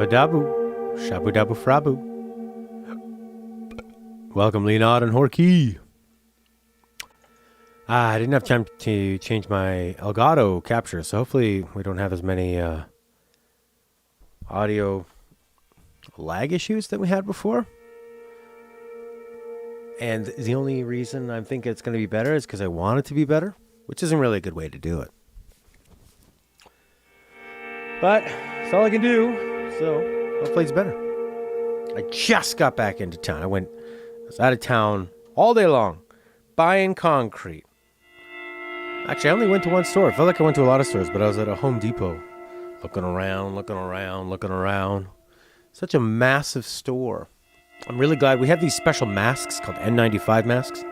Shabba-daboo. Shabu-dabu-frabu. Welcome, Leonard and Horkey. I didn't have time to change my Elgato capture, so hopefully we don't have as many audio lag issues that we had before. And the only reason I'm thinking it's going to be better is because I want it to be better, which isn't really a good way to do it. But it's all I can do, so hopefully it's better. I just got back into town. I was out of town all day long, buying concrete. Actually, I only went to one store. I felt like I went to a lot of stores, but I was at a Home Depot, looking around. Such a massive store. I'm really glad we have these special masks called N95 masks.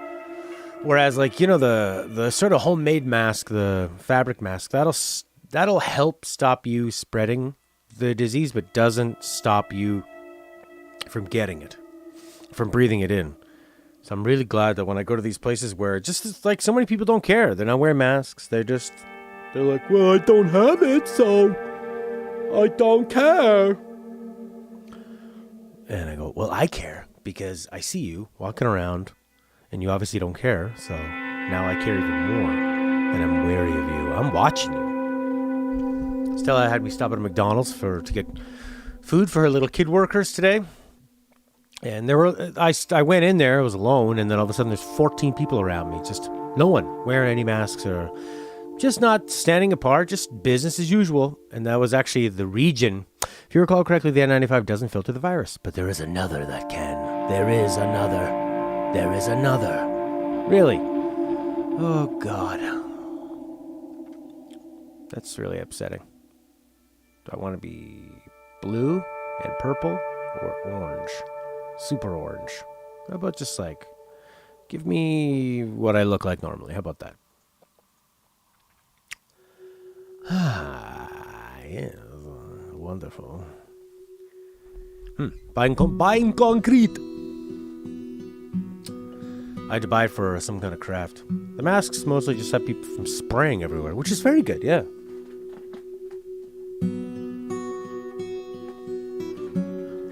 Whereas, the sort of homemade mask, the fabric mask, that'll help stop you spreading the disease, but doesn't stop you from getting it, from breathing it in. So I'm really glad that when I go to these places where just like so many people don't care, they're not wearing masks. They're like, well, I don't have it, so I don't care. And I go, well, I care because I see you walking around and you obviously don't care. So now I care even more and I'm wary of you. I'm watching you. Stella had me stop at a McDonald's to get food for her little kid workers today. And I went in there, I was alone, and then all of a sudden there's 14 people around me. Just no one wearing any masks or just not standing apart, just business as usual. And that was actually the region. If you recall correctly, the N95 doesn't filter the virus, but there is another that can. There is another. Really? Oh, God. That's really upsetting. Do I want to be blue and purple or orange? Super orange. How about just give me what I look like normally? How about that? Yes, wonderful. Buying concrete. I had to buy it for some kind of craft. The masks mostly just have people from spraying everywhere, which is very good, yeah.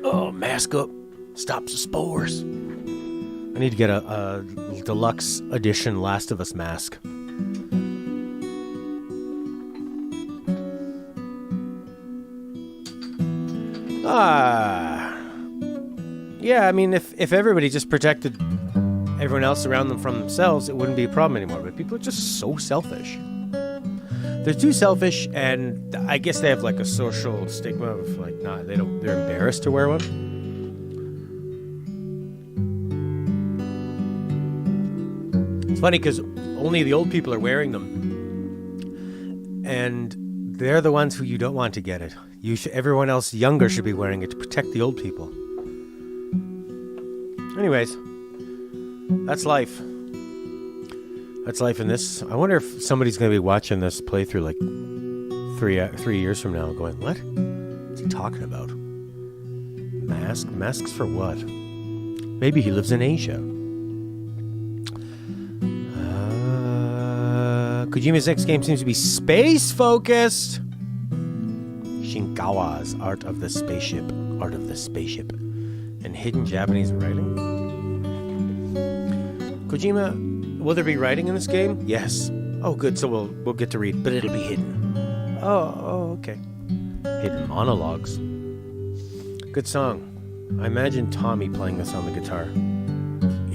Oh, mask up. Stops the spores. I need to get a deluxe edition Last of Us mask. Yeah, I mean, if everybody just protected everyone else around them from themselves, it wouldn't be a problem anymore. But people are just so selfish. They're too selfish, and I guess they have a social stigma of they're embarrassed to wear one. It's funny because only the old people are wearing them, and they're the ones who you don't want to get it. Everyone else younger should be wearing it to protect the old people. Anyways, that's life. That's life in this. I wonder if somebody's going to be watching this playthrough 3 years from now going, what? What's he talking about? Masks for what? Maybe he lives in Asia. Kojima's next game seems to be space-focused. Shinkawa's Art of the Spaceship. And hidden Japanese writing. Kojima, will there be writing in this game? Yes. Oh, good, so we'll get to read, but it'll be hidden. Oh, okay. Hidden monologues. Good song. I imagine Tommy playing this on the guitar.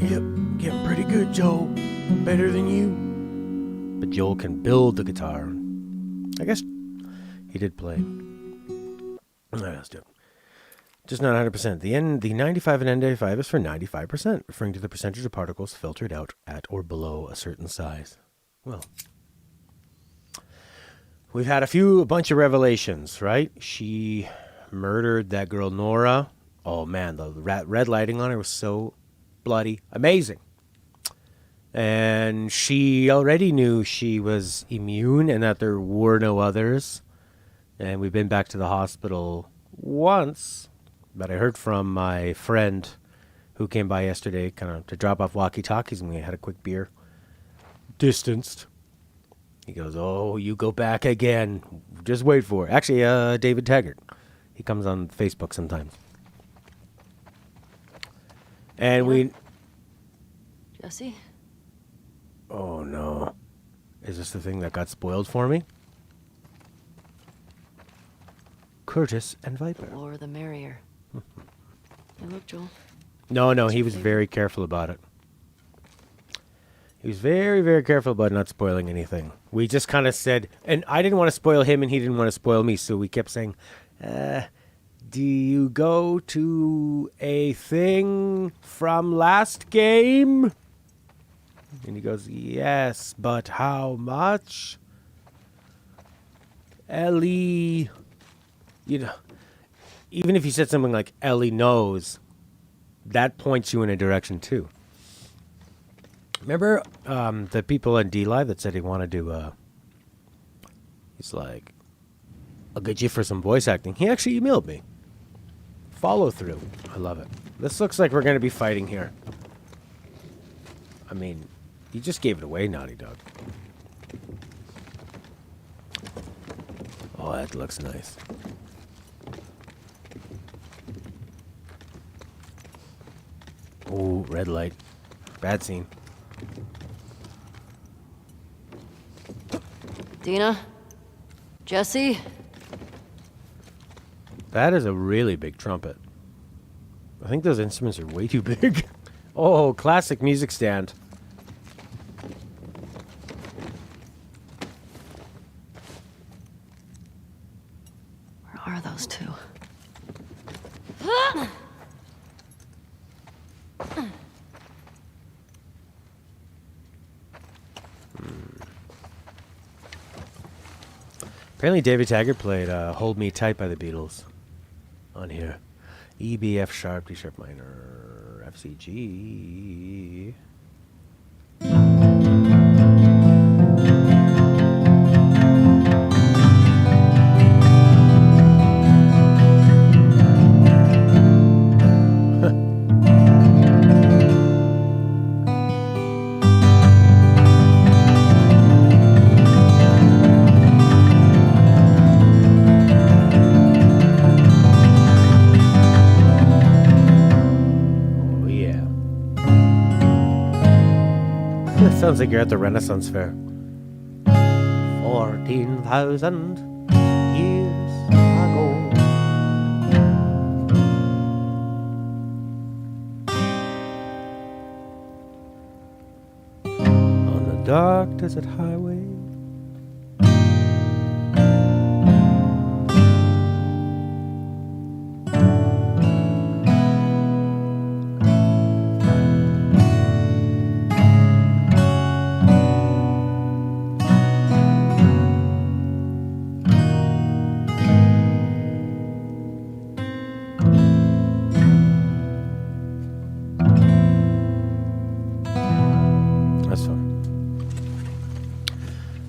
Yep, getting pretty good, Joel. Better than you. But Joel can build the guitar. I guess he did play. Let's do it. Just not 100%. The 95 and N95 is for 95%, referring to the percentage of particles filtered out at or below a certain size. Well, we've had a bunch of revelations, right? She murdered that girl, Nora. Oh, man, the red lighting on her was so bloody amazing. And she already knew she was immune and that there were no others. And we've been back to the hospital once. But I heard from my friend who came by yesterday kind of to drop off walkie-talkies, and we had a quick beer. Distanced. He goes, oh, you go back again. Just wait for it. Actually, David Taggart. He comes on Facebook sometimes. And we... Jesse? Oh, no. Is this the thing that got spoiled for me? Curtis and Viper. The more the merrier. Hey, look, Joel. No, he was very careful about it. He was very, very careful about not spoiling anything. We just kind of said, and I didn't want to spoil him and he didn't want to spoil me, so we kept saying, do you go to a thing from last game? And he goes, yes, but how much? Ellie, you know, even if you said something like Ellie knows, that points you in a direction too. Remember the people on D-Live that said he wanted to, he's like, I'll get you for some voice acting. He actually emailed me. Follow through. I love it. This looks like we're going to be fighting here. I mean, you just gave it away, Naughty Dog. Oh, that looks nice. Oh, red light. Bad scene. Dina? Jesse? That is a really big trumpet. I think those instruments are way too big. Oh, classic music stand. Where are those two? Apparently David Taggart played Hold Me Tight by the Beatles on here. E, B, F sharp, D sharp minor, F, C, G. Sounds like you're at the Renaissance Fair. 14,000 years ago. On the dark desert highway.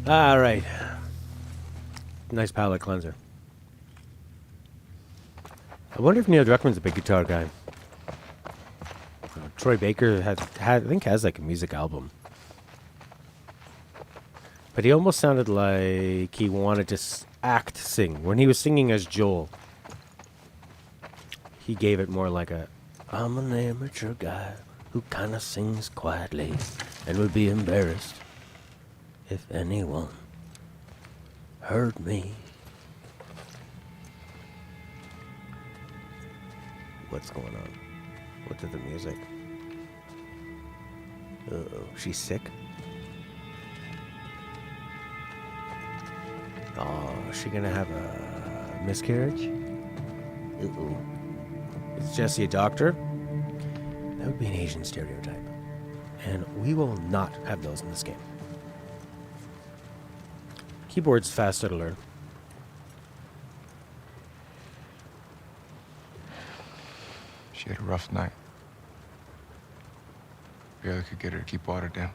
All right. Nice palate cleanser. I wonder if Neil Druckmann's a big guitar guy. Troy Baker I think has like a music album. But he almost sounded like he wanted to sing. When he was singing as Joel, he gave it more like I'm an amateur guy who kind of sings quietly and would be embarrassed if anyone heard me. What's going on? What did the music? Uh-oh, she's sick? Oh, is she gonna have a miscarriage? Uh-oh. Is Jesse a doctor? That would be an Asian stereotype. And we will not have those in this game. Keyboard's faster to learn. She had a rough night. Barely could get her to keep water down.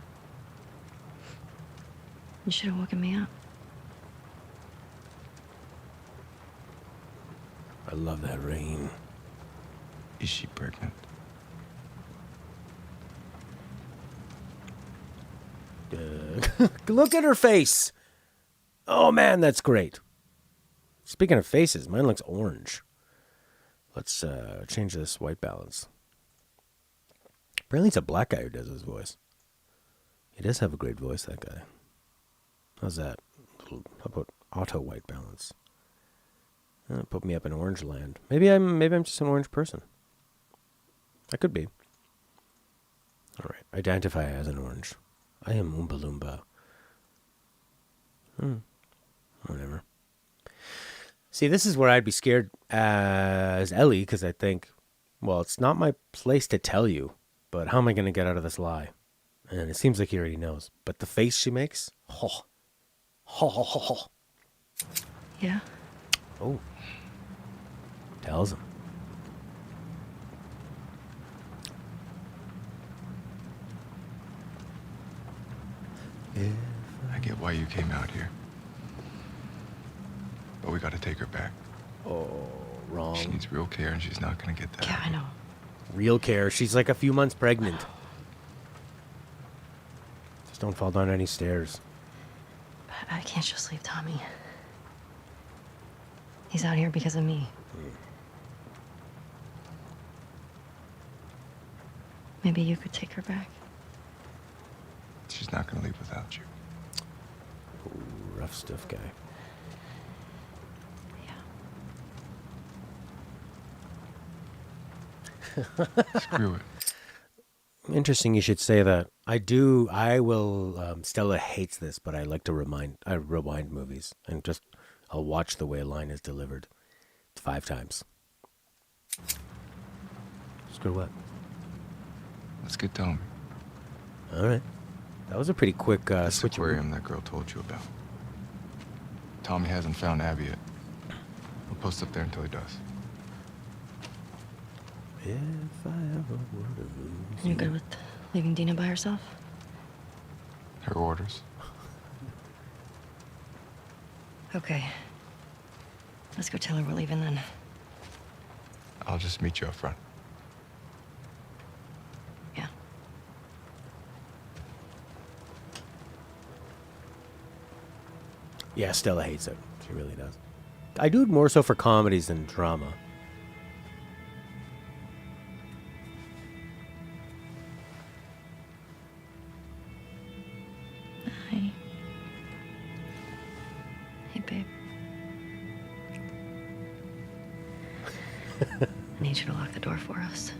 You should have woken me up. I love that rain. Is she pregnant? Look at her face. Oh man, that's great. Speaking of faces, mine looks orange. Let's change this white balance. Apparently it's a black guy who does his voice. He does have a great voice, that guy. How's that? How about auto white balance? Put me up in orange land. Maybe I'm just an orange person. I could be. All right. Identify as an orange. I am Oompa Loompa. Whatever. See, this is where I'd be scared as Ellie, because I think, well, it's not my place to tell you, but how am I going to get out of this lie? And it seems like he already knows. But the face she makes, Yeah? Oh. Tells him. I get why you came out here. But we gotta take her back. Oh, wrong. She needs real care, and she's not gonna get that. Yeah, I know. Real care. She's like a few months pregnant. Just don't fall down any stairs. But I can't just leave Tommy. He's out here because of me. Maybe you could take her back. She's not gonna leave without you. Ooh, rough stuff, guy. Screw it. Interesting you should say that. I will, Stella hates this, but I like to rewind movies and I'll watch the way a line is delivered 5 times. Screw what? Let's get Tommy. All right. That was a pretty quick This switch. aquarium that girl told you about. Tommy hasn't found Abby yet. We'll post up there until he does. If I ever were to lose You good with leaving Dina by herself? Her orders. Okay. Let's go tell her we're leaving then. I'll just meet you up front. Yeah. Yeah, Stella hates it. She really does. I do it more so for comedies than drama. Hi. Hey, babe. I need you to lock the door for us.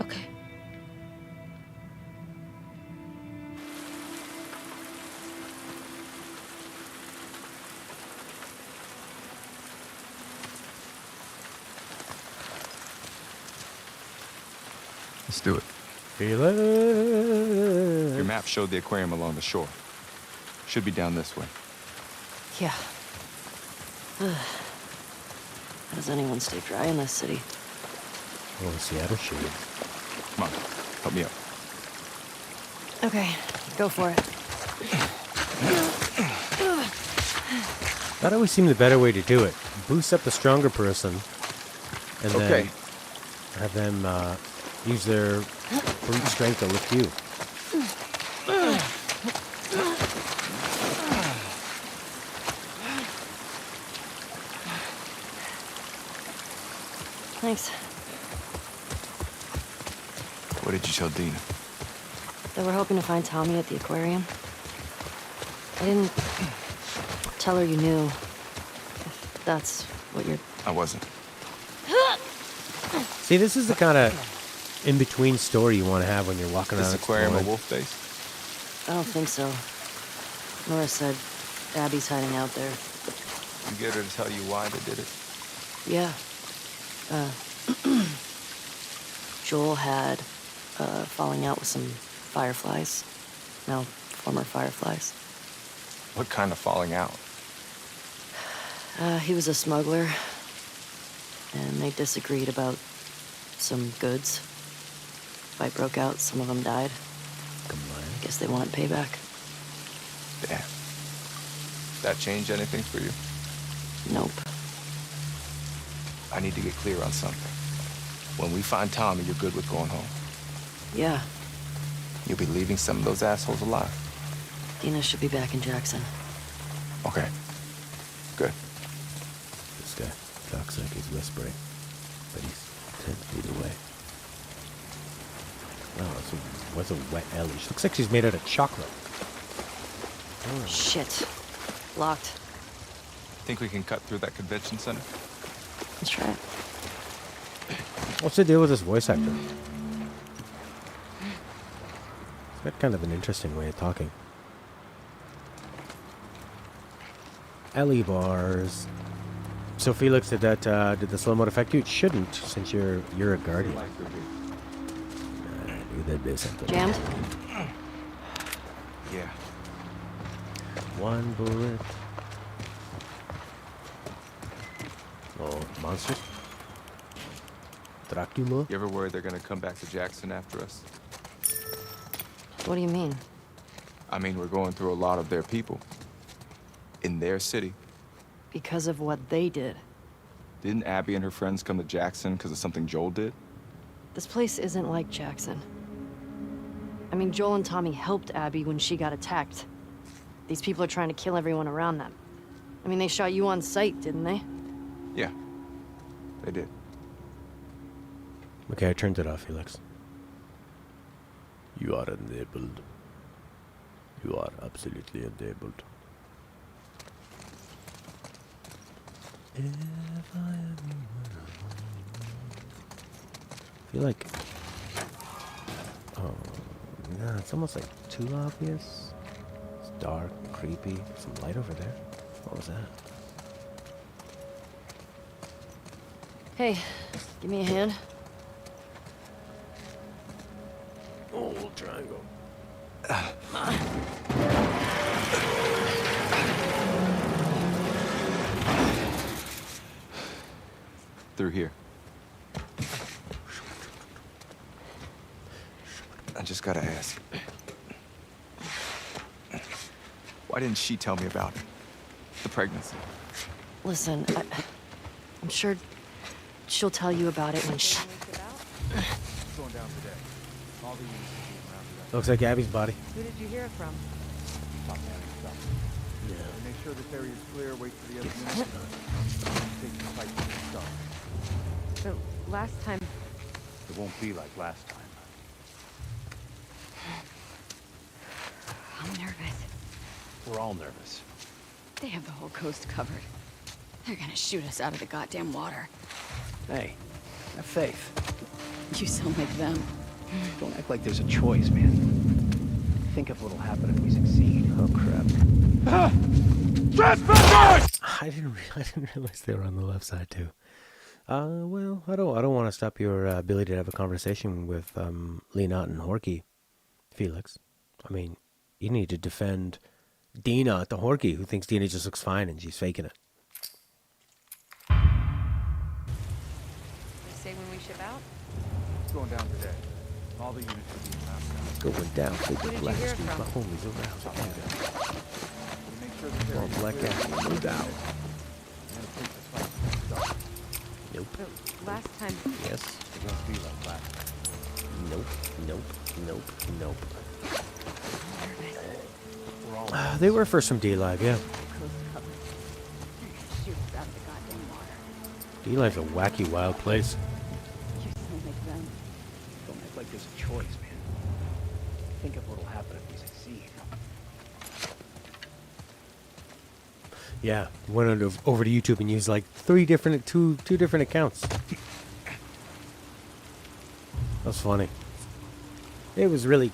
Okay. Let's do it. Feel it. Your map showed the aquarium along the shore. Should be down this way. Yeah. How does anyone stay dry in this city? Oh, Seattle shades. Come on, help me up. Okay, go for it. That always seemed the better way to do it. Boost up the stronger person, and then have them use their brute strength to lift you. Thanks. What did you tell Dina? That we're hoping to find Tommy at the aquarium. I didn't tell her you knew. If that's what you're... I wasn't. See, this is the kind of in-between story you want to have when you're walking around. Is this aquarium a exploring. wolf base? I don't think so. Nora said Abby's hiding out there. You get her to tell you why they did it? Yeah. Joel had falling out with some fireflies. No, former fireflies. What kind of falling out? He was a smuggler, and they disagreed about some goods. Fight broke out, some of them died. I guess they wanted payback. Damn. That change anything for you? Nope. I need to get clear on something. When we find Tommy, you're good with going home. Yeah, You'll be leaving some of those assholes alive. Dina should be back in Jackson. Okay. Good. Looks like he's whispering, but he's 10 feet away. Oh, so what's a wet Ellie? She looks like she's made out of chocolate. Oh. Shit. Locked. Think we can cut through that convention center? Let's try it. What's the deal with this voice actor? He's got kind of an interesting way of talking. Ellie bars. So Felix, did the slow mode affect you? It shouldn't, since you're a guardian. That'd be something. Jammed? Yeah. One bullet. Oh, monsters? Dracula? You ever worried they're gonna come back to Jackson after us? What do you mean? I mean, we're going through a lot of their people. In their city. Because of what they did. Didn't Abby and her friends come to Jackson because of something Joel did? This place isn't like Jackson. I mean, Joel and Tommy helped Abby when she got attacked. These people are trying to kill everyone around them. I mean, they shot you on sight, didn't they? Yeah. They did. Okay, I turned it off, Felix. You are enabled. You are absolutely enabled. If I am I feel like... Oh, no, it's almost like too obvious. It's dark, creepy. Some light over there. What was that? Hey, give me a hand. Oh, triangle. Through here. I just gotta ask. Why didn't she tell me about it? The pregnancy. Listen, I'm sure she'll tell you about it when she... Going down today. All the units will be around today. Looks like Abby's body. Who did you hear it from? Stop panic stuff. Yeah. Make sure this area is clear. Wait for the other units. Take the fight to the start. So last time, It won't be like last time. I'm nervous. We're all nervous. They have the whole coast covered. They're gonna shoot us out of the goddamn water. Hey, have faith. You sound like them. Don't act like there's a choice, man. Think of what'll happen if we succeed. Oh, crap. Trespassers! I didn't realize they were on the left side, too. Well, I don't want to stop your ability to have a conversation with Lena and Horky, Felix. I mean, you need to defend Dina at the Horky, who thinks Dina just looks fine and she's faking it. They say when we ship out? It's going down today. All the units will be around today. Going down, big Who did you blast, hear it these from? my homies around. Make sure this area Oh, Black Cat, no doubt. take the fight to the start. Nope. So last time, Yes. It won't be like last time. Nope. Nope. Nope. Nope. I'm nervous. We're all They were for some D-Live, yeah. Coast covered. They're gonna shoot us out of the goddamn water. D-Live's a wacky, wild place. You sound like them. Don't act like there's a choice, man. Think of what'll happen if we succeed. Yeah, went over to YouTube and used like two different accounts. That was funny. It was really,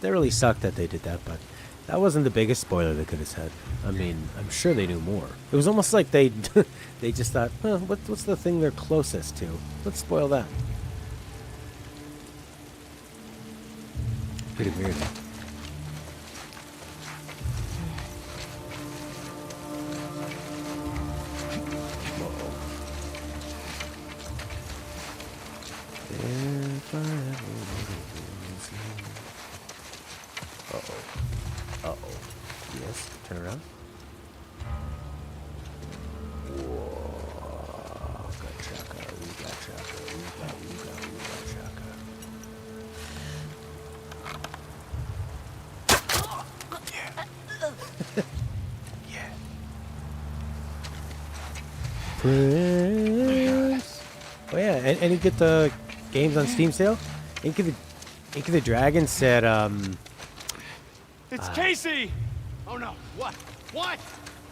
that really sucked that they did that, but that wasn't the biggest spoiler they could have said. I mean, I'm sure they knew more. It was almost like they they just thought, well, what's the thing they're closest to? Let's spoil that. Pretty weird. If I ever lose you. Uh-oh. Uh-oh. Yes, turn around. Whoa. Ooga-chaka, ooga-chaka, ooga-ooga-ooga-chaka. Yeah. Yeah. Pray. Any get the games on Steam sale? Ink of the Dragon said, It's Casey! Oh no, what? What?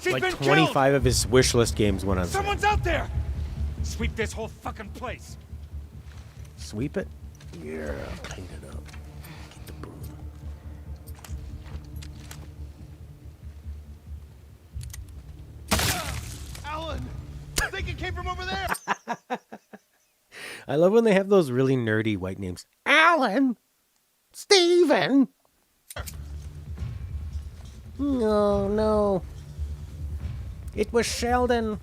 She's like been 25 killed! of his wish list games went on sale. Someone's out there! Sweep this whole fucking place! Sweep it? Yeah, clean it up. Get the broom. Alan! I think it came from over there! I love when they have those really nerdy white names. Alan! Steven! No, no. It was Sheldon.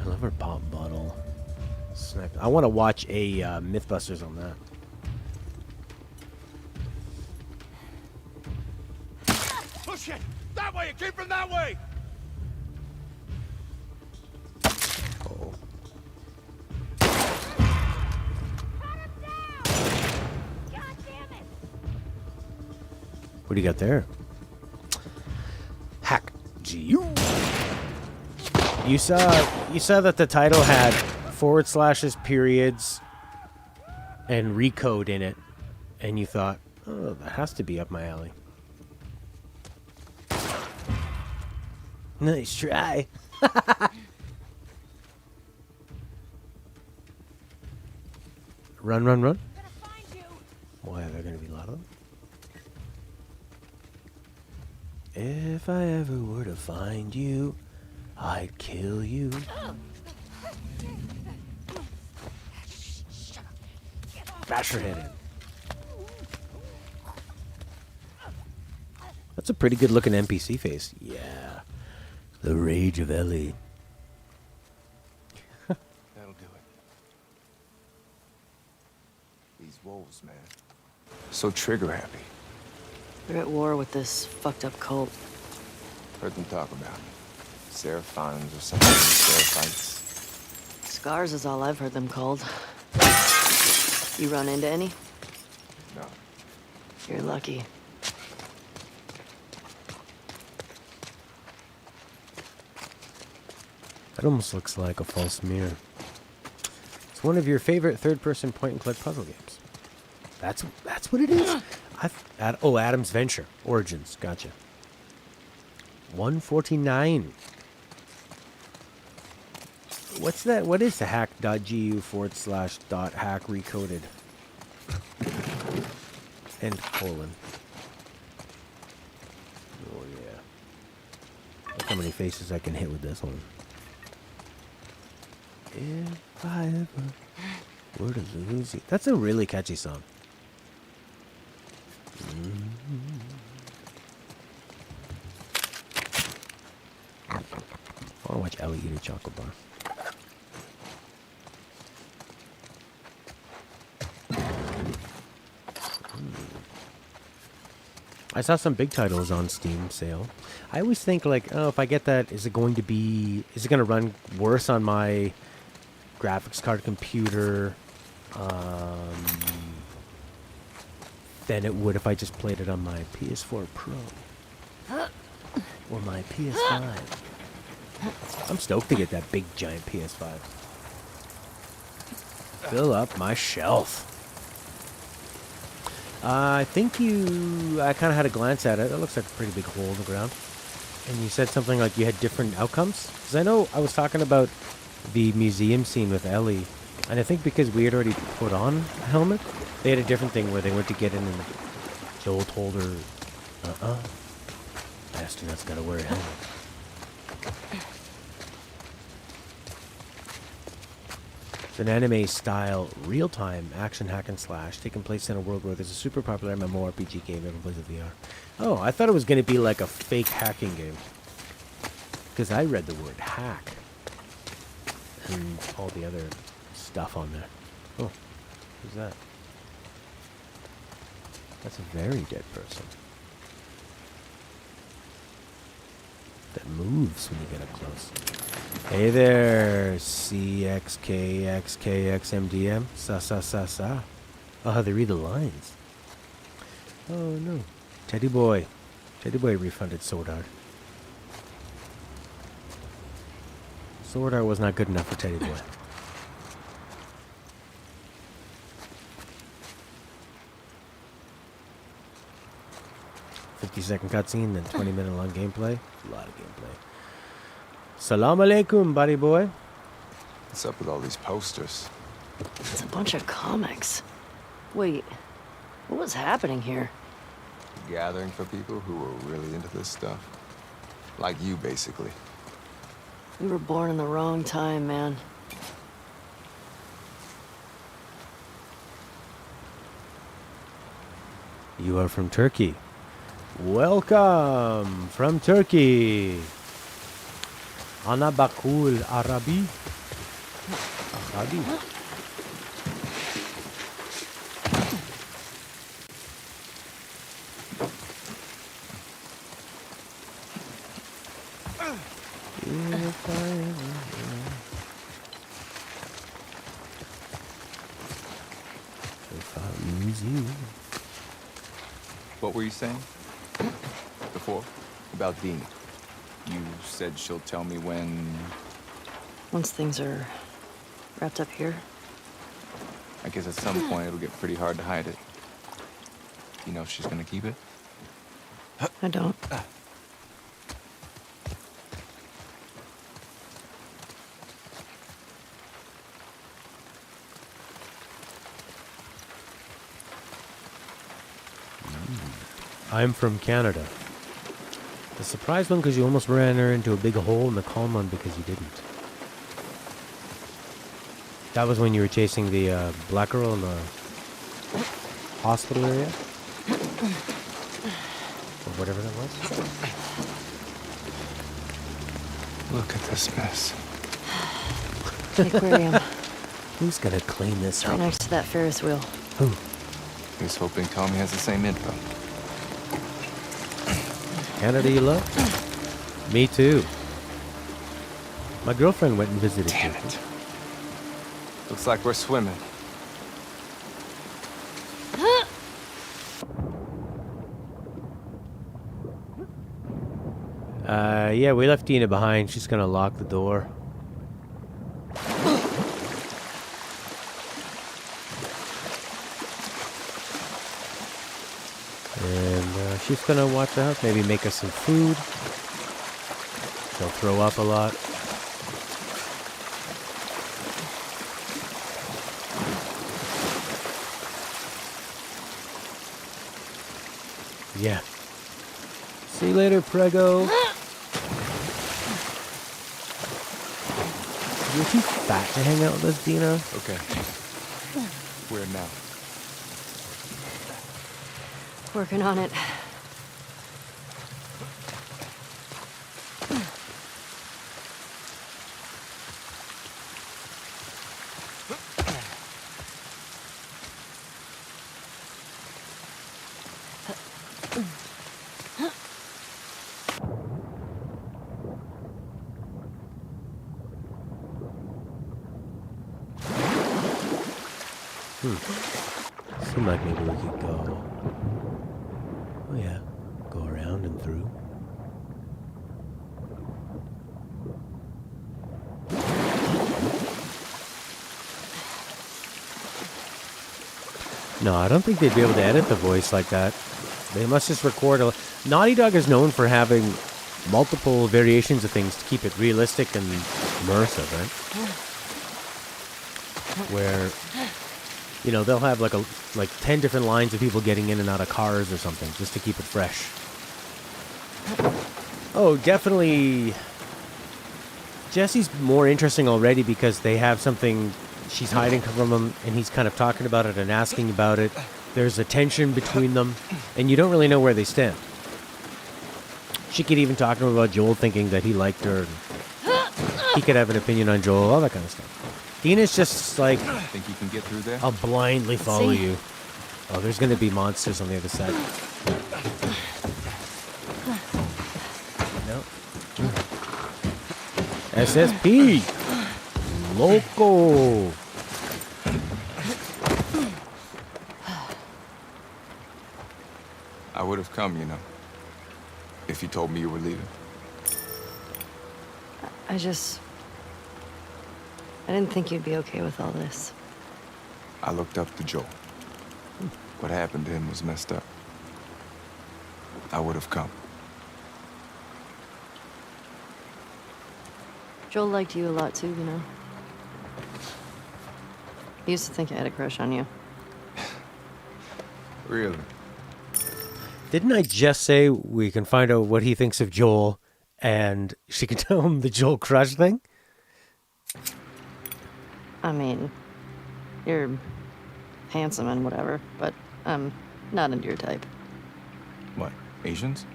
I love her pop bottle. Sniper. I want to watch a Mythbusters on that. Oh shit! That way! It came from that way! Oh. What do you got there? Hack GU. You saw that the title had // periods and recode in it, and you thought, oh, that has to be up my alley. Nice try. Run, run, run. Why are there going to be a lot of them? If I ever were to find you, I'd kill you. Bash her head in. That's a pretty good looking NPC face. Yeah. The rage of Ellie. That'll do it. These wolves, man. So trigger happy. They're at war with this fucked up cult. Heard them talk about it. Seraphons or something. Seraphites. Scars is all I've heard them called. You run into any? No. You're lucky. That almost looks like a false mirror. It's one of your favorite third-person point-and-click puzzle games. That's what it is. Adam's Venture Origins. Gotcha. 149. What's that? What is the hack.gu /.hack recoded? End colon. Oh yeah. Look how many faces I can hit with this one. If I ever were to lose you. That's a really catchy song. I want to watch Ellie eat a chocolate bar. I saw some big titles on Steam sale. I always think like, oh, if I get that, is it going to run worse on my graphics card computer than it would if I just played it on my PS4 Pro or my PS5. I'm stoked to get that big giant PS5. Fill up my shelf. I think I kind of had a glance at it. It looks like a pretty big hole in the ground. And you said something like you had different outcomes? Because I know I was talking about the museum scene with Ellie. And I think because we had already put on a helmet, they had a different thing where they went to get in and Joel told her, astronauts gotta wear a helmet. It's an anime-style, real-time action hack and slash taking place in a world where there's a super popular MMORPG game everyone plays with VR. Oh, I thought it was going to be like a fake hacking game. Because I read the word hack. And all the other stuff on there. Oh, who's that? That's a very dead person. That moves when you get up close. Hey there, CXKXKXMDM. Sa sa sa sa. Oh, how they read the lines. Oh no. Teddy Boy. Teddy Boy refunded Sword Art. Sword art was not good enough for Teddy Boy. "50-second cutscene, then 20-minute long gameplay. A lot of gameplay. Salam alaikum, buddy boy. What's up with all these posters? It's a bunch of comics. Wait, what was happening here? Gathering for people who were really into this stuff. Like you, basically. We were born in the wrong time, man. You are from Turkey. Welcome from Turkey. Ana bakul Arabi. Arabi. If I lose you. What were you saying? Before? About Dean. You said she'll tell me when... Once things are wrapped up here. I guess at some point it'll get pretty hard to hide it. You know if she's gonna keep it? I don't. I'm from Canada. The surprise one because you almost ran her into a big hole, and the calm one because you didn't. That was when you were chasing the black girl in the hospital area? Or whatever that was? Look at this mess. The aquarium, Who's gonna clean this right up? next to that Ferris wheel. Who? Here's hoping Tommy has the same info. Canada you love? Me too. My girlfriend went and visited Damn you. it. Looks like we're swimming. Yeah, we left Dina behind. She's gonna lock the door. And she's gonna watch the house, maybe make us some food. She'll throw up a lot. Yeah. See you later, Prego. You're too fat to hang out with us, Dina. Okay. Where now? Working on it. Seemed like maybe we could go. Oh yeah, go around and through. No, I don't think they'd be able to edit the voice like that. They must just record a... Naughty Dog is known for having multiple variations of things to keep it realistic and immersive, right? Where, you know, they'll have like 10 different lines of people getting in and out of cars or something just to keep it fresh. Oh, definitely. Jesse's more interesting already because they have something she's hiding from him, and he's kind of talking about it and asking about it. There's a tension between them, and you don't really know where they stand. She could even talk to him about Joel thinking that he liked her. And he could have an opinion on Joel, all that kind of stuff. Dina's just like, Think you can get through there? I'll blindly follow see. you. Oh, there's going to be monsters on the other side. No. SSP! Loco! I would have come, you know, if you told me you were leaving. I just I didn't think you'd be okay with all this. I looked up to Joel. What happened to him was messed up. I would have come. Joel liked you a lot too, you know. He used to think I had a crush on you. Really? Didn't I just say we can find out what he thinks of Joel and she can tell him the Joel crush thing? I mean, you're handsome and whatever, but I'm not into your type. What, Asians?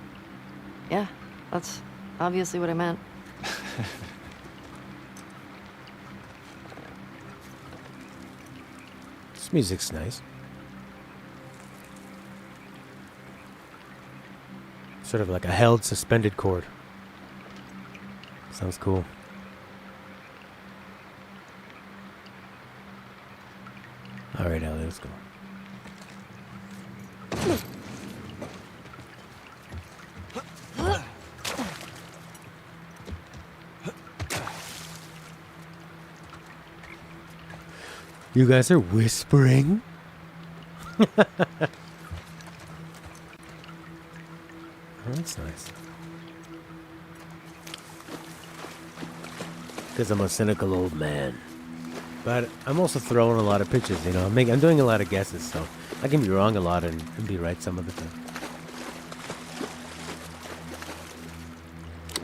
Yeah, that's obviously what I meant. This music's nice. Sort of like a held suspended chord. Sounds cool. All right, Ellie, let's go. You guys are whispering? Oh, that's nice. Because I'm a cynical old man. But I'm also throwing a lot of pitches, you know. I'm doing a lot of guesses, so I can be wrong a lot and be right some of the time.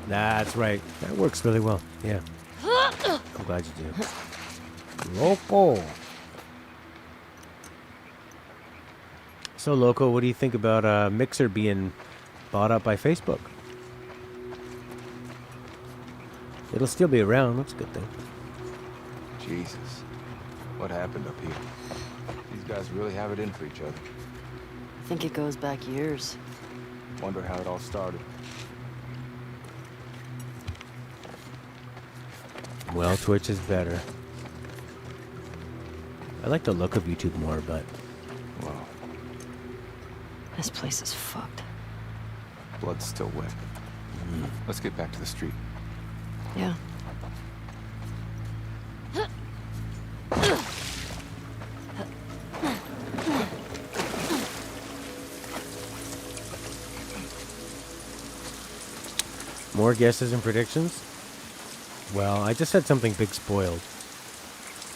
That's right. That works really well. Yeah. I'm glad you do. Loco. So, Loco, what do you think about Mixer being bought up by Facebook? It'll still be around. That's a good thing. Jesus. What happened up here? These guys really have it in for each other. I think it goes back years. Wonder how it all started. Well, Twitch is better. I like the look of YouTube more, but... Wow. This place is fucked. Blood's still wet. Let's get back to the street. Yeah. More guesses and predictions? Well, I just said something big spoiled.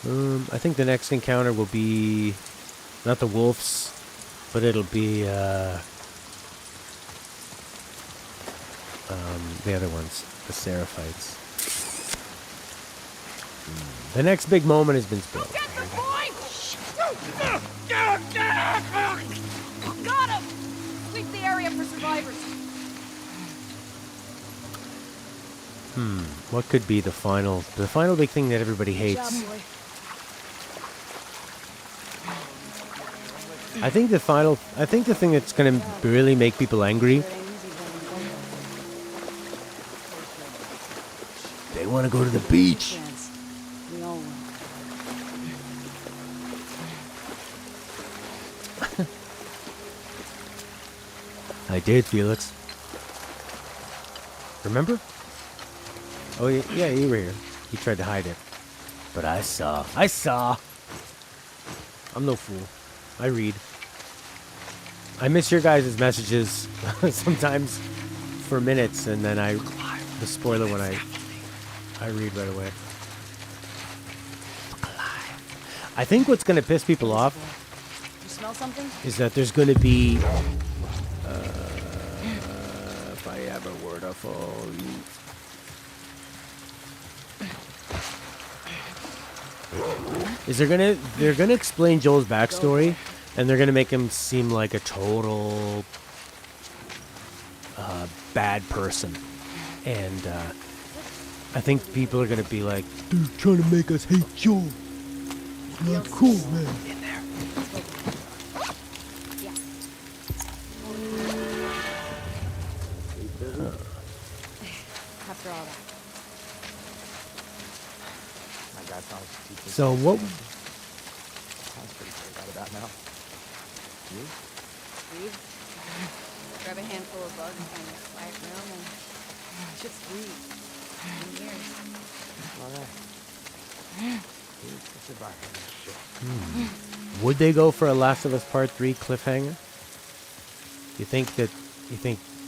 I think the next encounter will be... not the wolves, but it'll be, the other ones. The Seraphites. The next big moment has been spoiled. Got him! Sweep the area for survivors. What could be the final big thing that everybody hates? I think the thing that's gonna really make people angry. They want to go to the beach. We all will. I did, Felix. Remember? Oh, yeah, you were here. He tried to hide it. But I saw. I'm no fool. I read. I miss your guys' messages sometimes for minutes, and then the spoiler when I read right away. I think what's going to piss people off You smell something? is that there's going to be... if I have a word of all you... They're gonna explain Joel's backstory, and they're gonna make him seem like a total bad person, and I think people are gonna be like, "They're trying to make us hate Joel. It's not cool, man." In there. After all that. My guy promised to teach me. So what? Sounds pretty clear about that now. You? Breathe. Grab a handful of bugs, find a quiet room, and just breathe. In years. All right. back on this shit. Would they go for a Last of Us Part 3 cliffhanger? You think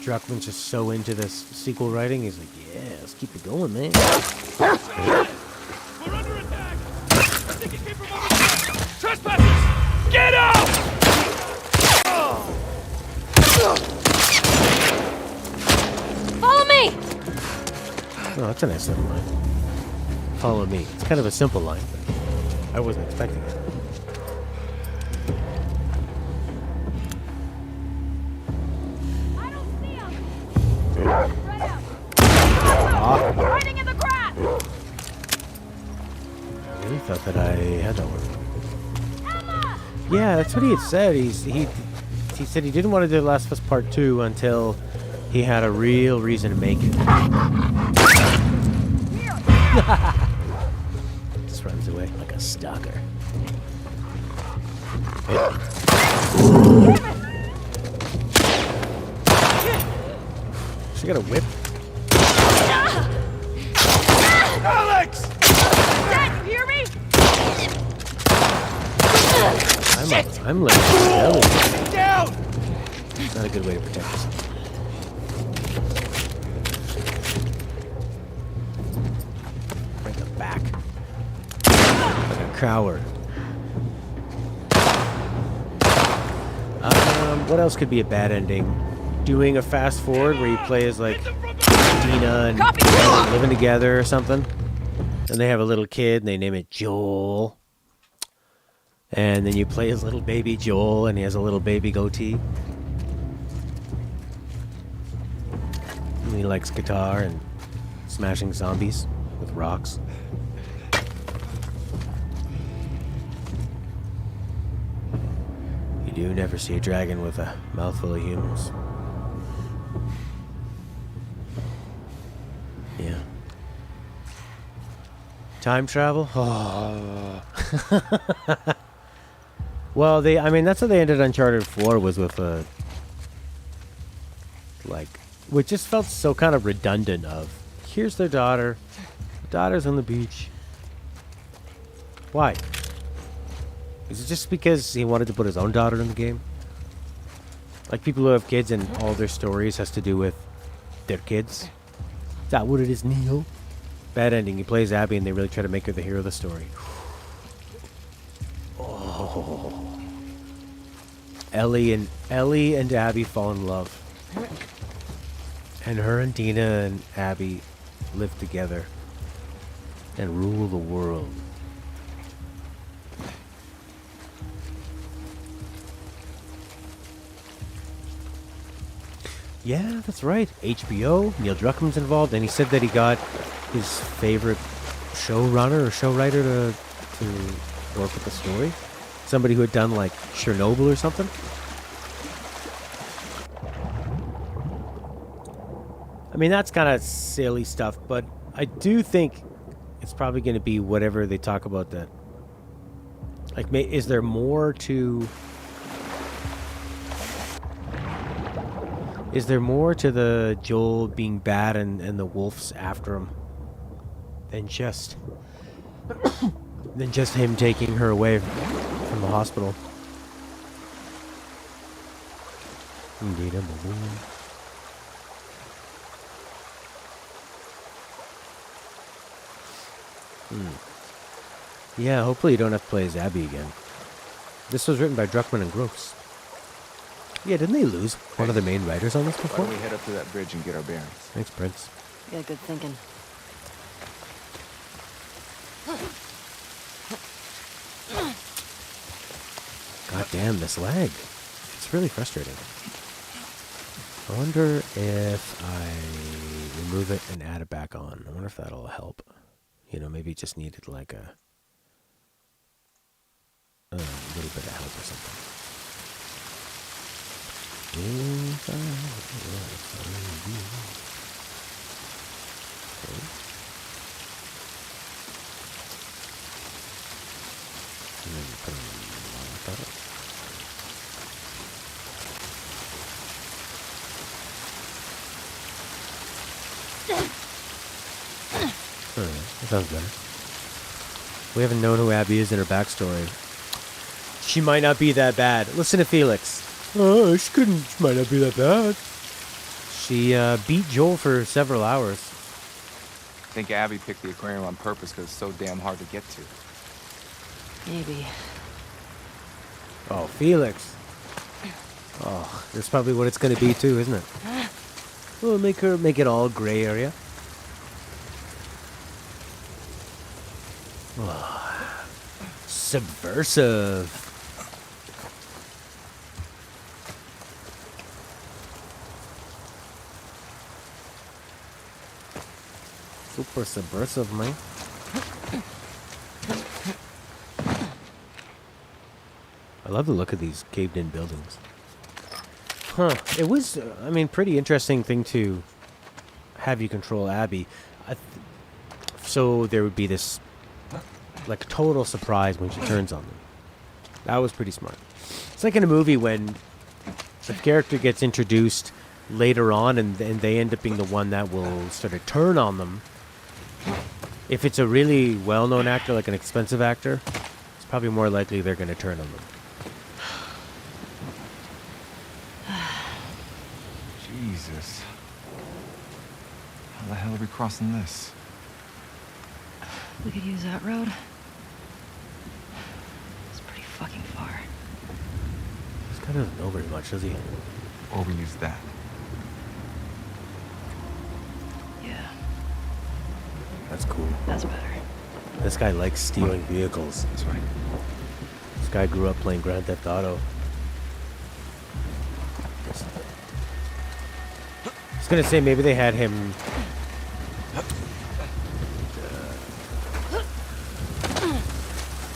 Druckmann's just so into this sequel writing? He's like, yeah, let's keep it going, man. We're under attack! I think it came from over there! Trespassers! Get out! Follow me! Oh, that's a nice little line. Follow me. It's kind of a simple line, but I wasn't expecting it. I don't see him. Right up. Hiding in the grass. I really thought that I had that one. Yeah, that's what he had said. He said he didn't want to do Last of Us Part 2 until he had a real reason to make it. Just runs away like a stalker. She got a whip. Alex! Dad, you hear me? I'm like belly. Down! Not a good way to protect yourself. Break the back. Like a coward. What else could be a bad ending? Doing a fast forward where you play as like Dina and Ellie living together or something. And they have a little kid and they name it Joel. And then you play as little baby Joel and he has a little baby goatee. And he likes guitar and smashing zombies with rocks. You do never see a dragon with a mouthful of humans. Yeah. Time travel? Oh. Well, that's how they ended Uncharted 4 was with a, which just felt so kind of redundant of, here's their daughter, the daughter's on the beach. Why? Is it just because he wanted to put his own daughter in the game? Like people who have kids and all their stories has to do with their kids? Is that what it is, Neil? Bad ending. He plays Abby and they really try to make her the hero of the story. Oh. Ellie and Abby fall in love. And her and Dina and Abby live together and rule the world. Yeah, that's right. HBO, Neil Druckmann's involved, and he said that he got his favorite showrunner or showwriter to work with the story. Somebody who had done like Chernobyl or something. I mean, that's kind of silly stuff, but I do think it's probably going to be whatever they talk about that. Like, is there more to... Is there more to the Joel being bad and the wolves after him than just him taking her away from the hospital? Indeed, I'm a woman. Yeah, hopefully you don't have to play as Abby again. This was written by Druckmann and Gross. Yeah, didn't they lose one of the main writers on this Why before? don't we head up to that bridge and get our bearings? Thanks, Prince. Yeah, good thinking. God damn, this lag. It's really frustrating. I wonder if I remove it and add it back on. I wonder if that'll help. You know, maybe it just needed like a little bit of help or something. And then put on that sounds better. We haven't known who Abby is in her backstory. She might not be that bad. Listen to Felix. Oh, she might not be that bad. She beat Joel for several hours. I think Abby picked the aquarium on purpose because it's so damn hard to get to. Maybe. Oh, Felix. Oh, that's probably what it's going to be too, isn't it? We'll make it all gray area. Oh, subversive. Super subversive, man. I love the look of these caved-in buildings. Huh. It was, I mean, pretty interesting thing to have you control Abby. So there would be this, like, total surprise when she turns on them. That was pretty smart. It's like in a movie when the character gets introduced later on and they end up being the one that will sort of turn on them. If it's a really well-known actor, like an expensive actor, it's probably more likely they're going to turn on them. Jesus. How the hell are we crossing this? We could use that road. It's pretty fucking far. This guy doesn't know very much, does he? Or we use that. Yeah, That's cool. that's better. This guy likes stealing vehicles. That's right. This guy grew up playing Grand Theft Auto. I was gonna say maybe they had him.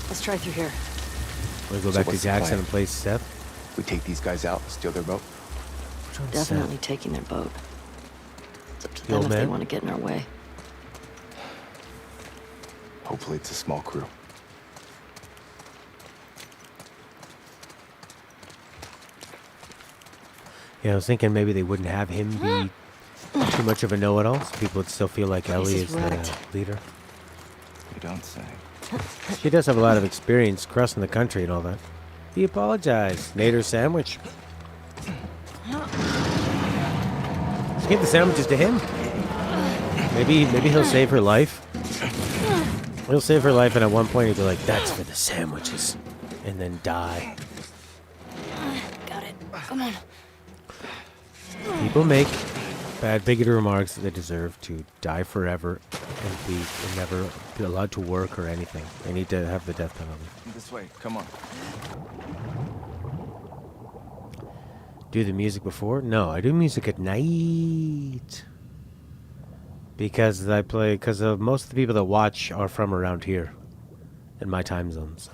Let's try through here. Want to go So back to what's the Jackson plan? and play Seth? We take these guys out, steal their boat. Which one's Definitely Seth? taking their boat. It's up to The them old if they man? want to get in our way. Hopefully it's a small crew. Yeah, I was thinking maybe they wouldn't have him be too much of a know-it-all, so people would still feel like Place Ellie is is the wrecked. leader. You don't say. She does have a lot of experience crossing the country and all that. He apologized. Nader sandwich. She gave the sandwiches to him. Maybe he'll save her life. He'll save her life, and at one point he'll be like, "That's for the sandwiches," and then die. Got it. Come on. People make bad, bigoted remarks that they deserve to die forever and be never be allowed to work or anything. They need to have the death penalty. This way, come on. Do the music before? No, I do music at night. Because most of the people that watch are from around here. In my time zone, so.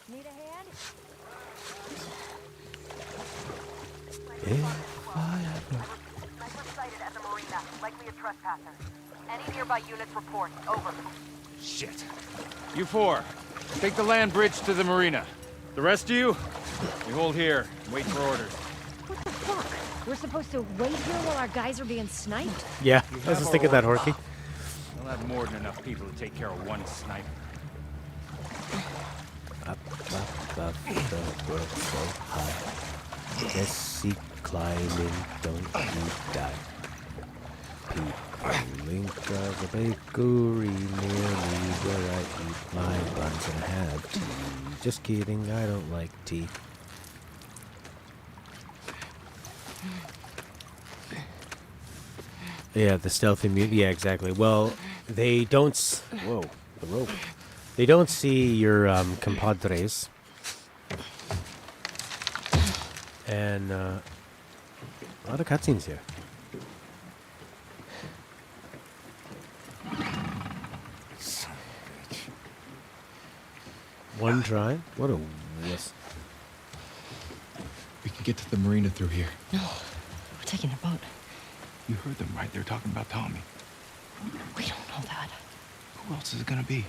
Need a hand? If I ever... Sniper sighted at the marina, likely a trespasser. Any nearby units report. Over. Shit. You four, take the land bridge to the marina. The rest of you hold here and wait for orders. What the fuck? We're supposed to wait here while our guys are being sniped? Yeah, I was just thinking that, Horky. We'll have more than enough people to take care of one sniper. Up, the world so high. Jesse climbing, don't you die. People link of a bakery near me where I eat my buns and have tea. Just kidding, I don't like tea. Yeah, the stealthy mute. Yeah, exactly. Well, they don't. Whoa, the rope. They don't see your compadres. And a lot of cutscenes here. One try? What a wuss. We can get to the marina through here. No, we're taking their boat. You heard them, right? They're talking about Tommy. We don't know that. Who else is it gonna be?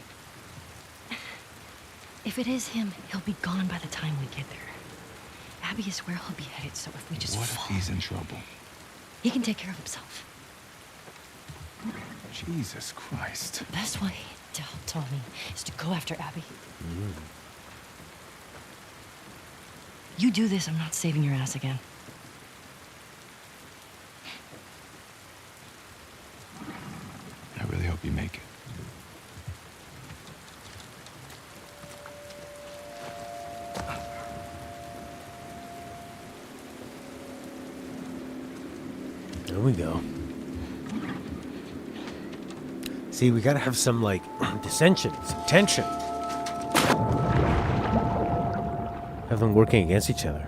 If it is him, he'll be gone by the time we get there. Abby is where he'll be headed, so if we just What if follow, he's in trouble? he can take care of himself. Jesus Christ. The best way to help Tommy is to go after Abby. You do this, I'm not saving your ass again. I really hope you make it. There we go. See, we gotta have some, like, dissension, some tension. Have them working against each other.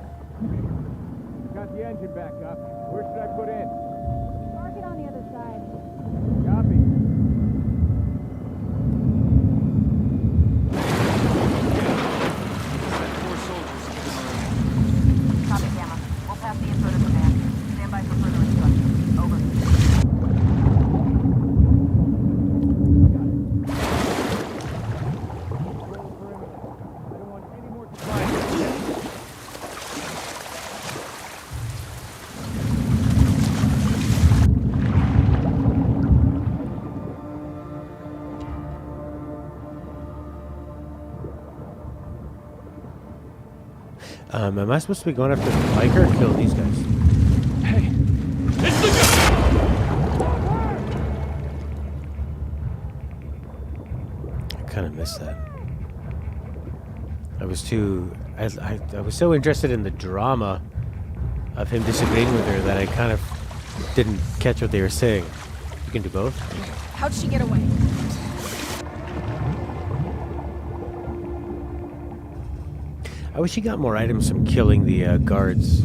Got the engine back up. Where should I put in? Park it on the other side. Copy. Send 4 soldiers to the marina. Copy, Gamma. We'll pass the info to command. Stand by for further instructions. Over. Am I supposed to be going after the biker or kill these guys? Hey! It's the guy! I kind of missed that. I was too... I was so interested in the drama of him disagreeing with her that I kind of didn't catch what they were saying. You can do both? How'd she get away? I wish he got more items from killing the guards.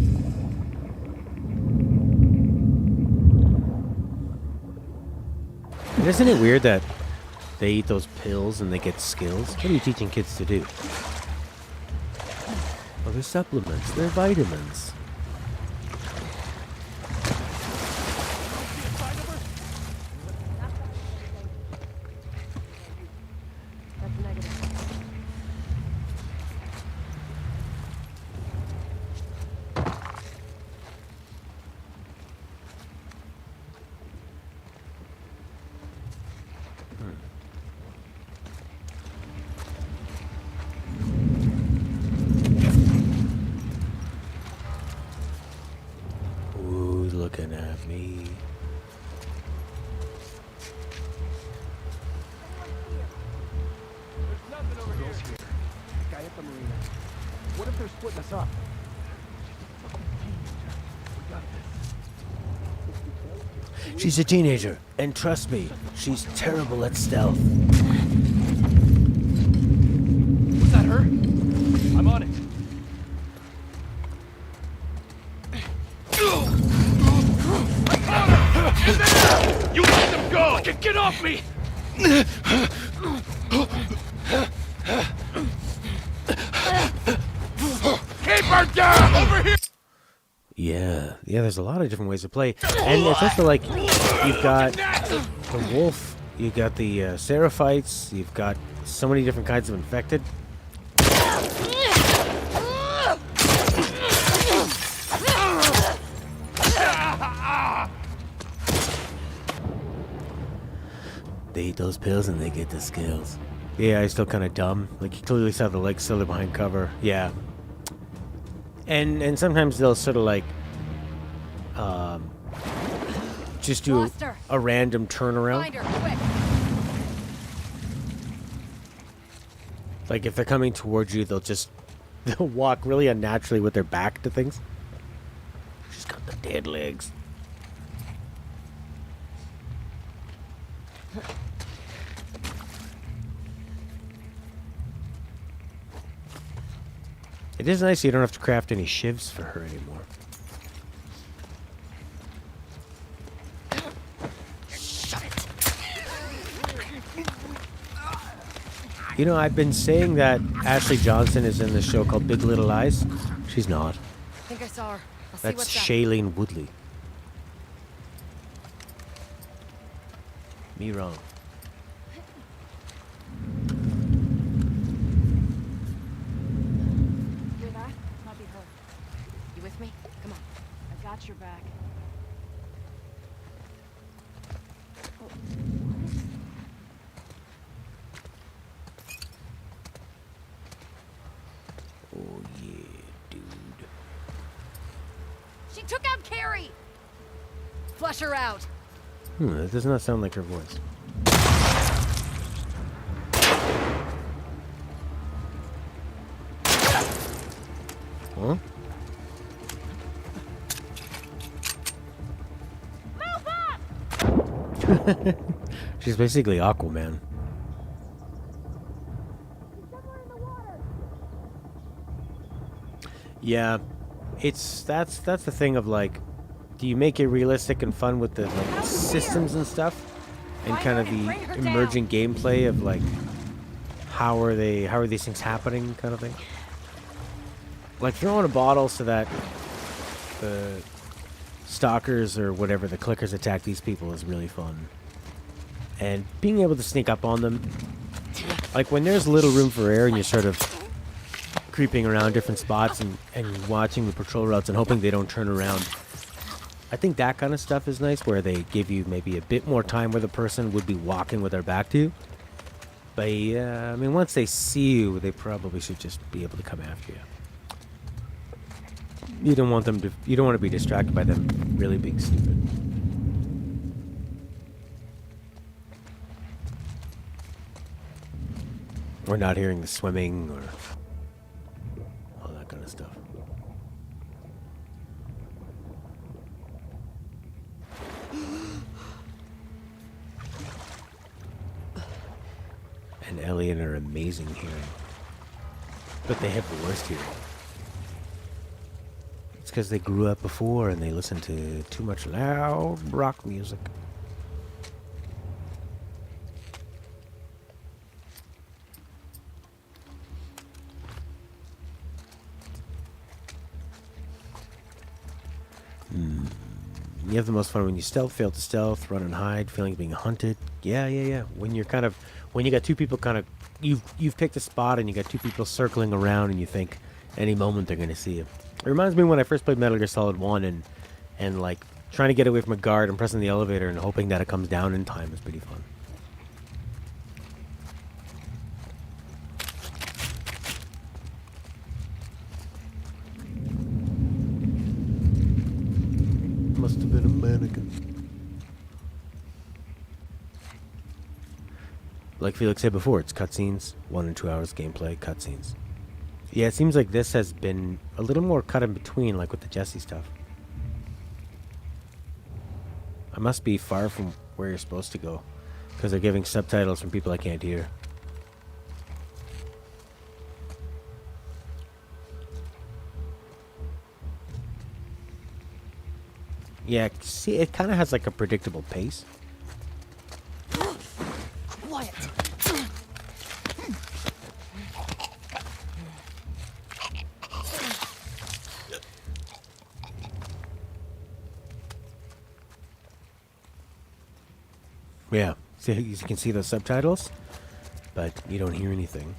And isn't it weird that they eat those pills and they get skills? What are you teaching kids to do? Oh, they're supplements. They're vitamins. That's negative. Who's looking at me? Guy at the marina. What if they're splitting us up? We got this. She's a teenager, and trust me, she's terrible at stealth. Was that her? I'm on it. You let them go! Get off me! Keep her down! Over here! Yeah, there's a lot of different ways to play. And it's also like, you've got the wolf, you've got the seraphites, you've got so many different kinds of infected. They eat those pills and they get the skills. Yeah, he's still kind of dumb. Like, you clearly saw the legs still behind cover. Yeah. And sometimes they'll sort of like, just do a random turnaround. Find her, quick. Like if they're coming towards you, they'll walk really unnaturally with their back to things. She's got the dead legs. It is nice you don't have to craft any shivs for her anymore. You know, I've been saying that Ashley Johnson is in this show called Big Little Lies. She's not. I think I saw her. I'll see That's what's up. Shailene Woodley. Me wrong. Hear that? Might be her. You with me? Come on. I got your back. flush her out. That does not sound like her voice. Huh? She's basically Aquaman. Yeah, that's the thing of like, do you make it realistic and fun with the like systems and stuff, and kind of the emerging gameplay of like how are these things happening kind of thing. Like throwing a bottle so that the stalkers or whatever, the clickers attack these people is really fun. And being able to sneak up on them, like when there's little room for error and you're sort of creeping around different spots and watching the patrol routes and hoping they don't turn around. I think that kind of stuff is nice, where they give you maybe a bit more time where the person would be walking with their back to you. But yeah, I mean, once they see you, they probably should just be able to come after you. You don't want to be distracted by them really being stupid. Or not hearing the swimming or all that kind of stuff. And Ellie and her amazing hearing. But they have the worst hearing. It's because they grew up before and they listened to too much loud rock music. You have the most fun when you stealth, fail to stealth, run and hide, feeling being hunted. Yeah. When you got two people you've picked a spot and you got two people circling around and you think any moment they're gonna see you. It reminds me when I first played Metal Gear Solid 1 and like trying to get away from a guard and pressing the elevator and hoping that it comes down in time is pretty fun. Must have been a mannequin. Like Felix said before, it's cutscenes, 1 and 2 hours gameplay, cutscenes. Yeah, it seems like this has been a little more cut in between, like with the Jesse stuff. I must be far from where you're supposed to go, because they're giving subtitles from people I can't hear. Yeah, see, it kind of has like a predictable pace. Quiet. Yeah, see, you can see those subtitles, but you don't hear anything.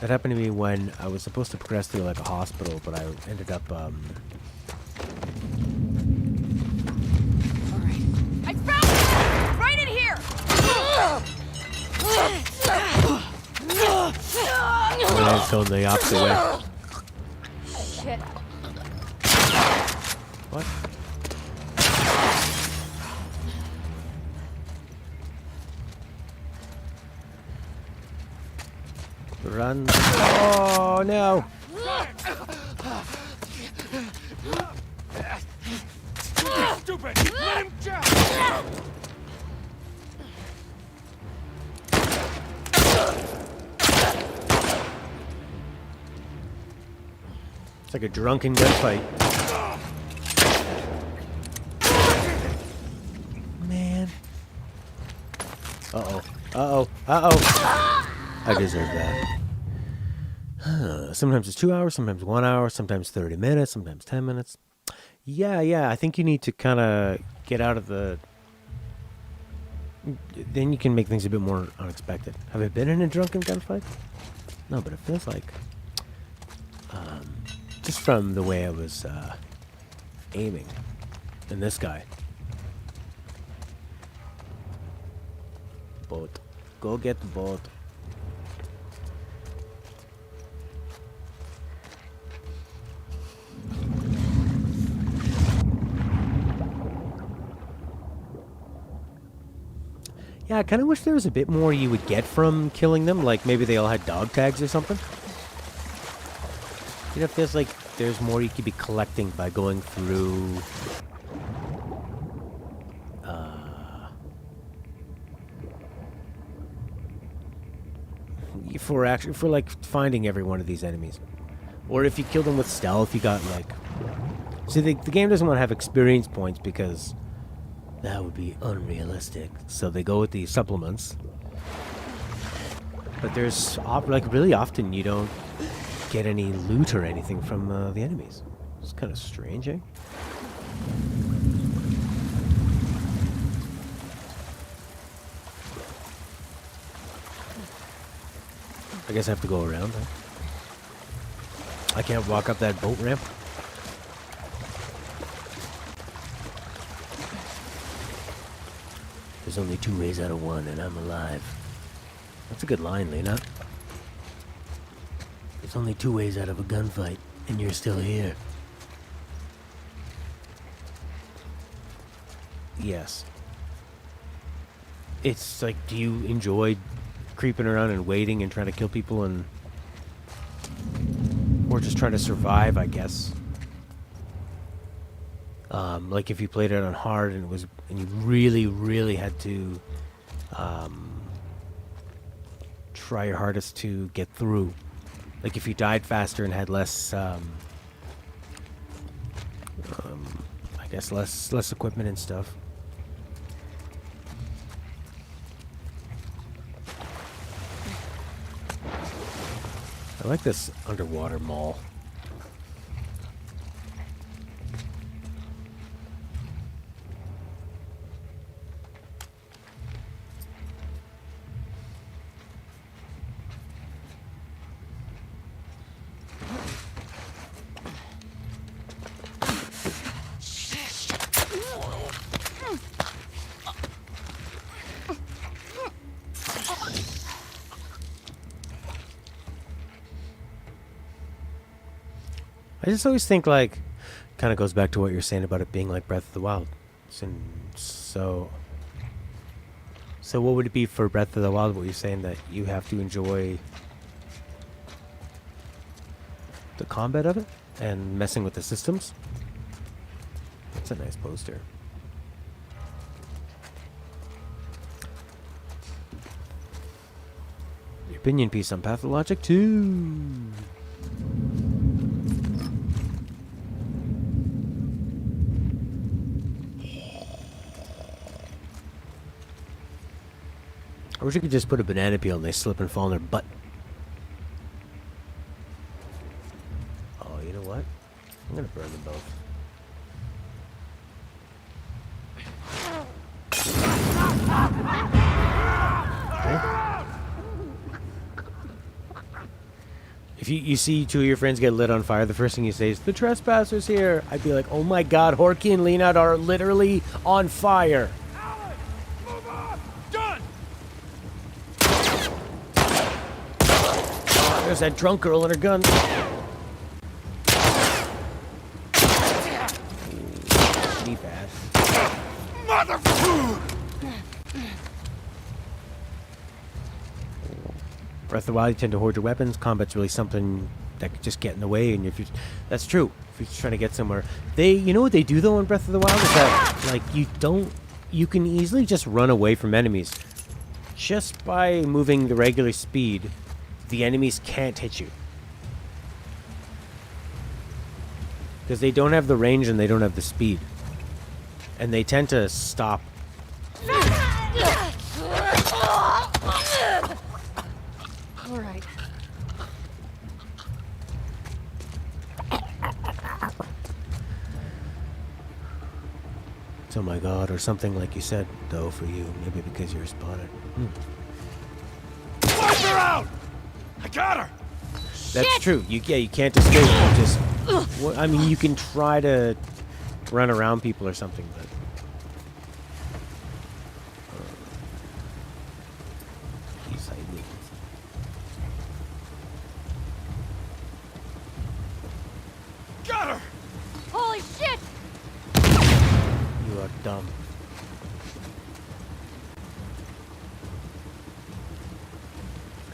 That happened to me when I was supposed to progress through like a hospital, but I ended up I found it! Right in here! when I was going the opposite way. Shit. What? Run. Oh, no. Stupid! Let him down! It's like a drunken gunfight. Man. Uh-oh. Uh-oh. Uh-oh. I deserve that. Sometimes it's 2 hours, sometimes 1 hour, sometimes 30 minutes, sometimes 10 minutes. Yeah, I think you need to kind of get out of the... Then you can make things a bit more unexpected. Have I been in a drunken gunfight? No, but it feels like... just from the way I was aiming in this guy. Boat. Go get the boat. Yeah, I kind of wish there was a bit more you would get from killing them. Like maybe they all had dog tags or something. You know, if there's more you could be collecting by going through. For like finding every one of these enemies, or if you kill them with stealth, you got like. See, the game doesn't want to have experience points because that would be unrealistic. So they go with these supplements. But there's like really often you don't get any loot or anything from the enemies. It's kind of strange, eh? I guess I have to go around, huh? I can't walk up that boat ramp. There's only 2 ways out of 1, and I'm alive. That's a good line, Lena. There's only 2 ways out of a gunfight, and you're still here. Yes. It's like, do you enjoy creeping around and waiting and trying to kill people and... or just trying to survive, I guess? Like if you played it on hard and you really, really had to try your hardest to get through. Like if you died faster and had less, I guess less equipment and stuff. I like this underwater mall. I just always think, like, kind of goes back to what you're saying about it being like Breath of the Wild. So what would it be for Breath of the Wild? What you're saying, that you have to enjoy the combat of it and messing with the systems? That's a nice poster. Your opinion piece on Pathologic 2. I wish you could just put a banana peel and they slip and fall on their butt. Oh, you know what? I'm gonna burn them both. Okay. If you see 2 of your friends get lit on fire, the first thing you say is, "The trespassers here." I'd be like, "Oh my god, Horky and Lena are literally on fire." There's that drunk girl and her gun. Me bad. Breath of the Wild, you tend to hoard your weapons. Combat's really something that could just get in the way. And if you, that's true. If you're trying to get somewhere, you know what they do though in Breath of the Wild is that, like, you can easily just run away from enemies, just by moving the regular speed. The enemies can't hit you because they don't have the range and they don't have the speed, and they tend to stop. All right. Oh my god, or something like you said, though, for you. Maybe because you're spotted. Wipe her out! I got her! That's true. You can't escape. You just, I mean, you can try to run around people or something, but he's hiding. Got her! Holy shit! You are dumb.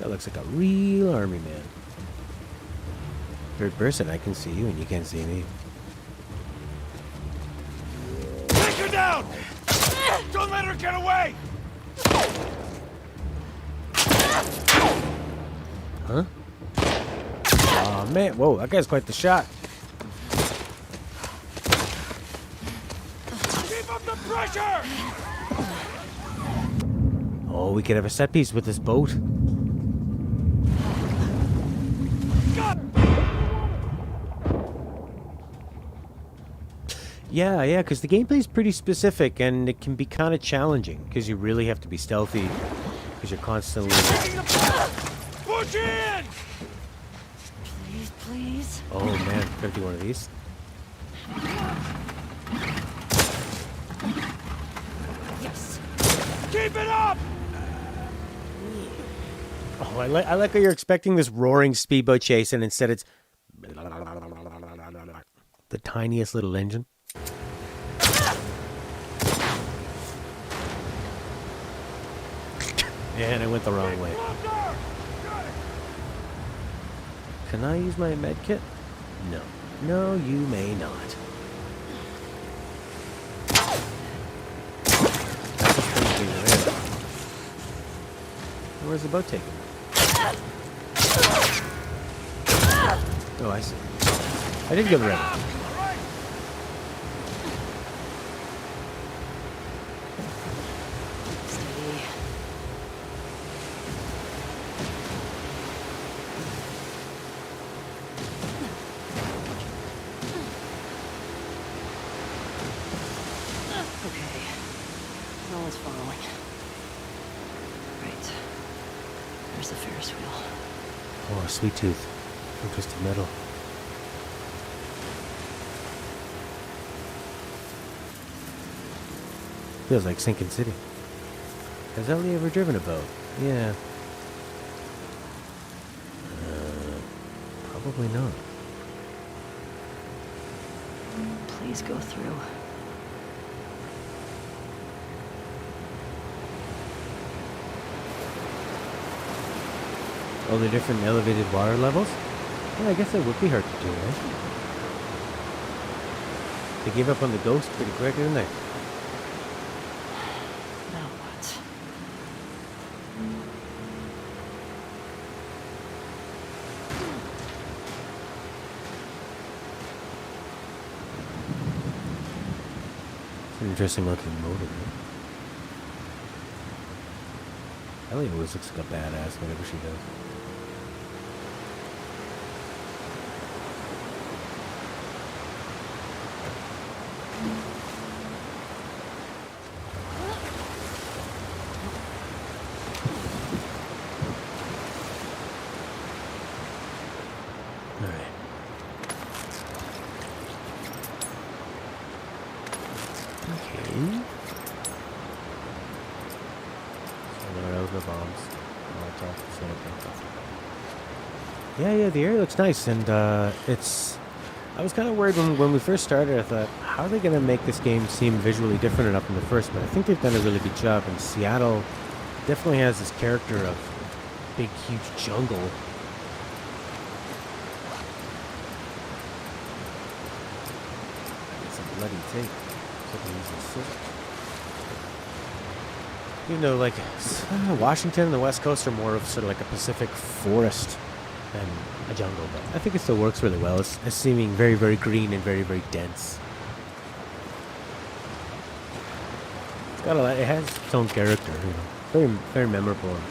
That looks like a real army man. Third person, I can see you and you can't see me. Take her down! Don't let her get away! Huh? Aw, man. Whoa, that guy's quite the shot. Keep up the pressure! Oh, we could have a set piece with this boat. Yeah, because the gameplay is pretty specific and it can be kind of challenging because you really have to be stealthy because you're constantly... Push in! Please, please. Oh man, gotta do one of these. Yes. Keep it up! Oh, I like how you're expecting this roaring speedboat chase and instead it's... the tiniest little engine. And I went the wrong way. Can I use my med kit? No. No, you may not. That's just pretty big there. Where's the boat taking me? Oh, I see. I did go the right way. Steady. Okay. No one's following. Right. There's the Ferris wheel. Oh, a sweet tooth. From Twisted Metal. Feels like Sinking City. Has Ellie ever driven a boat? Yeah. Probably not. Please go through. Oh, the different elevated water levels? Yeah, I guess that would be hard to do, right? They gave up on the ghost pretty quick, didn't they? Now what? It's an interesting looking motor. Ellie always looks like a badass whatever she does. Alright. Okay. The bombs. Yeah, the area looks nice, and it's... I was kind of worried when we first started. I thought, how are they going to make this game seem visually different enough from the first? But I think they've done a really good job, and Seattle definitely has this character of big, huge jungle. It's a bloody tape. Something using scissors. You know, like, Washington and the West Coast are more of sort of like a Pacific forest than a jungle, but I think it still works really well. It's seeming very, very green and very, very dense. It's got it has its own character, you know. Very, very memorable and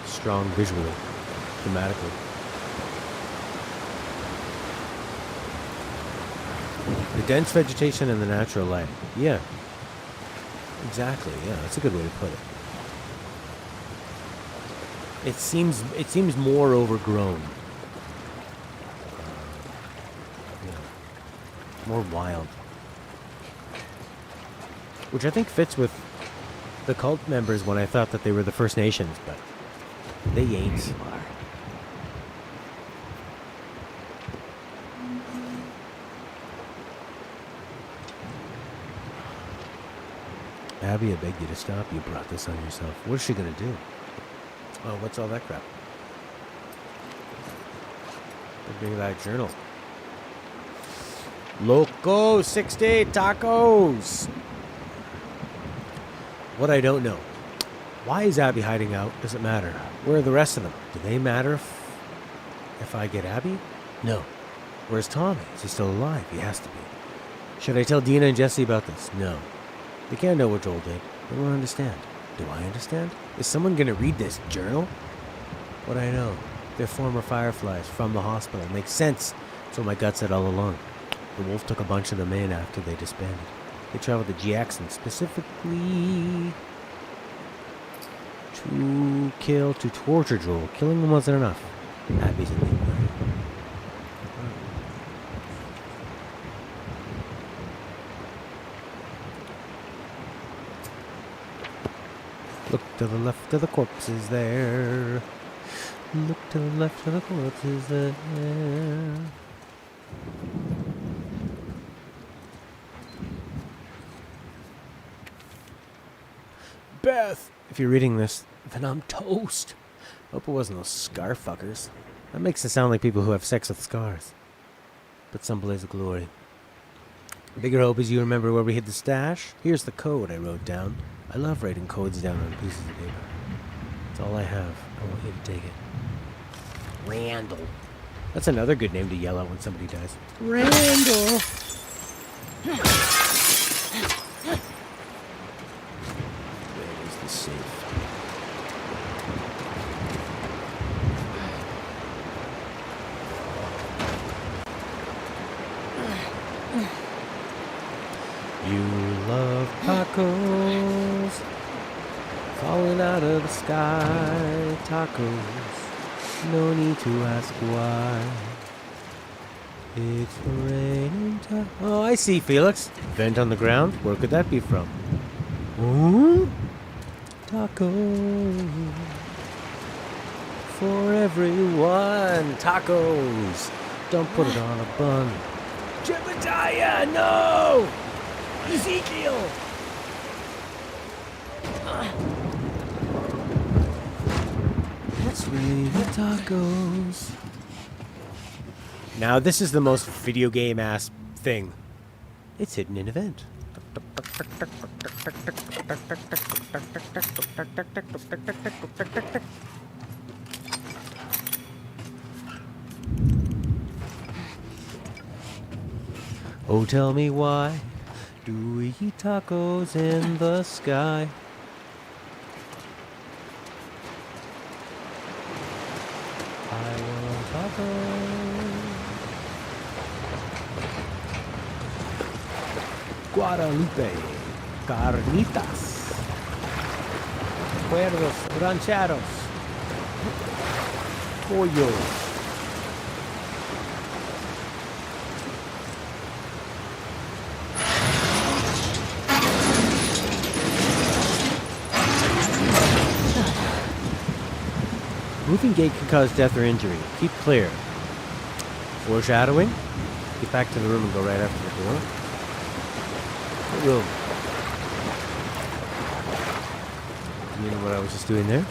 strong visually, thematically. The dense vegetation and the natural light. Yeah. Exactly, yeah, that's a good way to put it. It seems more overgrown. More wild. Which I think fits with the cult members when I thought that they were the First Nations, but they ain't. You are. Abby, I beg you to stop. You brought this on yourself. What is she gonna do? Oh, what's all that crap? Bring that journal. Loco 60 tacos. What I don't know. Why is Abby hiding out? Does it matter? Where are the rest of them? Do they matter if I get Abby? No. Where's Tommy? Is he still alive? He has to be. Should I tell Dina and Jesse about this? No. They can't know what Joel did. They won't understand. Do I understand? Is someone going to read this journal? What I know. They're former Fireflies from the hospital. Makes sense. That's what my gut said all along. The Wolf took a bunch of them in after they disbanded. They traveled to Jackson specifically to torture Joel. Killing them wasn't enough. Abby's in the way. Look to the left of the corpses there. Look to the left of the corpses there. Beth! If you're reading this, then I'm toast. Hope it wasn't those scar fuckers. That makes it sound like people who have sex with scars. But some blaze of glory. Bigger hope is you remember where we hid the stash. Here's the code I wrote down. I love writing codes down on pieces of paper. That's all I have. I want you to take it. Randall. That's another good name to yell out when somebody dies. Randall! Where is the safe? You love tacos falling out of the sky. Tacos, no need to ask why. It's raining Oh, I see, Felix. Vent on the ground? Where could that be from? Ooh? Tacos for everyone. Tacos. Don't put it on a bun. Jebediah, no! Ezekiel! It's raining tacos. Now this is the most video game ass thing. It's hidden in event. Oh, tell me why do we eat tacos in the sky? I want tacos. Guadalupe, carnitas, cuerdos rancheros, pollos. Moving gate can cause death or injury. Keep clear. Foreshadowing. Get back to the room and go right after the door. What room? You know what I was just doing there?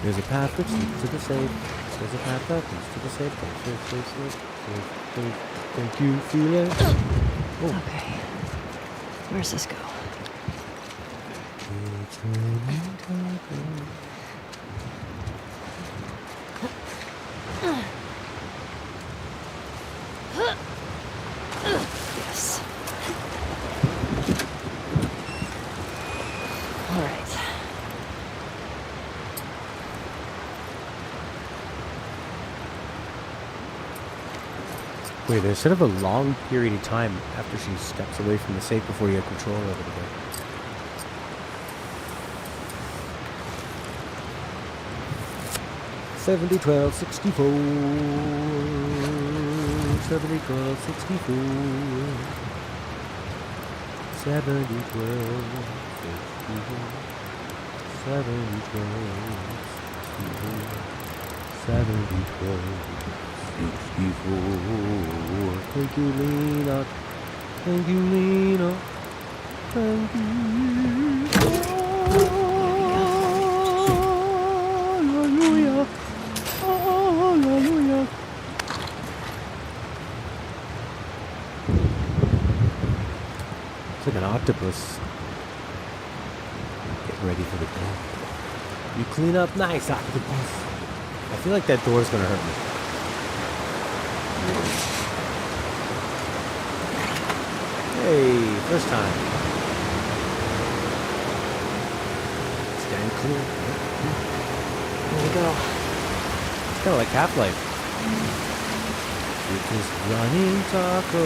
There's a path that leads to the safe. There's a path that leads to the safe. Safe. Thank you, Felix. Oh. Okay. Where's this go? It's raining tacos. Yes. All right. Wait, there's sort of a long period of time after she steps away from the safe before you have control over the game. $70, 12, 64. 70, 12, 64. 70, 12, 64. 70, 12, 64. 70, 12. 64. Thank you, Lena. Thank you, Lena. Thank you. octopus. Getting ready for the day. You clean up nice, octopus. I feel like that door's gonna hurt me. Hey, first time. Stand clear. Here we go. It's kind of like Half-Life. It is running taco.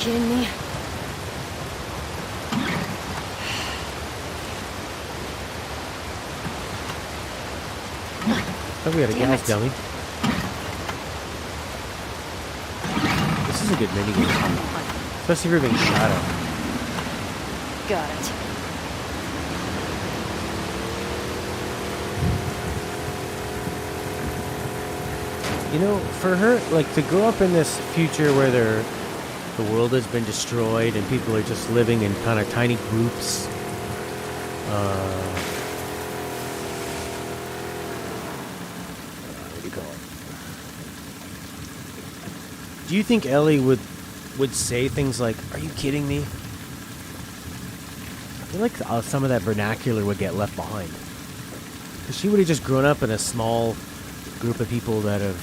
Kidding me? Oh, we had a Damn gas it. dummy. This is a good minigame. Especially if you're being shot at. Got it. You know, for her, like, to grow up in this future where the world has been destroyed and people are just living in kind of tiny groups. What do you call it? Do you think Ellie would say things like, "Are you kidding me?" I feel like some of that vernacular would get left behind. Because she would have just grown up in a small group of people that have...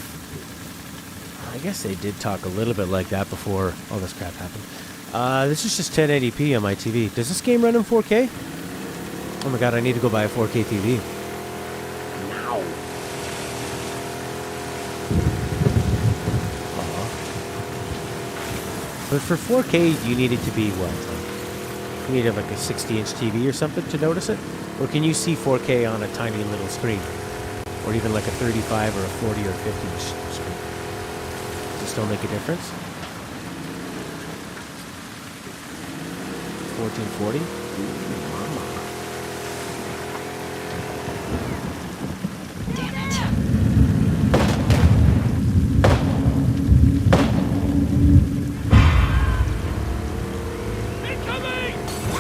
I guess they did talk a little bit like that before all this crap happened. This is just 1080p on my TV. Does this game run in 4K? Oh my god, I need to go buy a 4K TV. Now. But for 4K, you need it to be what? You need to have like a 60-inch TV or something to notice it? Or can you see 4K on a tiny little screen? Or even like a 35 or a 40 or 50-inch screen? Does it still make a difference? 1440? Mama. Damn it.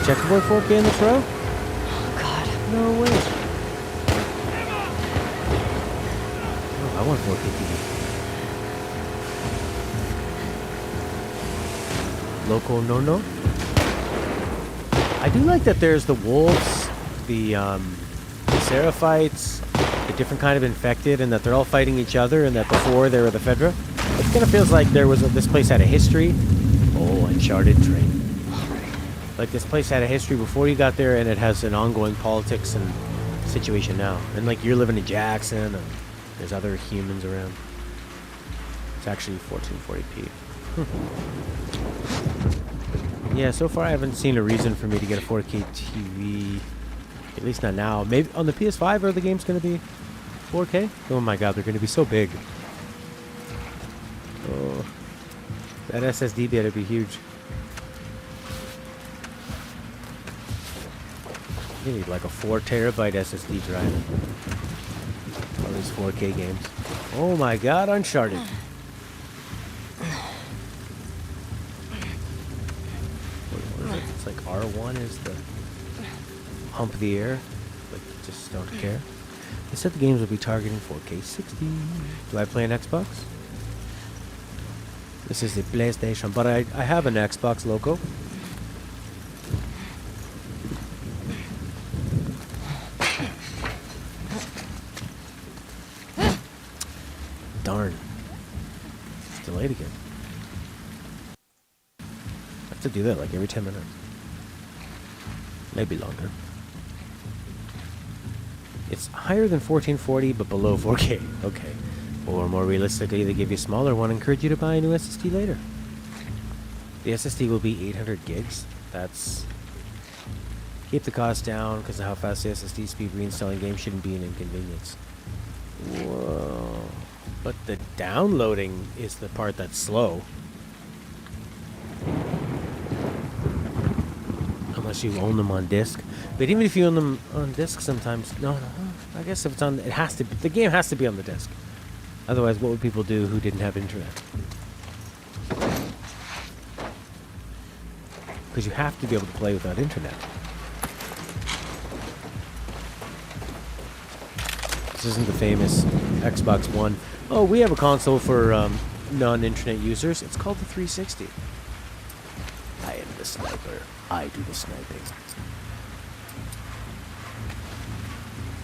Checkerboard 4K in the Pro? Oh, God. No way. Oh, I want 4K TV. Local no-no? I do like that there's the wolves, the Seraphites, the different kind of infected, and that they're all fighting each other, and that before they were the Fedra. It kind of feels like this place had a history. Oh, Uncharted train. Like this place had a history before you got there, and it has an ongoing politics and situation now. And like you're living in Jackson, and there's other humans around. It's actually 1440p. Yeah, so far I haven't seen a reason for me to get a 4K TV. At least not now. Maybe on the PS5 are the games going to be 4K? Oh my god, they're going to be so big. Oh, that SSD better be huge. You need like a 4 terabyte SSD drive. All these 4K games. Oh my god, Uncharted. What is it? It's like R1 is the hump the air. Like, just don't care. They said the games will be targeting 4K 60. Do I play an Xbox? This is the PlayStation, but I have an Xbox logo. Darn. It's delayed again. I have to do that like every 10 minutes. Maybe longer. It's higher than 1440, but below 4K. Okay. Or more realistically, they give you a smaller one and encourage you to buy a new SSD later. The SSD will be 800 gigs. That's... Keep the cost down because of how fast the SSD speed reinstalling games shouldn't be an inconvenience. Whoa. But the downloading is the part that's slow. How much unless you own them on disc. But even if you own them on disc, sometimes no. I guess if it's on, it has to be. The game has to be on the disc. Otherwise, what would people do who didn't have internet? Because you have to be able to play without internet. This isn't the famous Xbox One. Oh, we have a console for non-internet users. It's called the 360. I am the sniper. I do the sniping.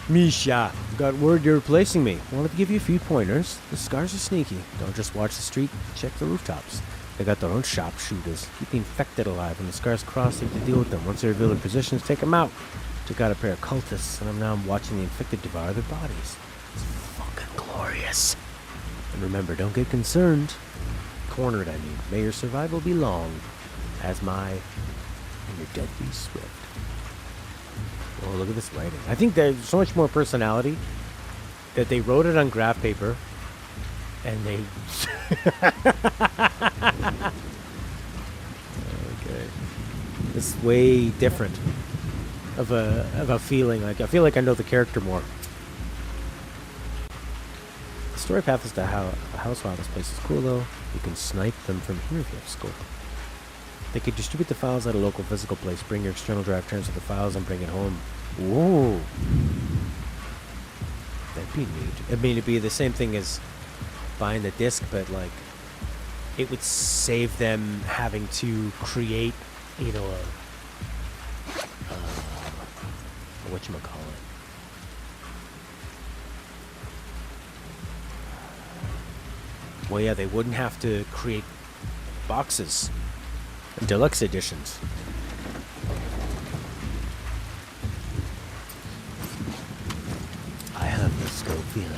Misha, got word you're replacing me. Wanted to give you a few pointers. The scars are sneaky. Don't just watch the street, check the rooftops. They got their own sharpshooters. Keep the infected alive. When the scars cross, they have to deal with them. Once they reveal their positions, take them out. Took out a pair of cultists, and I'm watching the infected devour their bodies. It's fucking glorious. And remember, don't get concerned. Cornered, I mean. May your survival be long. As my... and your death be swift. Oh, look at this writing. I think there's so much more personality that they wrote it on graph paper and they... okay. It's way different of a feeling. Like, I feel like I know the character more. The story path is to a house. Wow, this place is cool though. You can snipe them from here if you have scope. They could distribute the files at a local physical place. Bring your external drive, transfer the files, and bring it home. Whoa. That'd be neat. I mean, it'd be the same thing as buying the disc, but, like, it would save them having to create, you know, whatchamacallit. Well, yeah, they wouldn't have to create boxes. Deluxe editions. I have the scope feeling.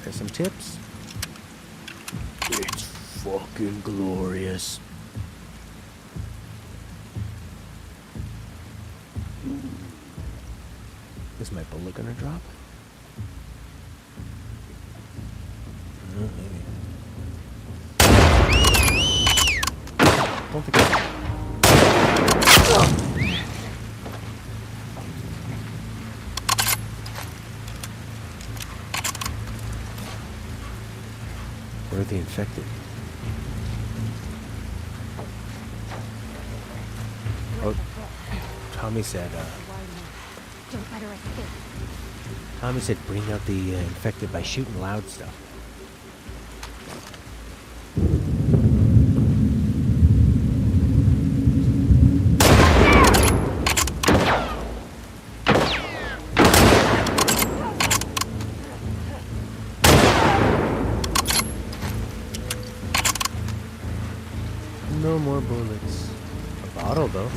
There's some tips. It's fucking glorious. Is my bullet gonna drop? Maybe. Don't think Where are the infected? Oh, Tommy said, Tommy said bring out the infected by shooting loud stuff. No more bullets. A bottle, though.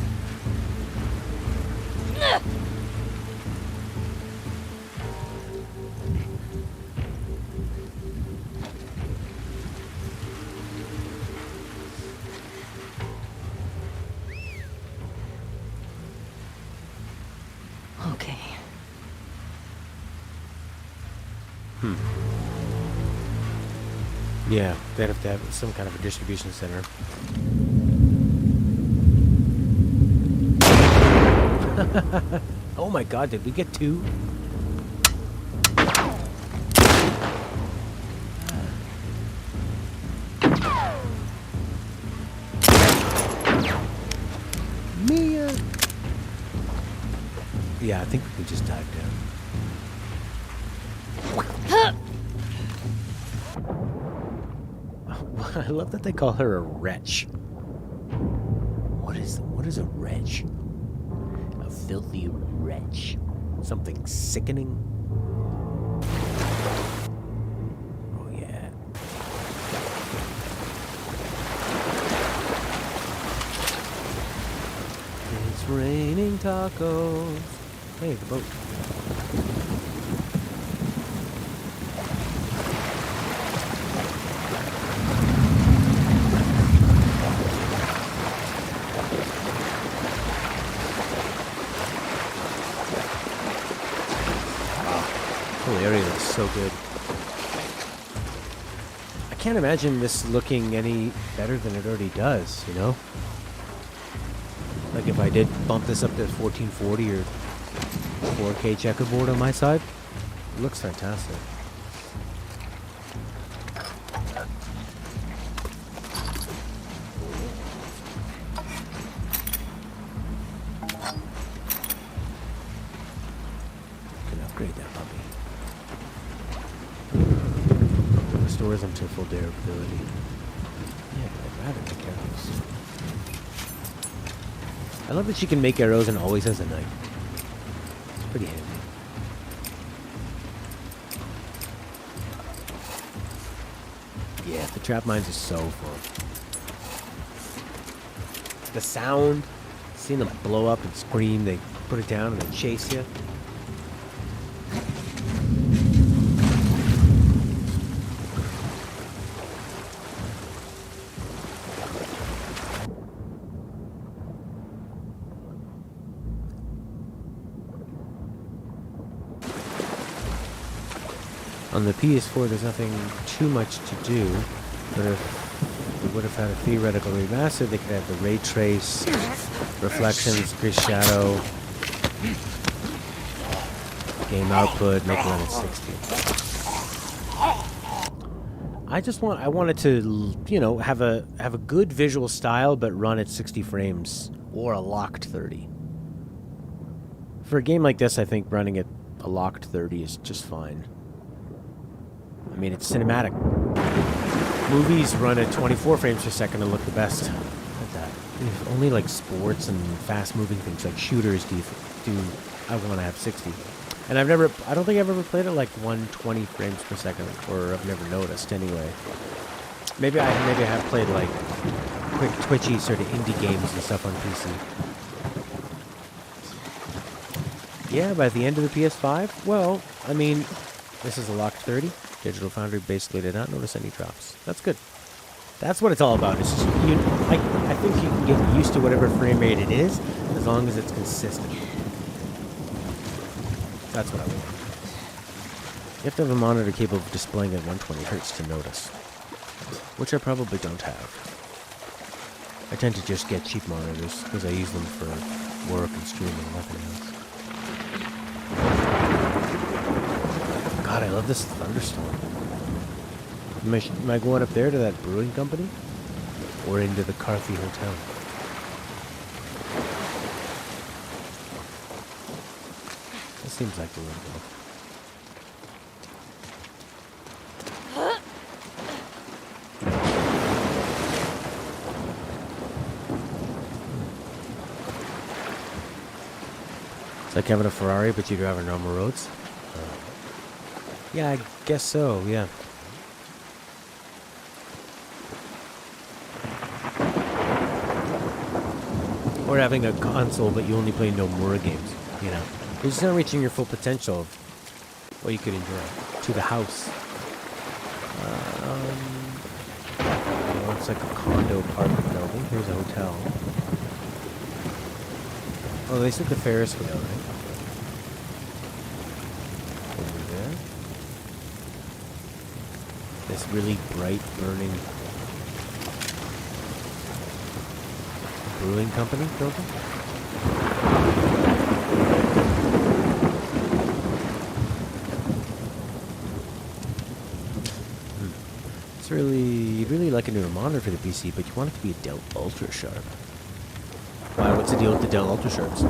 Okay. Yeah, they'd have to have some kind of a distribution center. Oh my god, did we get two? Mia! Yeah, I think we can just dive down. I love that they call her a wretch. What is a wretch? A filthy wretch. Something sickening. Oh yeah. It's raining tacos. Hey, the boat. The whole area looks so good. I can't imagine this looking any better than it already does, you know? Like if I did bump this up to 1440 or 4K checkerboard on my side, it looks fantastic. Can upgrade that puppy. Restores them to full durability. Yeah, I'd rather make arrows. I love that she can make arrows and always has a knife. It's pretty handy. Yeah, the trap mines are so fun. The sound, seeing them blow up and scream, they put it down and then chase you. On the PS4, there's nothing too much to do, but if we would have had a theoretical remaster, they could have the ray trace, reflections, increased shadow, game output, make it run at 60. I wanted to, you know, have a good visual style, but run at 60 frames or a locked 30. For a game like this, I think running at a locked 30 is just fine. I mean, it's cinematic. Movies run at 24 frames per second and look the best. Look at that. If only like sports and fast-moving things like shooters do I want to have 60. And I don't think I've ever played it like 120 frames per second, or I've never noticed anyway. Maybe I have played like quick, twitchy sort of indie games and stuff on PC. Yeah, by the end of the PS5, well, I mean, this is a locked 30. Digital Foundry basically did not notice any drops. That's good. That's what it's all about. It's just, I think you can get used to whatever frame rate it is, as long as it's consistent. That's what I want. You have to have a monitor capable of displaying at 120 Hz to notice, which I probably don't have. I tend to just get cheap monitors because I use them for work and streaming and nothing else. God, I love this thunderstorm. Am I going up there to that brewing company? Or into the Carthy Hotel? That seems like the way to go. It's like having a Ferrari, but you drive on normal roads. Yeah, I guess so, yeah. Or having a console, but you only play Nomura games, you know. You're just not reaching your full potential of what you could enjoy. To the house. Well, it's like a condo apartment building. Here's a hotel. Oh, they said the Ferris wheel, right? Over there. This really bright burning brewing company building. It's you'd really like a newer monitor for the PC, but you want it to be a Dell Ultra Sharp. Why, what's the deal with the Dell Ultra Sharps?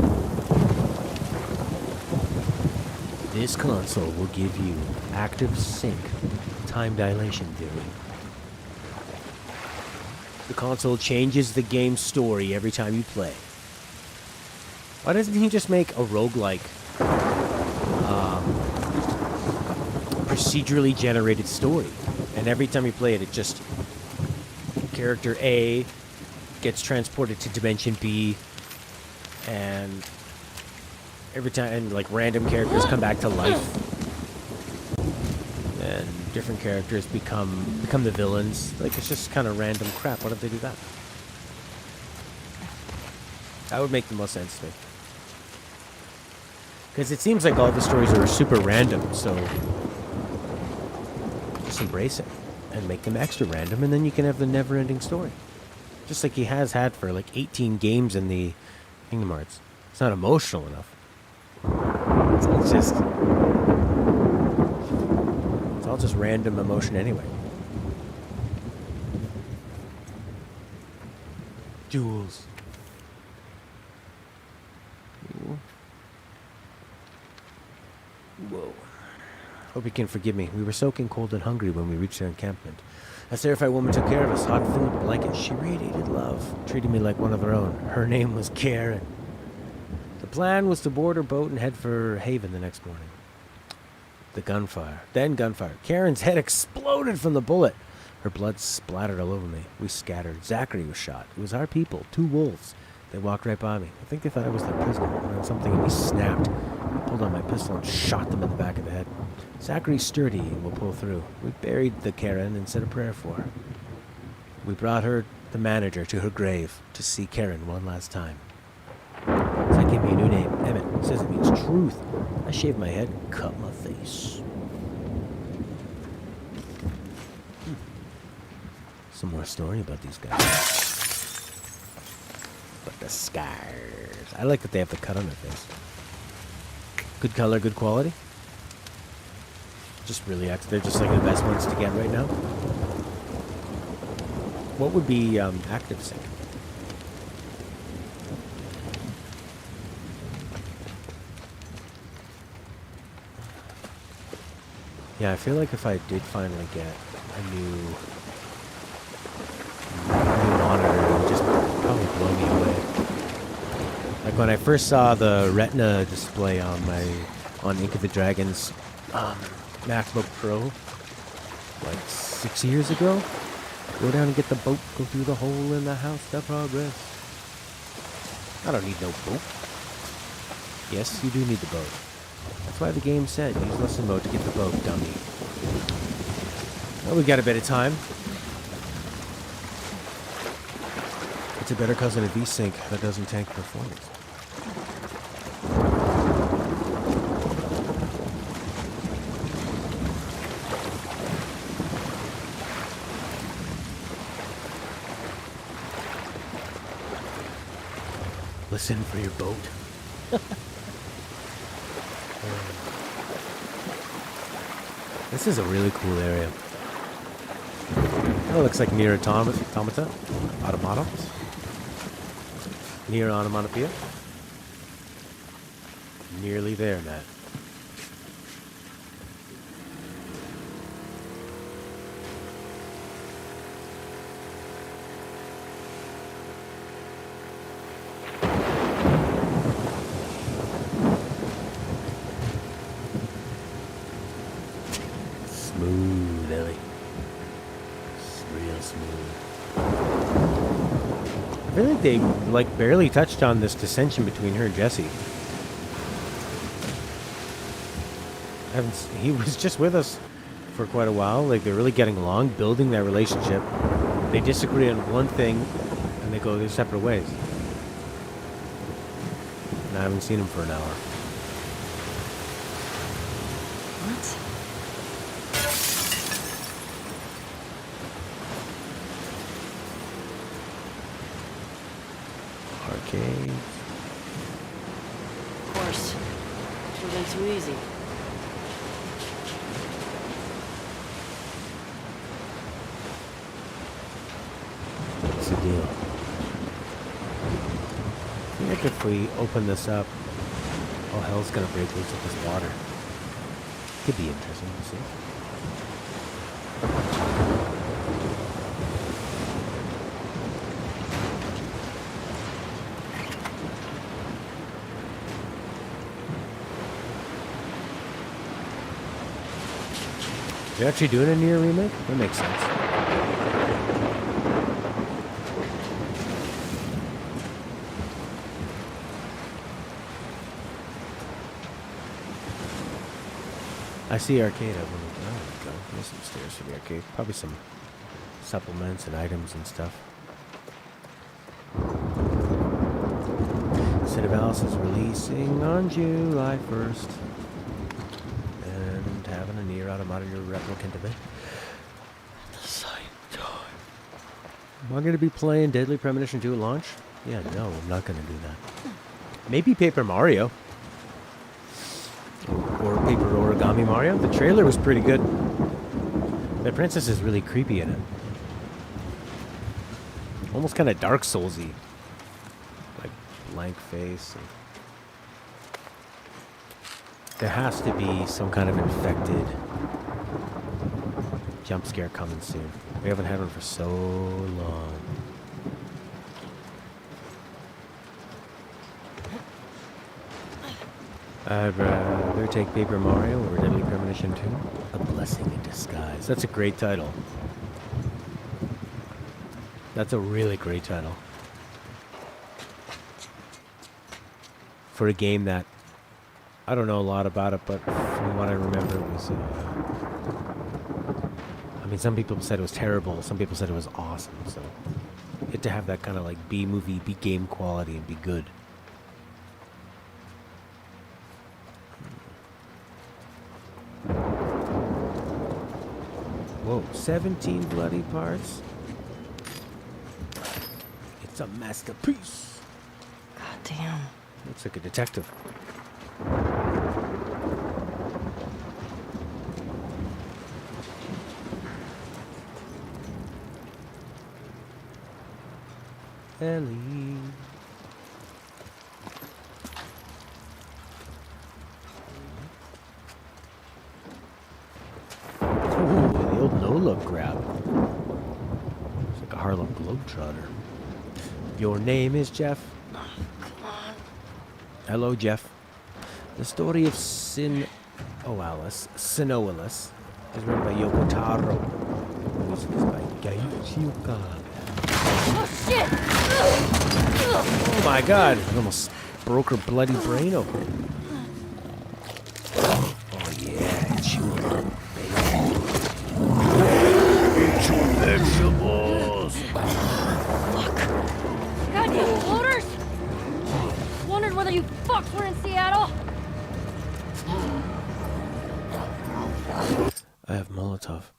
This console will give you active sync time dilation theory. The console changes the game's story every time you play. Why doesn't he just make a roguelike, procedurally generated story? And every time you play it, it just... Character A gets transported to Dimension B, and every time, and like random characters come back to life. And different characters become the villains. Like, it's just kind of random crap. Why don't they do that? That would make the most sense to me. Because it seems like all the stories are super random, so just embrace it and make them extra random, and then you can have the never-ending story. Just like he has had for like 18 games in the Kingdom Hearts. It's not emotional enough. It's just... It's all just random emotion anyway. Jewels. Whoa. Hope you can forgive me. We were soaking cold and hungry when we reached their encampment. A Seraphite woman took care of us. Hot food, blankets. She radiated love. Treated me like one of her own. Her name was Karen. The plan was to board her boat and head for Haven the next morning. The gunfire. Then gunfire. Karen's head exploded from the bullet. Her blood splattered all over me. We scattered. Zachary was shot. It was our people. 2 wolves. They walked right by me. I think they thought I was their prisoner. And then something in me snapped. I pulled out my pistol and shot them in the back of the head. Zachary's sturdy and will pull through. We buried the Karen and said a prayer for her. We brought her, the manager, to her grave to see Karen one last time. So I gave me a new name, Emmett. It says it means truth. I shaved my head and cut my face. Some more story about these guys. But the scars. I like that they have the cut on their face. Good color, good quality. Just really, they're just like the best ones to get right now. What would be active sync? Yeah, I feel like if I did finally get a new monitor, it would just probably blow me away. Like when I first saw the Retina display on Ink of the Dragon's MacBook Pro, like 6 years ago, go down and get the boat, go through the hole in the house to progress. I don't need no boat. Yes, you do need the boat. That's why the game said use lesson mode to get the boat, dummy. Well, we got a bit of time. It's a better cousin of VSync that doesn't tank performance. Listen for your boat. This is a really cool area. Kind of looks like near Automata. Near Onomatopoeia. Nearly there, Matt. Smooth, Ellie. It's real smooth. I feel like they barely touched on this dissension between her and Jesse. He was just with us for quite a while. Like, they're really getting along, building their relationship. They disagree on one thing, and they go their separate ways. And I haven't seen him for an hour. What? Arcades. Of course. Should have been too easy. What's the deal? I feel like if we open this up, all hell's gonna break loose with this water. Could be interesting to see. They're actually doing a Nier remake? That makes sense. I see arcade. Oh, there we go. There's some stairs for the arcade. Probably some supplements and items and stuff. City of Alice is releasing on July 1st. And having a Nier Automata replicant of it at the same time. Am I going to be playing Deadly Premonition 2 at launch? Yeah, no, I'm not gonna do that. Maybe Paper Mario. Or Paper Origami Mario. The trailer was pretty good. The princess is really creepy in it. Almost kind of Dark Souls-y. Like, blank face. And there has to be some kind of infected jump scare coming soon. We haven't had one for so long. I'd rather take Paper Mario or Deadly Premonition 2. A Blessing in Disguise. That's a great title. That's a really great title. For a game that, I don't know a lot about it, but from what I remember it was, I mean, some people said it was terrible, some people said it was awesome, so it to have that kind of like B-movie, B-game quality and be good. Whoa, 17 bloody parts? It's a masterpiece. God damn. Looks like a detective. Ellie. Ooh, the old no-look grab. It's like a Harlem Globetrotter. Your name is Jeff? Hello, Jeff. The story of Sinoalis is written by Yoko Taro. Music is by Gaiichi Okada. Oh, shit! Oh my god, I almost broke her bloody brain open. Oh yeah, it's you, baby. Eat your vegetables. Goddamn floaters! Wondered whether you fucks were in Seattle. I have Molotov.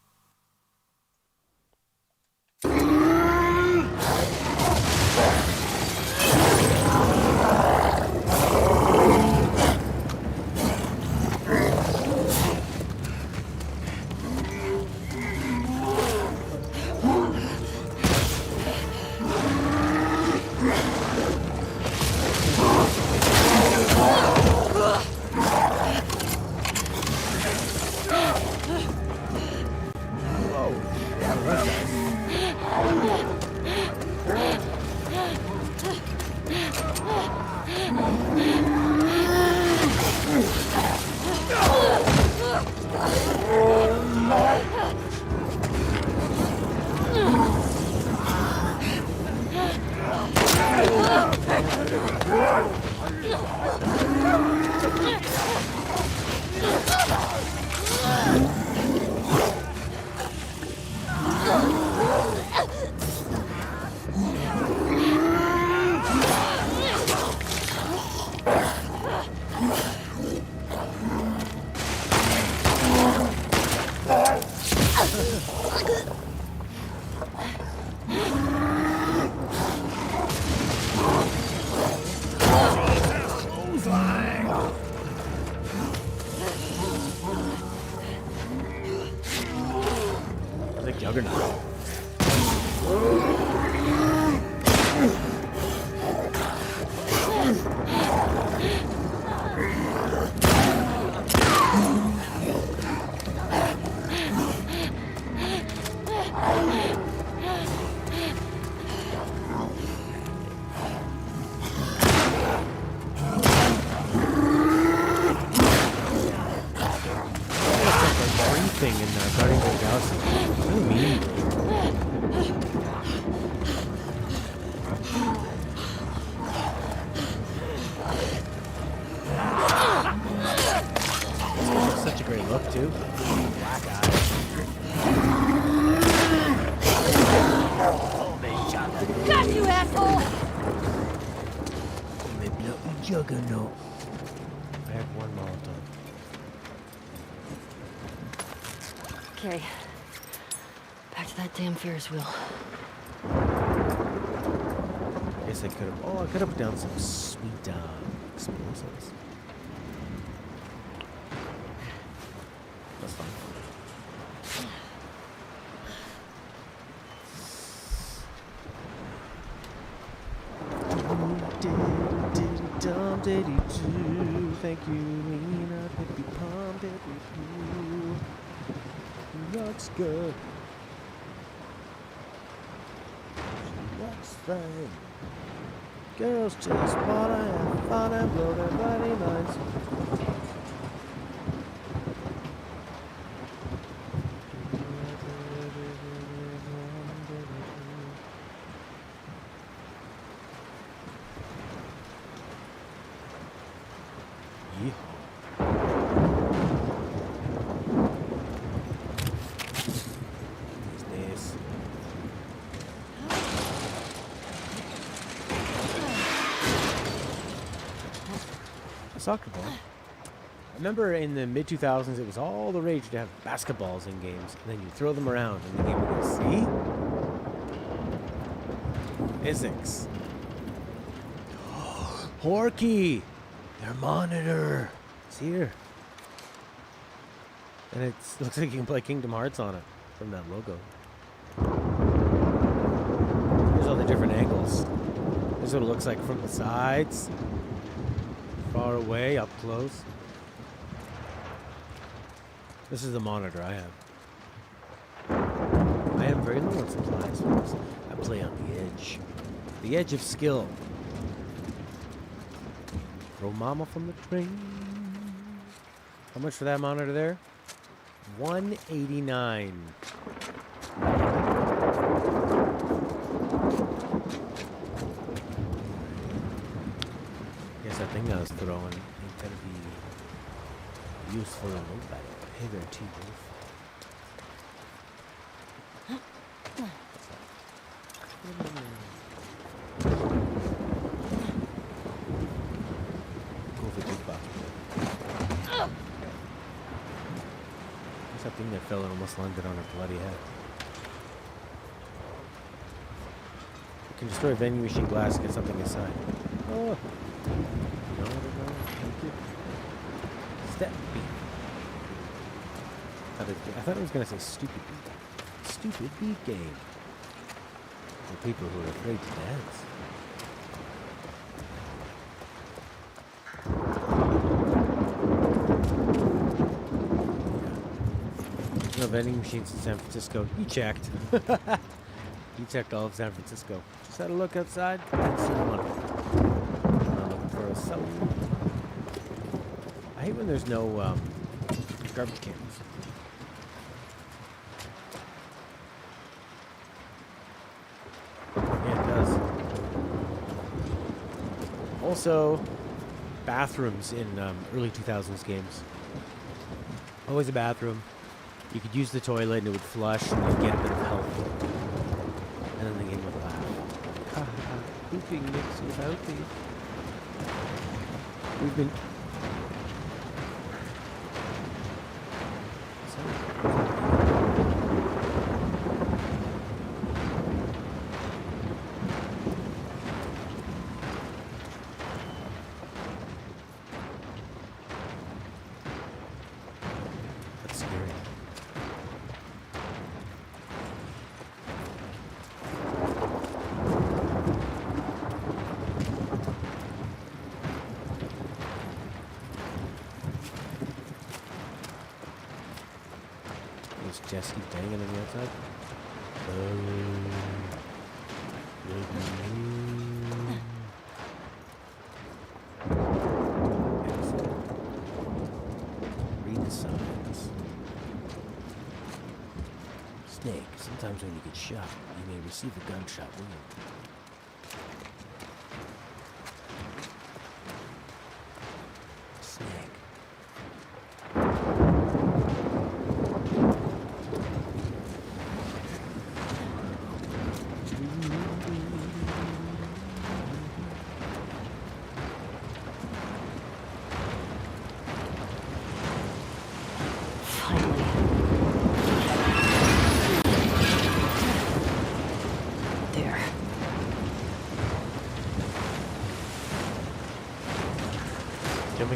Juggernaut. Thing in Guardians of the Galaxy. What do you mean? Such a great look too. Black eyes. Got you, asshole! Maybe not a juggernaut. I have one Molotov. Okay. Back to that damn Ferris wheel. Guess I could have. Oh, I could have put down some sweet explosives. That's fine. Dum diddy doo. Thank you, Lena. Pippy pom diddy poo. Looks good. She looks fine. Girls just wanna have fun and blow their bloody minds. Soccer ball. I remember in the mid 2000s, it was all the rage to have basketballs in games, and then you throw them around, and the game would go, see? Physics. Horky! Their monitor! It's here. And it looks like you can play Kingdom Hearts on it from that logo. Here's all the different angles. Here's what it looks like from the sides. Far away, up close. This is the monitor I have. I am very low on supplies, folks. I play on the edge of skill. Throw mama from the train. How much for that monitor there? $189. That thing I was throwing ain't gonna be useful in nobody. Hey there, T-Wolf. Go for the big box. What's that thing that fell and almost landed on her bloody head? You can destroy vending machine glass and get something inside. Oh. No, thank you. Step beat. I thought it was going to say stupid beat. Stupid beat game. For people who are afraid to dance. No vending machines in San Francisco. You checked. You checked all of San Francisco. Just had a look outside. Didn't see one. So, I hate when there's no garbage cans. Yeah, it does. Also, bathrooms in early 2000s games. Always a bathroom. You could use the toilet and it would flush and you'd get a bit of health. And then the game would laugh. Ha ha, pooping makes you healthy. We've been... That's scary. Jess keep banging on the outside. Read the signs. Snake. Sometimes when you get shot, you may receive a gunshot wound. Snake.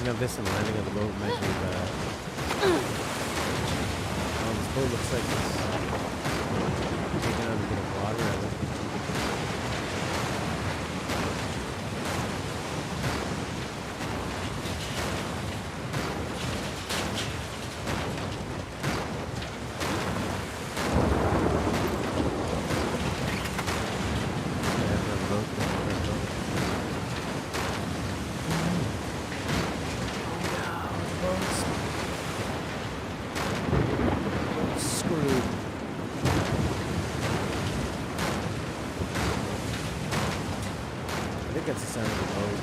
Jumping on this and landing on the boat might be bad. Oh, this boat looks like it's taking out a bit of water. I think. That's the sound of the boat.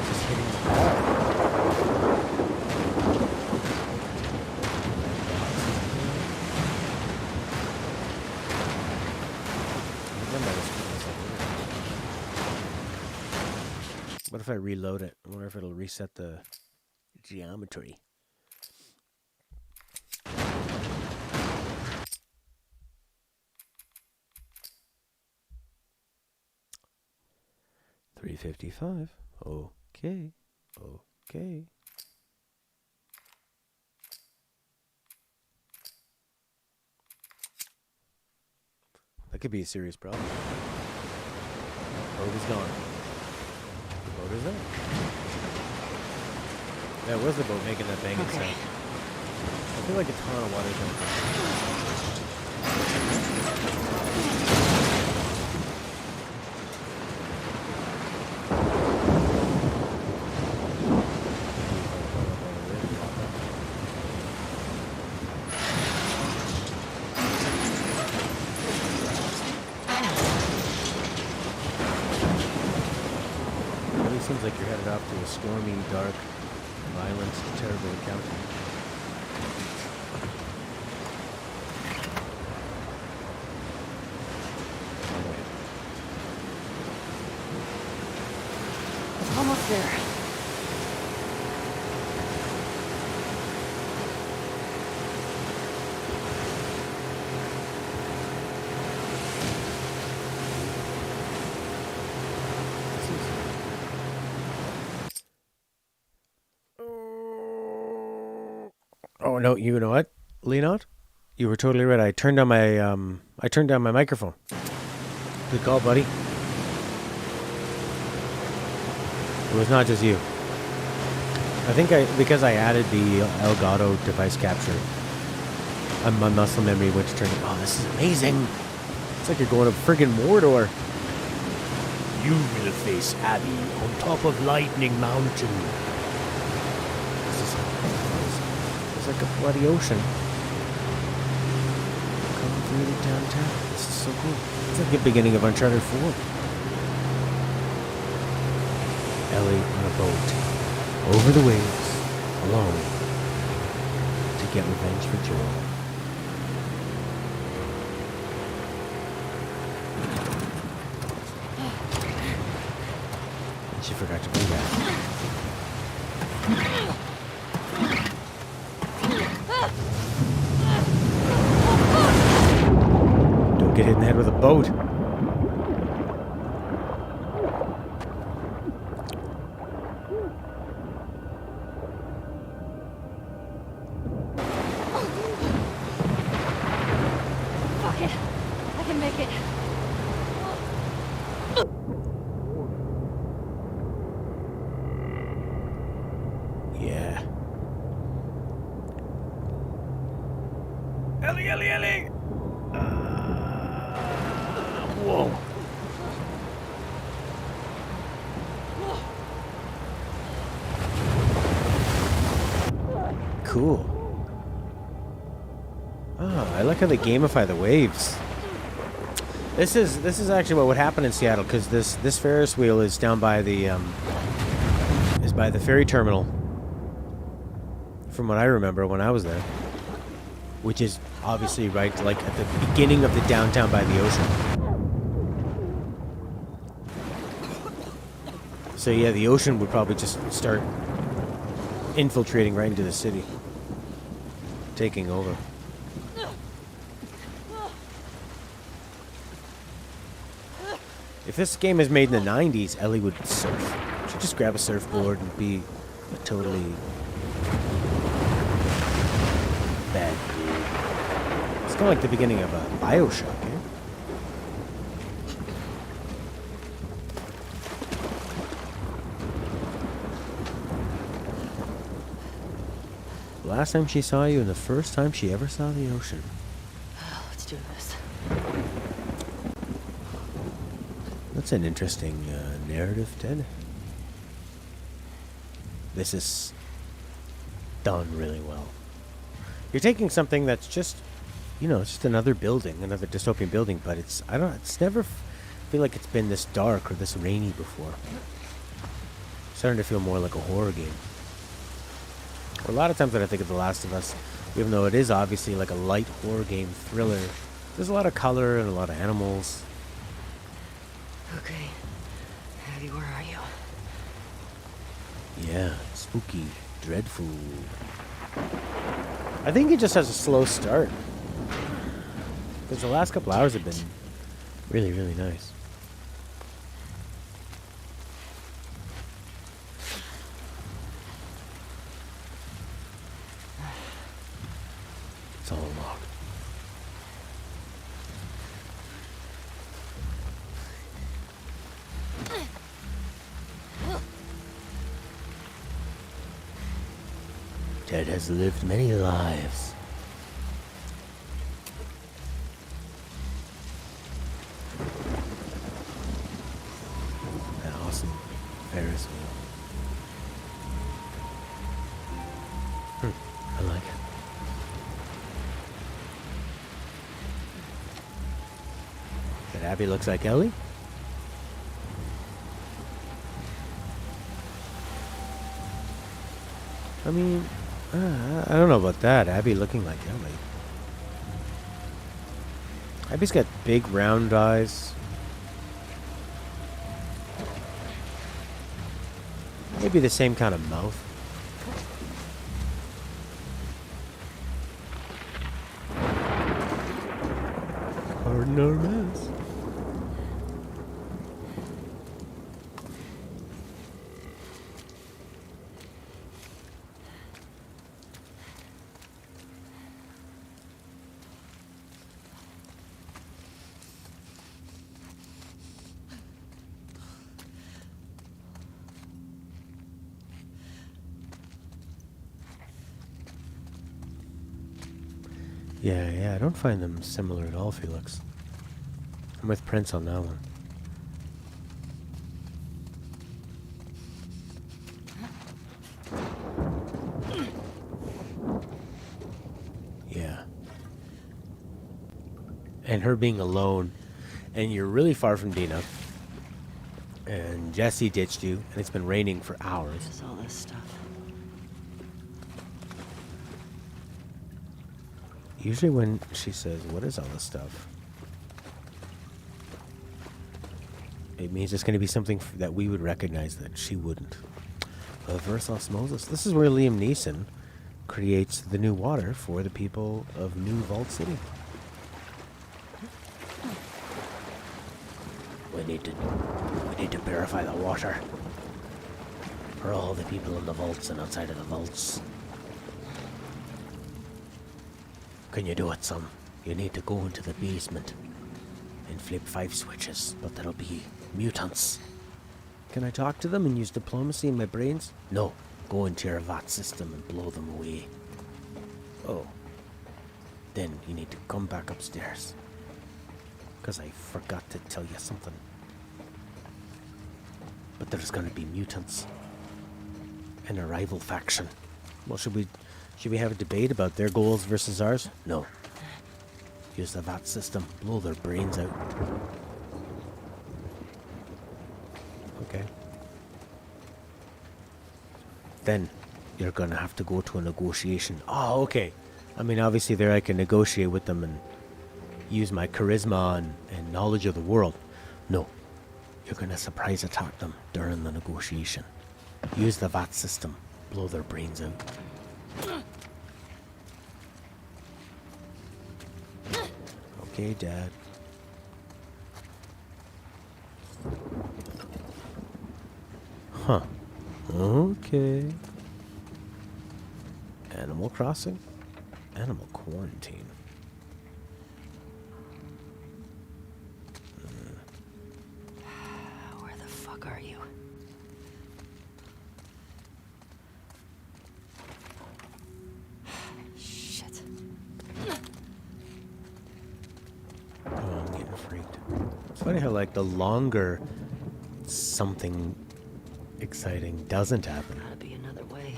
Just hitting the wall. What if I reload it? I wonder if it'll reset the geometry. $355. Okay. Okay. That could be a serious problem. Boat is gone. The boat is there. That was the boat making that banging sound. I feel like a ton of water is going to Seems like you're headed off to a stormy, dark, violent, terrible encounter. Almost there. Oh no! You know what, Leonard? You were totally right. I turned down my microphone. Good call, buddy. It was not just you. I think because I added the Elgato device capture, my muscle memory went to turning. Oh, this is amazing! It's like you're going to friggin' Mordor. You will face Abby on top of Lightning Mountain. It's like a bloody ocean coming through the downtown. This is so cool. It's like the beginning of Uncharted 4. Ellie on a boat, over the waves, alone, to get revenge for Joel. And she forgot to bring that. Don't get hit in the head with a boat. Fuck it. I can make it. Yeah. Ellie! Whoa. Cool. Oh, I like how they gamify the waves. This is actually what would happen in Seattle, because this Ferris wheel is down by the ferry terminal. From what I remember when I was there, which is obviously right like at the beginning of the downtown by the ocean. So yeah, the ocean would probably just start infiltrating right into the city, taking over. If this game is made in the 90s, Ellie would surf. Should just grab a surfboard and be a totally bad dude. It's kind of like the beginning of a Bioshock, eh? The last time she saw you and the first time she ever saw the ocean. Let's do this. That's an interesting narrative, Ted. This is done really well. You're taking something that's just, you know, it's just another building, another dystopian building, but it's never feel like it's been this dark or this rainy before. It's starting to feel more like a horror game. A lot of times when I think of The Last of Us, even though it is obviously like a light horror game thriller, there's a lot of color and a lot of animals. Okay. Abby, where are you? Yeah, spooky, dreadful. I think it just has a slow start. Because the last couple hours have been really, really nice. It's all locked. Ted has lived many lives. An awesome Ferris wheel. I like it. That Abby looks like Ellie? I mean, I don't know about that. Abby looking like Ellie. Abby's got big round eyes. Maybe the same kind of mouth. Pardon our mess. Yeah, I don't find them similar at all, Felix. I'm with Prince on that one. Yeah. And her being alone, and you're really far from Dina, and Jesse ditched you, and it's been raining for hours. What is all this stuff? Usually when she says, what is all this stuff? It means it's going to be something that we would recognize that she wouldn't. Reverse osmosis. This is where Liam Neeson creates the new water for the people of New Vault City. We need to purify the water for all the people in the vaults and outside of the vaults. Can you do it, son? You need to go into the basement and flip 5 switches, but there'll be mutants. Can I talk to them and use diplomacy in my brains? No. Go into your VAT system and blow them away. Oh. Then you need to come back upstairs. Because I forgot to tell you something. But there's gonna be mutants. And a rival faction. Well, should we have a debate about their goals versus ours? No. Use the VAT system. Blow their brains out. Okay. Then you're gonna have to go to a negotiation. Oh, okay. I mean, obviously there I can negotiate with them and use my charisma and knowledge of the world. No. You're gonna surprise attack them during the negotiation. Use the VAT system. Blow their brains out. Okay, Dad. Huh. Okay. Animal Crossing? Animal Quarantine. Where the fuck are you? Shit. Oh, I'm getting freaked. It's funny how, like, the longer something exciting doesn't happen, Gotta be another way.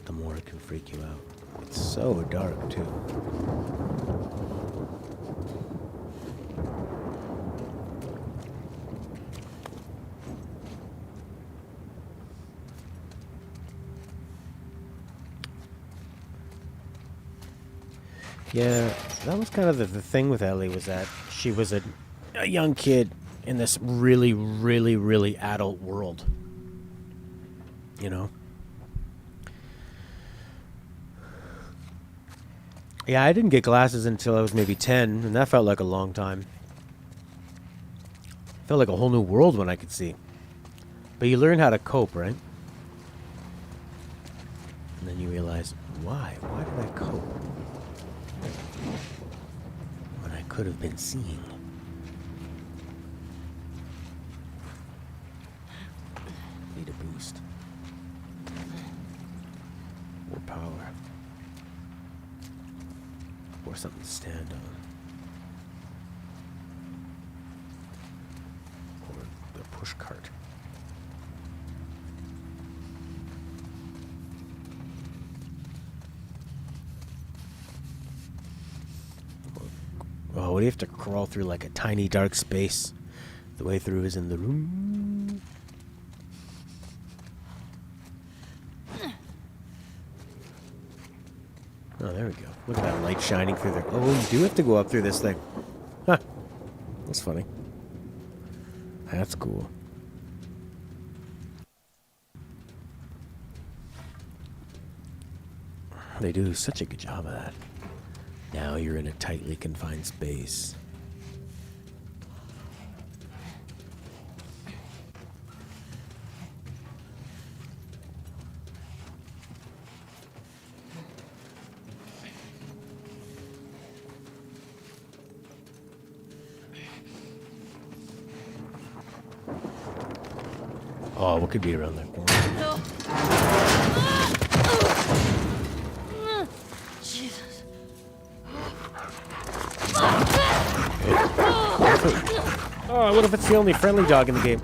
the more it can freak you out. It's so dark, too. Yeah, that was kind of the thing with Ellie, was that she was a young kid in this really, really, really adult world. You know? Yeah, I didn't get glasses until I was maybe 10, and that felt like a long time. Felt like a whole new world when I could see. But you learn how to cope, right? And then you realize, why? Why did I cope? When I could have been seeing. Need a boost. More power. Or something to stand on. Or the push cart. Oh, what do you have to crawl through like a tiny dark space? The way through is in the room. Oh, there we go. Look at that light shining through there. Oh, you do have to go up through this thing. Huh. That's funny. That's cool. They do such a good job of that. Now you're in a tightly confined space. Oh, what could be around that corner? Jesus. Oh, what if it's the only friendly dog in the game?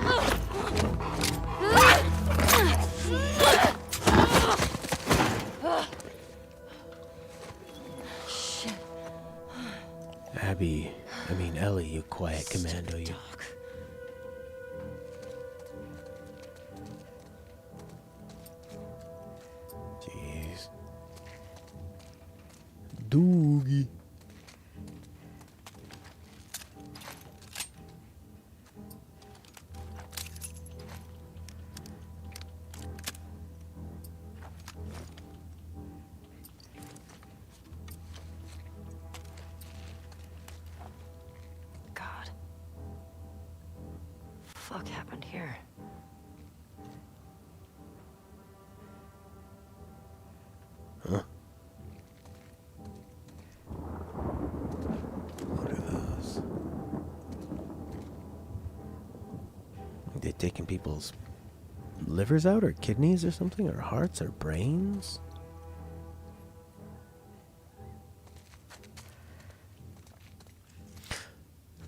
Shit. Ellie, you quiet commando, you. Dog. Jeez. Doogie. God. Fuck happened here? Huh? What are those? They taking people's livers out, or kidneys, or something, or hearts, or brains?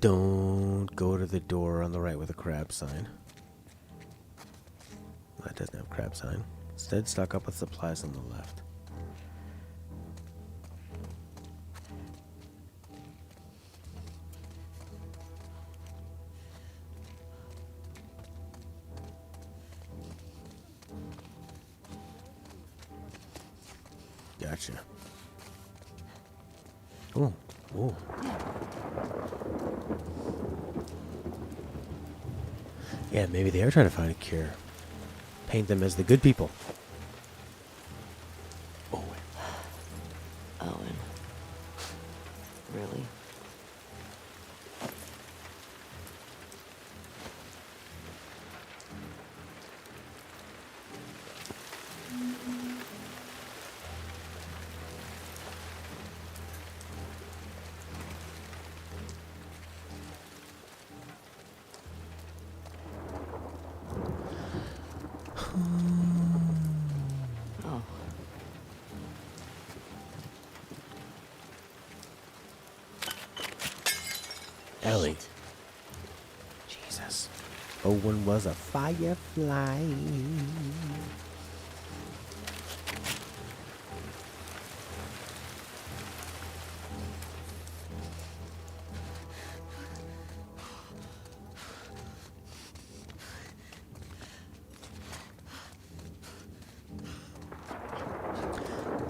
Don't go to the door on the right with a crab sign. That doesn't have a crab sign. Instead, stock up with supplies on the left. Gotcha. Oh, oh. Yeah, maybe they are trying to find a cure. Paint them as the good people. Oh, Owen. Really? Ellie. Jesus. Owen was a firefly.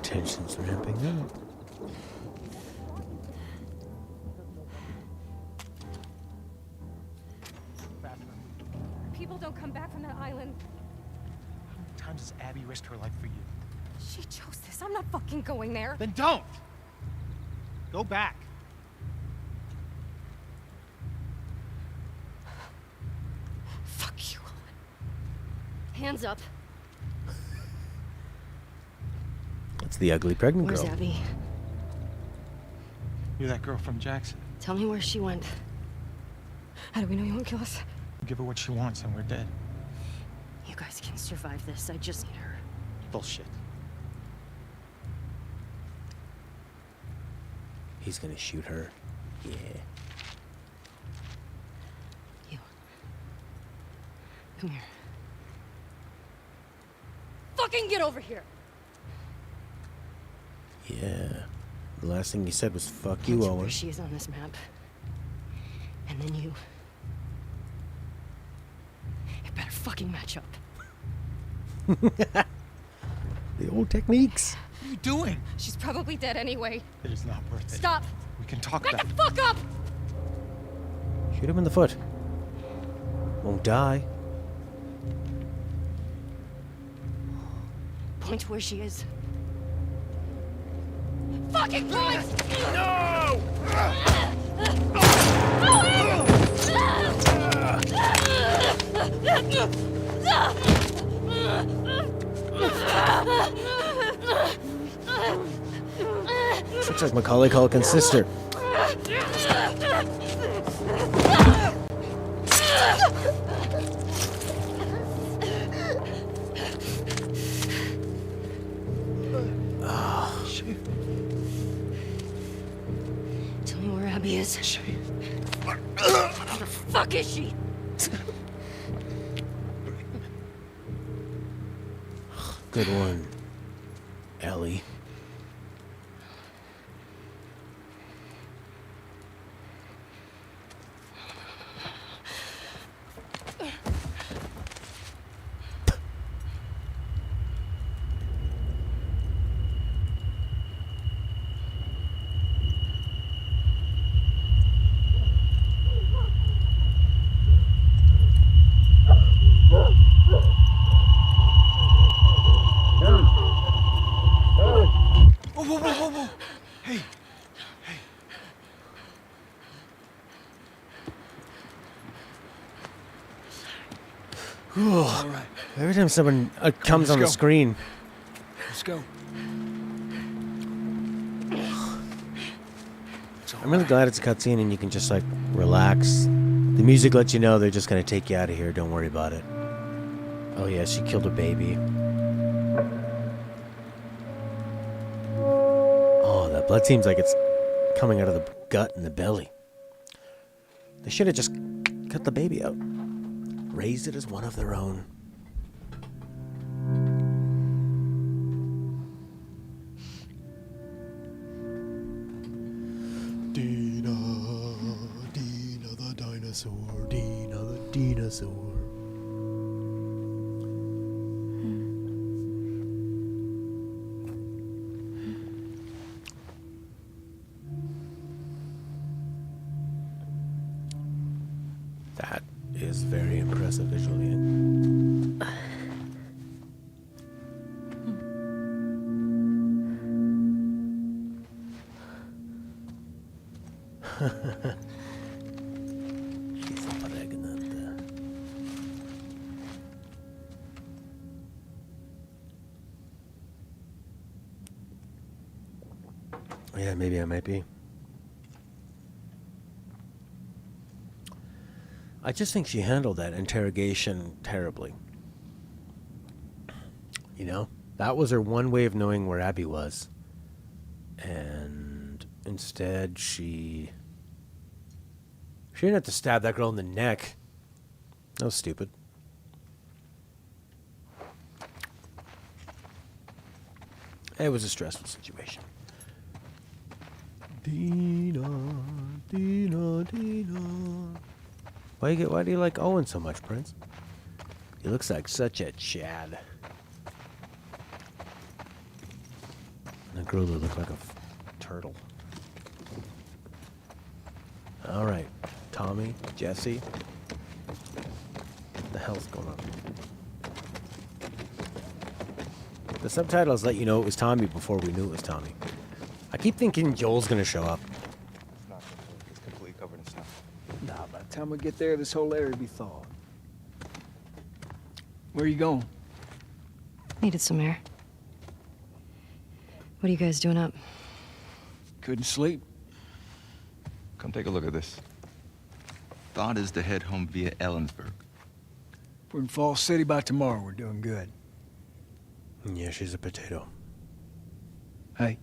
Tension's ramping up. People don't come back from that island. How many times has Abby risked her life for you? She chose this. I'm not fucking going there. Then don't! Go back. Fuck you, Owen. Hands up. That's the ugly pregnant Where's girl. Abby? You're that girl from Jackson. Tell me where she went. How do we know you won't kill us? Give her what she wants and we're dead. You guys can survive this. I just need her. Bullshit. He's gonna shoot her. Yeah. You. Come here. Fucking get over here! Yeah. The last thing he said was "fuck Point you, to Owen." where she is on this map. And then you. It better fucking match up. The old techniques. What are you doing? She's probably dead anyway. It is not worth it. Stop! We can talk Back about the fuck up! Shoot him in the foot. Won't die. Point to where she is. Fucking point! Looks like Macaulay Culkin's sister. Tell me where Abby is. Where the fuck is she? Good one, Ellie. Whoa. Hey. All right. Every time someone comes let's on the go. screen, Let's go. I'm really glad it's a cutscene and you can just like relax. The music lets you know they're just gonna take you out of here. Don't worry about it. Oh yeah, she killed a baby. Oh, that blood seems like it's coming out of the gut and the belly. They should have just cut the baby out. Raised it as one of their own. Dina the dinosaur. Dina the dinosaur. That is very impressive visually. She's pregnant. Yeah, maybe I might be. I just think she handled that interrogation terribly. You know? That was her one way of knowing where Abby was. And instead she She didn't have to stab that girl in the neck. That was stupid. It was a stressful situation. Dina, Dina, Dina. Why do you like Owen so much, Prince? He looks like such a Chad. And the girl would look like a turtle. All right, Tommy, Jesse. What the hell's going on? The subtitles let you know it was Tommy before we knew it was Tommy. I keep thinking Joel's gonna show up. It's not gonna work. It's completely covered in snow. Nah, by the time we get there, this whole area will be thawed. Where are you going? Needed some air. What are you guys doing up? Couldn't sleep. Come take a look at this. Thought is to head home via Ellensburg. If we're in Falls City by tomorrow, we're doing good. Yeah, she's a potato. Hey,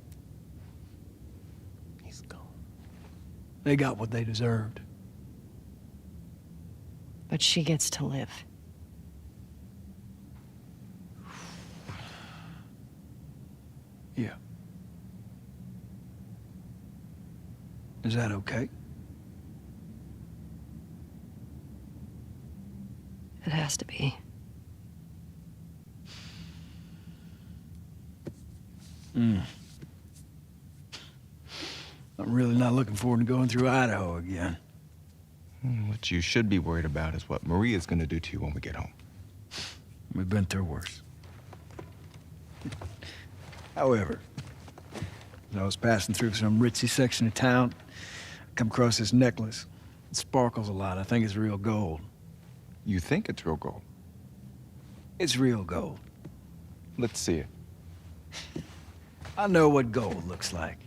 He's gone. they got what they deserved. But she gets to live. Yeah. Is that okay? It has to be. I'm really not looking forward to going through Idaho again. What you should be worried about is what Maria's gonna do to you when we get home. We've been through worse. However, as I was passing through some ritzy section of town, I come across this necklace. It sparkles a lot. I think it's real gold. You think it's real gold? It's real gold. Let's see it. I know what gold looks like.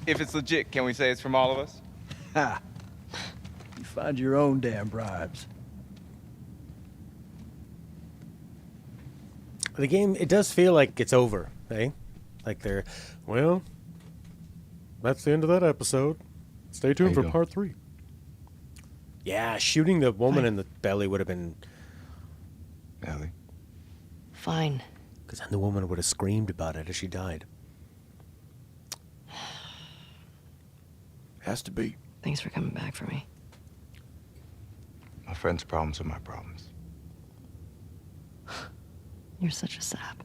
If it's legit, can we say it's from all of us? Ha! You find your own damn bribes. The game, it does feel like it's over, eh? Like they're, well, that's the end of that episode. Stay tuned for part 3. Yeah, shooting the woman in the belly would have been... Ellie. Fine. Because then the woman would have screamed about it as she died. Has to be. Thanks for coming back for me. My friend's problems are my problems. You're such a sap.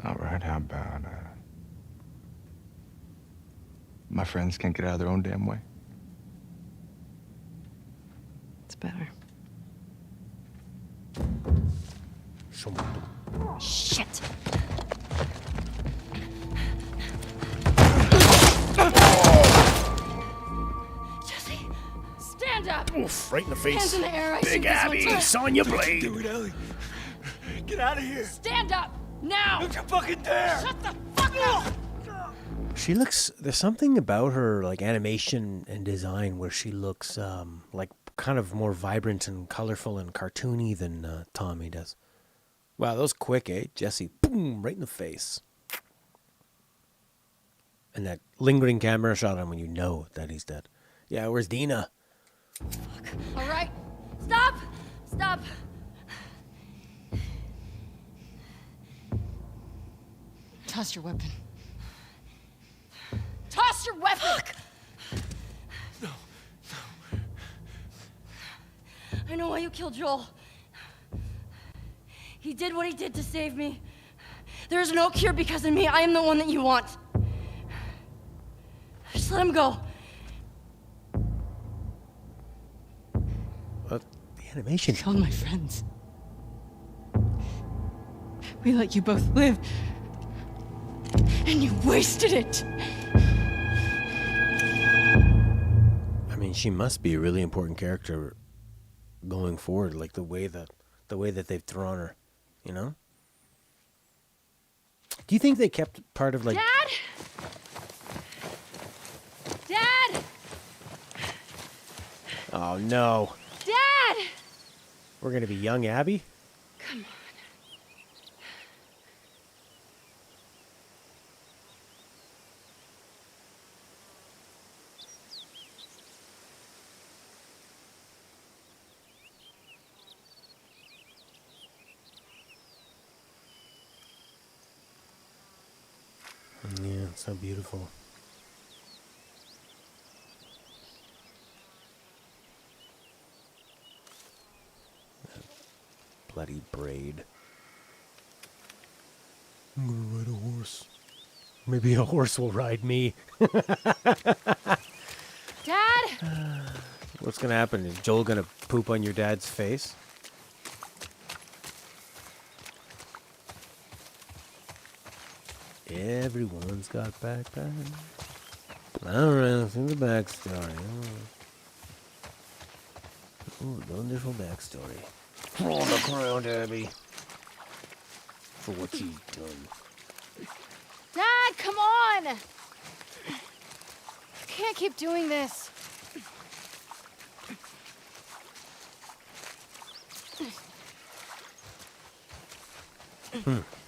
All right, how about, my friends can't get out of their own damn way? It's better. Shit! Jesse, stand up! Oof, right in the face. Hands in the air, I Big think this will Abby, turn. Sonya Blade. Do it, Ellie. Get out of here. Stand up! Now! Don't you fucking dare! Shut the fuck up! She looks, there's something about her, like animation and design, where she looks like kind of more vibrant and colorful and cartoony than Tommy does. Wow, that was quick, eh? Jesse, boom, right in the face. And that lingering camera shot on when you know that he's dead. Yeah, where's Dina? All right, stop! Stop! Toss your weapon. Toss your weapon! No. I know why you killed Joel. He did what he did to save me. There is no cure because of me. I am the one that you want. Just let him go. The animation. Killed my friends. We let you both live. And you wasted it. I mean, she must be a really important character going forward, like the way that they've thrown her, you know? Do you think they kept part of like Dad? Dad! Oh no. Dad! We're going to be young Abby? Come on. Yeah, it's so beautiful. Bloody braid. I'm gonna ride a horse. Maybe a horse will ride me. Dad? What's gonna happen? Is Joel gonna poop on your dad's face? Everyone's got backpacks. Alright, let's see the backstory. Oh, wonderful backstory. Oh, the crown, Abby. For what you've done. Dad, come on! You can't keep doing this.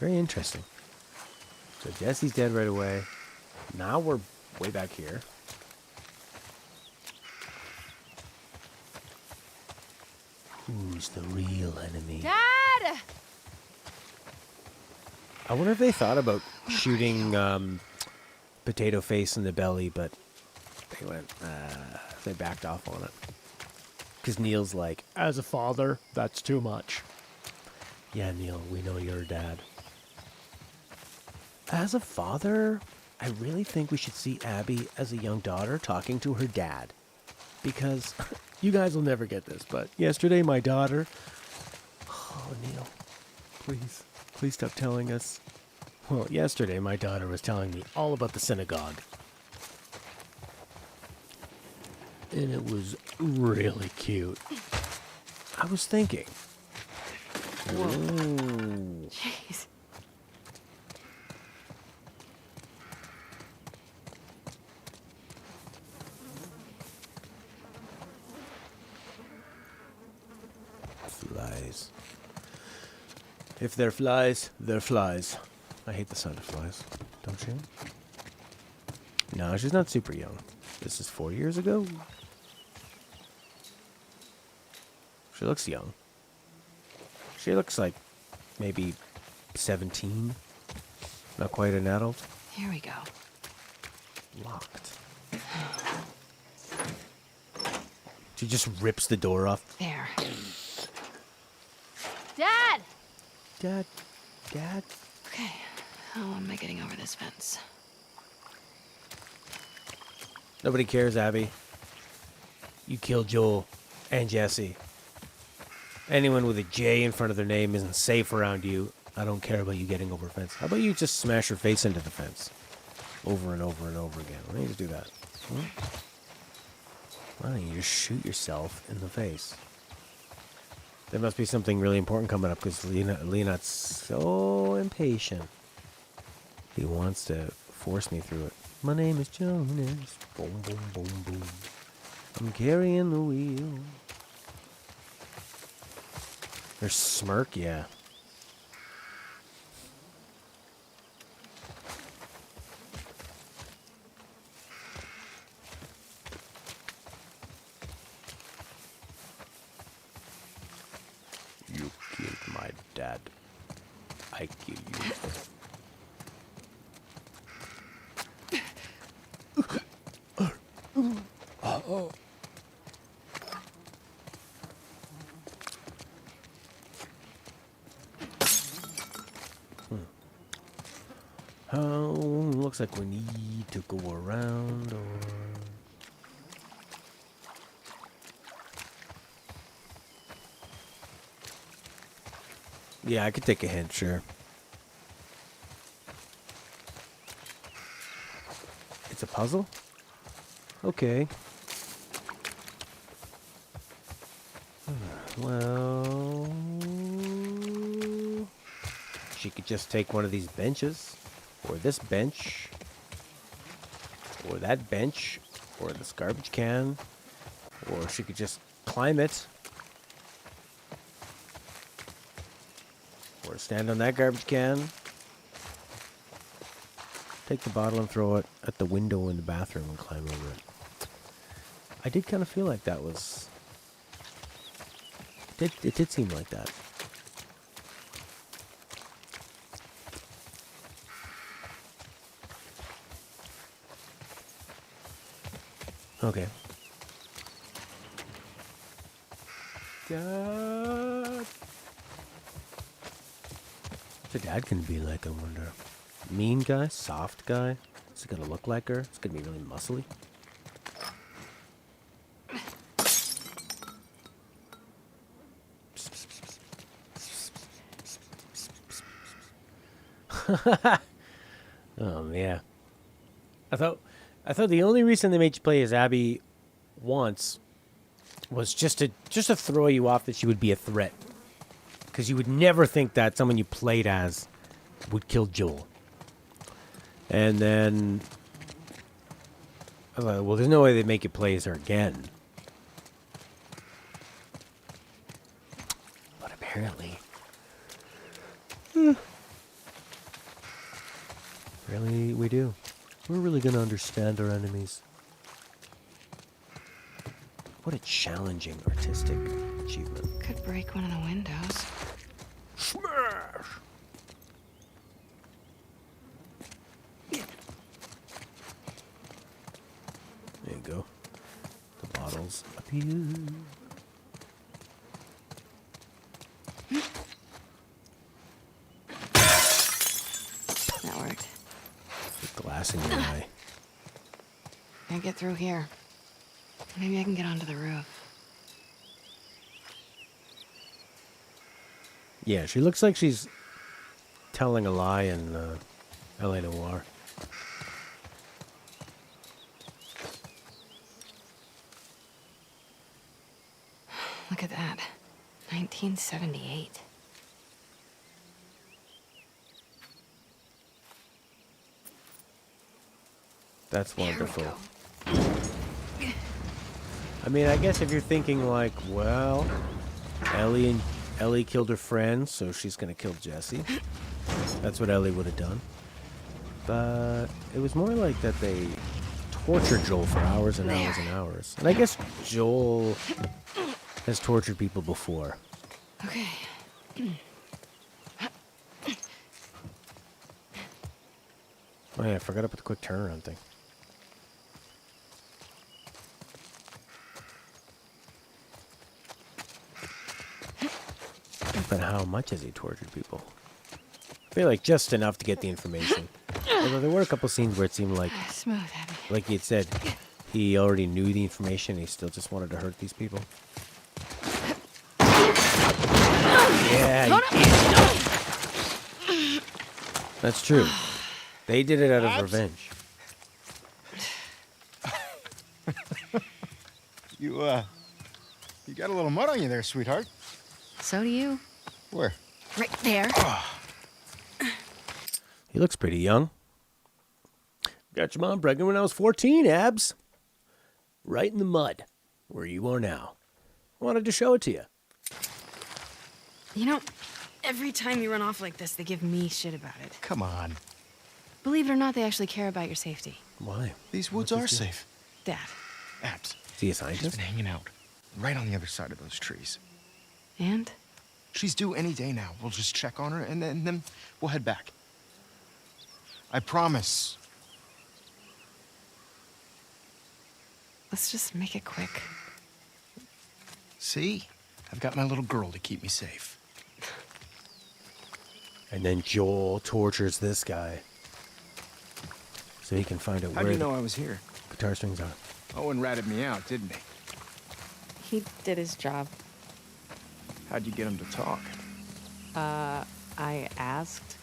Very interesting. So Jesse's dead right away. Now we're way back here. Who's the real enemy? Dad! I wonder if they thought about shooting Potato Face in the belly, but they backed off on it. Because Neil's like, as a father, that's too much. Yeah, Neil, we know you're a dad. As a father, I really think we should see Abby as a young daughter talking to her dad. Because you guys will never get this, but yesterday my daughter... Oh, Neil, please stop telling us. Well, yesterday my daughter was telling me all about the synagogue. And it was really cute. I was thinking... Whoa. Jeez. Flies. If they're flies, they're flies. I hate the sound of flies. Don't you? No, she's not super young. This is 4 years ago? She looks young. She looks like maybe 17. Not quite an adult. Here we go. Locked. She just rips the door off. There. Dad! Dad. Okay. How am I getting over this fence? Nobody cares, Abby. You killed Joel and Jesse. Anyone with a J in front of their name isn't safe around you. I don't care about you getting over a fence. How about you just smash your face into the fence? Over and over and over again. Why don't you just do that? Why don't you just shoot yourself in the face? There must be something really important coming up because Leonard's so impatient. He wants to force me through it. My name is Jonas. Boom, boom, boom, boom. I'm carrying the wheel. Their smirk, yeah. You killed my dad. I kill you. Looks like we need to go around or... Yeah, I could take a hint, sure. It's a puzzle? Okay. Well... She could just take one of these benches. Or this bench. Or that bench. Or this garbage can. Or she could just climb it. Or stand on that garbage can. Take the bottle and throw it at the window in the bathroom and climb over it. I did kind of feel like that was... It did seem like that. Okay. Dad. What's her dad gonna be like, I wonder? Mean guy? Soft guy? Is he gonna look like her? It's gonna be really muscly. Oh yeah. I thought the only reason they made you play as Abby once was just to throw you off that she would be a threat. Because you would never think that someone you played as would kill Joel. And then I was like, well, there's no way they'd make you play as her again. But apparently. Really, we do. We're really going to understand our enemies. What a challenging artistic achievement. Could break one of the windows. Smash! There you go. The bottles up here. That worked. The glass in your eye. Can't get through here. Maybe I can get onto the roof. Yeah, she looks like she's telling a lie in L.A. Noire. Look at that. 1978. That's Here we wonderful. go. I mean, I guess if you're thinking like, well, Ellie killed her friend, so she's gonna kill Jesse. That's what Ellie would have done. But it was more like that they tortured Joel for hours and hours and hours. And I guess Joel has tortured people before. Okay. Oh yeah, I forgot to put the quick turnaround thing. But how much has he tortured people? I feel like just enough to get the information. Although there were a couple scenes where it seemed like, Smooth, Abby. like he had said, he already knew the information. He still just wanted to hurt these people. Yeah, that's true. They did it out of revenge. You got a little mud on you there, sweetheart. So do you. Where? Right there. He looks pretty young. Got your mom pregnant when I was 14, Abs. Right in the mud, where you are now. Wanted to show it to you. You know, every time you run off like this, they give me shit about it. Come on. Believe it or not, they actually care about your safety. Why? These woods are safe. Dad. Abs, Is he a she's scientist? been hanging out right on the other side of those trees. And? She's due any day now. We'll just check on her, and then we'll head back. I promise. Let's just make it quick. See? I've got my little girl to keep me safe. And then Joel tortures this guy. So he can find out How'd where you know the I was here? guitar strings are. Owen ratted me out, didn't he? He did his job. How'd you get him to talk? I asked.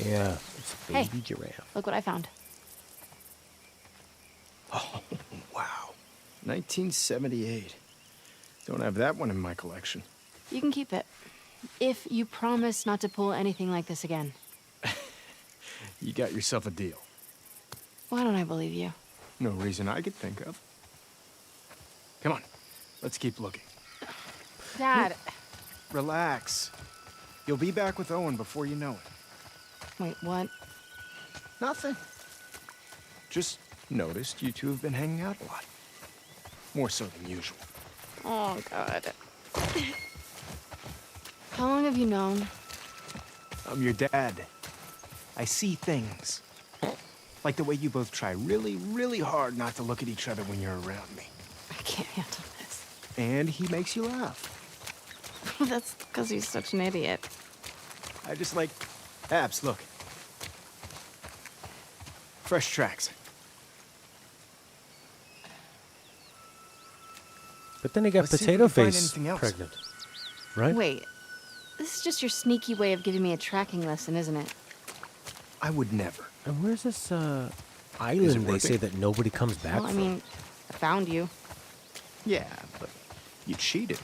Yeah, it's a baby Hey. giraffe. Look what I found. Oh, wow. 1978. Don't have that one in my collection. You can keep it. If you promise not to pull anything like this again. You got yourself a deal. Why don't I believe you? No reason I could think of. Come on, let's keep looking. Dad. Relax. You'll be back with Owen before you know it. Wait, what? Nothing. Just noticed you two have been hanging out a lot. More so than usual. Oh, God. How long have you known? I'm your dad. I see things. Like the way you both try really, really hard not to look at each other when you're around me. I can't handle this. And he makes you laugh. That's because he's such an idiot. I just like... Abs, look. Fresh tracks. But then he got Let's see if Potato we can find Face anything else. pregnant. Right? Wait, this is just your sneaky way of giving me a tracking lesson, isn't it? I would never. And where's this island they worth say it? that nobody comes back Well, I from? mean, I found you. Yeah, but you cheated.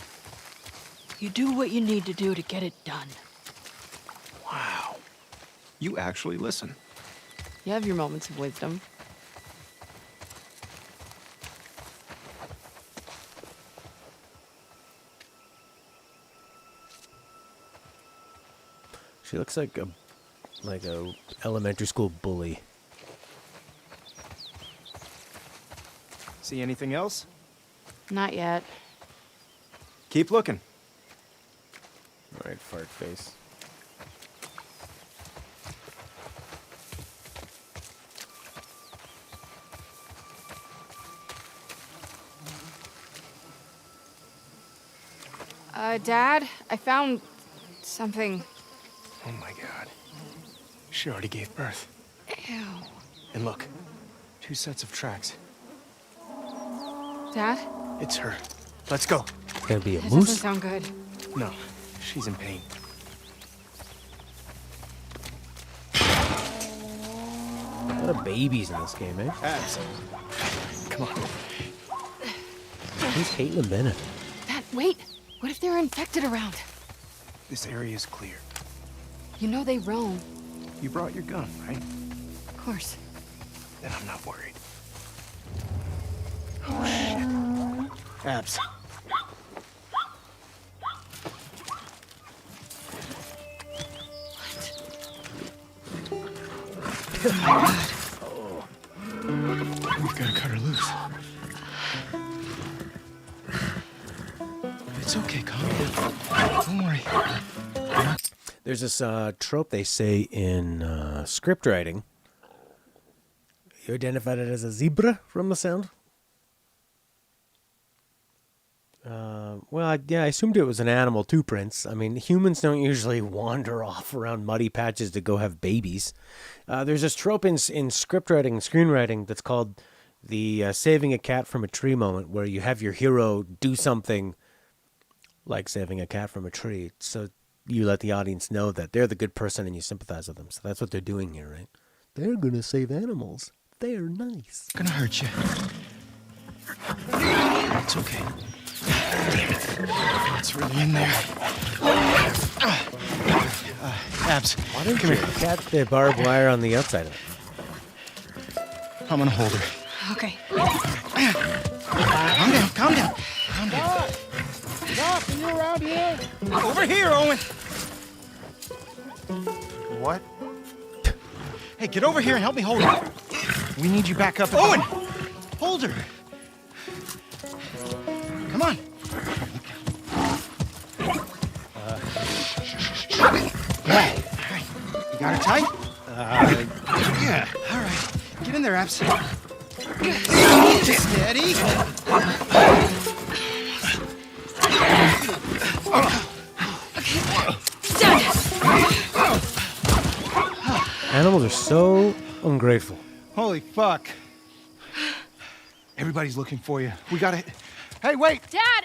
You do what you need to do to get it done. Wow. You actually listen. You have your moments of wisdom. She looks like a elementary school bully. See anything else? Not yet. Keep looking. All right, fart face. Dad, I found something. Oh my god. She already gave birth. Ew. And look, 2 sets of tracks. Dad? It's her. Let's go. It's gonna be a That doesn't moose. sound good. No, she's in pain. A lot of babies in this game, eh? Abs. Come on. Who's Caitlin Bennett? Dad, wait. What if they're infected around? This area is clear. You know they roam. You brought your gun, right? Of course. Then I'm not worried. Oh, shit. Abs. Oh. We've got to cut her loose. It's okay, calm down. Don't worry. There's this trope they say in script writing. You identified it as a zebra from the sound? Yeah, I assumed it was an animal too, Prince. I mean, humans don't usually wander off around muddy patches to go have babies. There's this trope in script writing and screenwriting that's called the saving a cat from a tree moment, where you have your hero do something like saving a cat from a tree. So you let the audience know that they're the good person and you sympathize with them. So that's what they're doing here, right? They're going to save animals. They're nice. Gonna hurt you. It's okay. Damn it. It's really in there. Abs, Why don't you cat the barbed wire on the outside of it? I'm gonna hold her. Okay. Calm down, calm down. Calm down. Doc, are you around here? Over here, Owen. What? Hey, get over here and help me hold her. We need you back up. Owen! Hold her. Come on. All right. You got her tight? Yeah. All right. Get in there, Abs. Steady. Animals are so ungrateful. Holy fuck. Everybody's looking for you. We gotta... Hey, wait! Dad!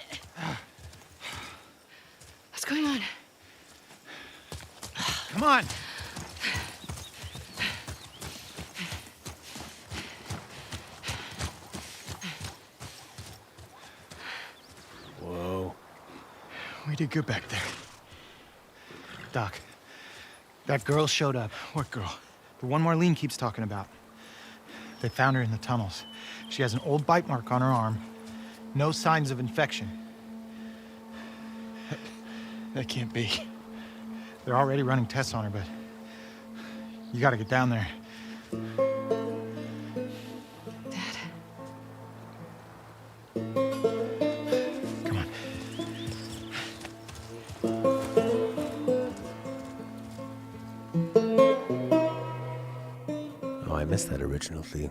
What's going on? Come on. Whoa. We did good back there. Doc, that girl showed up. What girl? The one Marlene keeps talking about. They found her in the tunnels. She has an old bite mark on her arm. No signs of infection. That can't be. They're already running tests on her, but you gotta get down there. Dad. Come on. Oh, I missed that original theme.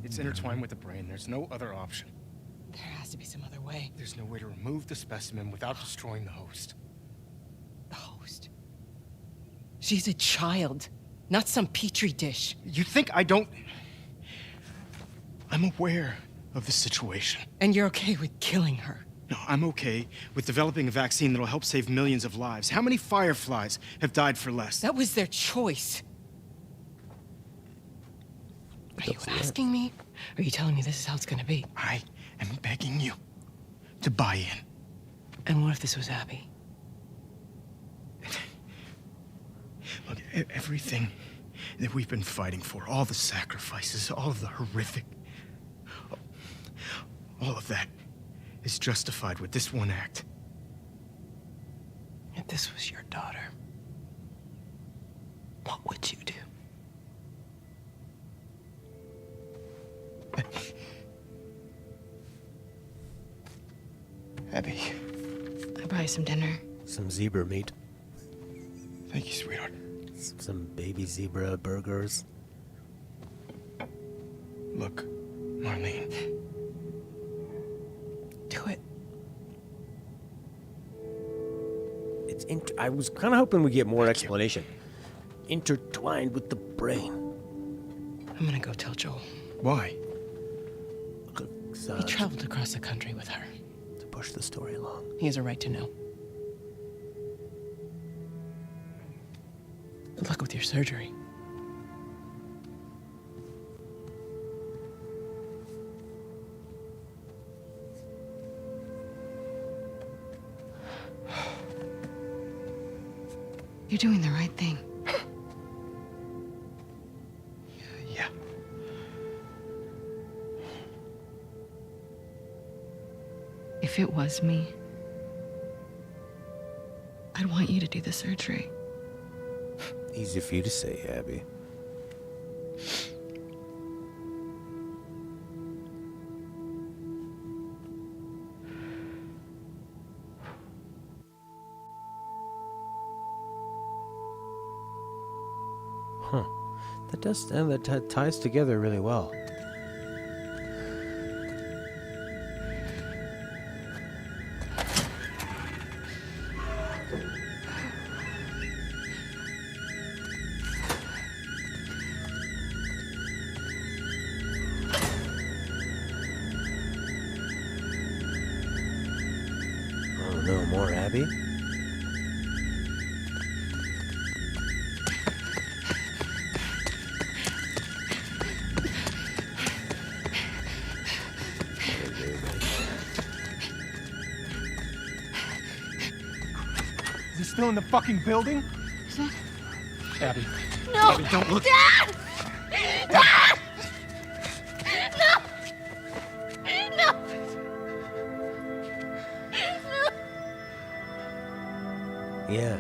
It's intertwined with the brain. There's no other option. There has to be some other way. There's no way to remove the specimen without destroying the host. The host? She's a child, not some petri dish. You think I don't... I'm aware of the situation. And you're okay with killing her? No, I'm okay with developing a vaccine that'll help save millions of lives. How many fireflies have died for less? That was their choice. Are you asking me? Or are you telling me this is how it's gonna be? I am begging you to buy in. And what if this was Abby? Look, everything that we've been fighting for, all the sacrifices, all of the horrific... all of that is justified with this one act. If this was your daughter, what would you do? Abby. I'll buy you some dinner. Some zebra meat. Thank you, sweetheart. Some baby zebra burgers. Look, Marlene. Do it. I was kind of hoping we'd get more explanation. Intertwined with the brain. I'm gonna go tell Joel. Why? He traveled across the country with her. To push the story along. He has a right to know. Good luck with your surgery. You're doing the right thing. Yeah. If it was me, I'd want you to do the surgery. Easy for you to say, Abby. Huh. That ties together really well. Oh no, more Abby? Is he still in the fucking building? Is that... Abby. No! Abby, don't look. Dad! Dad! No! No! Yeah.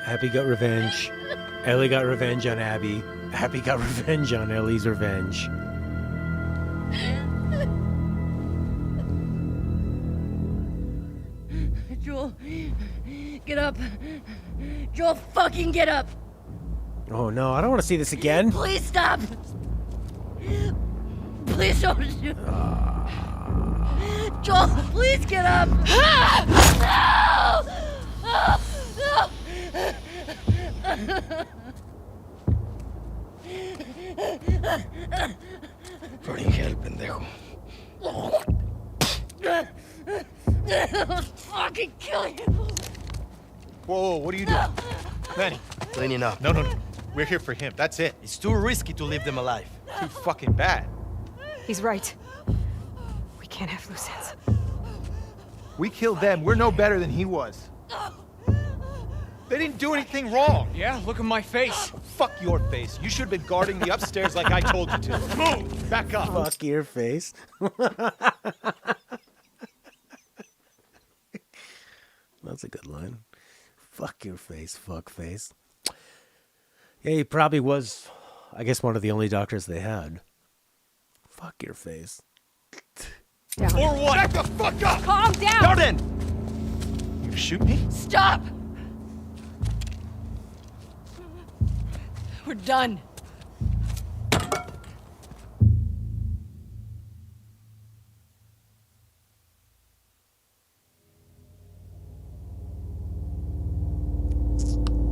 Abby got revenge. Ellie got revenge on Abby. Abby got revenge on Ellie's revenge. Joel, get up. Joel, fucking get up. Oh no, I don't want to see this again. Please stop. Please don't shoot. Joel, please get up. No! No! Burning hell, pendejo. I'll fucking kill you. Whoa, what are you doing? Manny. Cleaning up. No. We're here for him. That's it. It's too risky to leave them alive. Too fucking bad. He's right. We can't have loose ends. We killed them. We're no better than he was. They didn't do anything wrong. Yeah, look at my face. Fuck your face. You should have been guarding the upstairs like I told you to. Move! Back up. Fuck your face. That's a good line. Fuck your face, fuck face. Yeah, he probably was, I guess, one of the only doctors they had. Fuck your face. Down. Or what? Back the fuck up! Calm down! Now then! You gonna shoot me? Stop! We're done.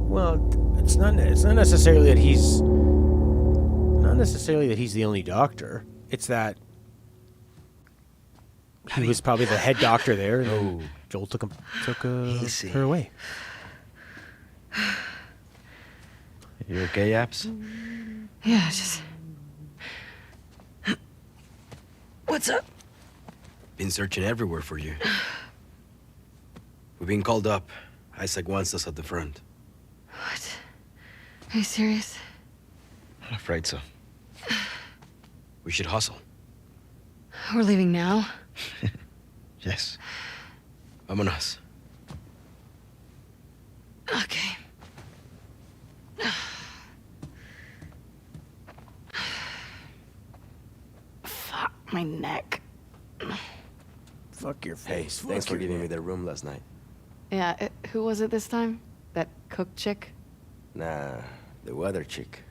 Well, it's not necessarily that he's the only doctor. It's that he was probably the head doctor there, and then Joel took her away. You okay, Apps? Yeah, just. What's up? Been searching everywhere for you. We've been called up. Isaac wants us at the front. What? Are you serious? I'm afraid so. We should hustle. We're leaving now? Yes. Vámonos. Okay. Fuck my neck. Fuck your Hey, face. thanks for giving me the room last night. Yeah, who was it this time? That cook chick? Nah, the weather chick.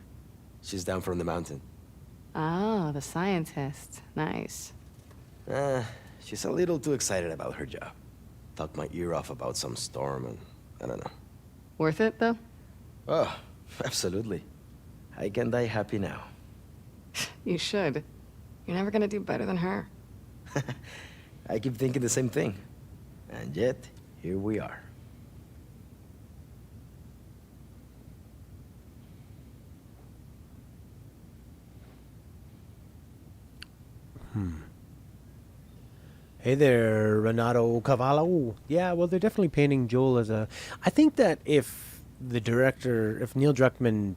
She's down from the mountain. Oh, the scientist. Nice. She's a little too excited about her job. Talked my ear off about some storm and I don't know. Worth it, though? Oh, absolutely. I can die happy now. You should. You're never gonna do better than her. I keep thinking the same thing. And yet, here we are. Hey there, Renato Cavallo. Yeah, well, they're definitely painting Joel as a... I think that if Neil Druckmann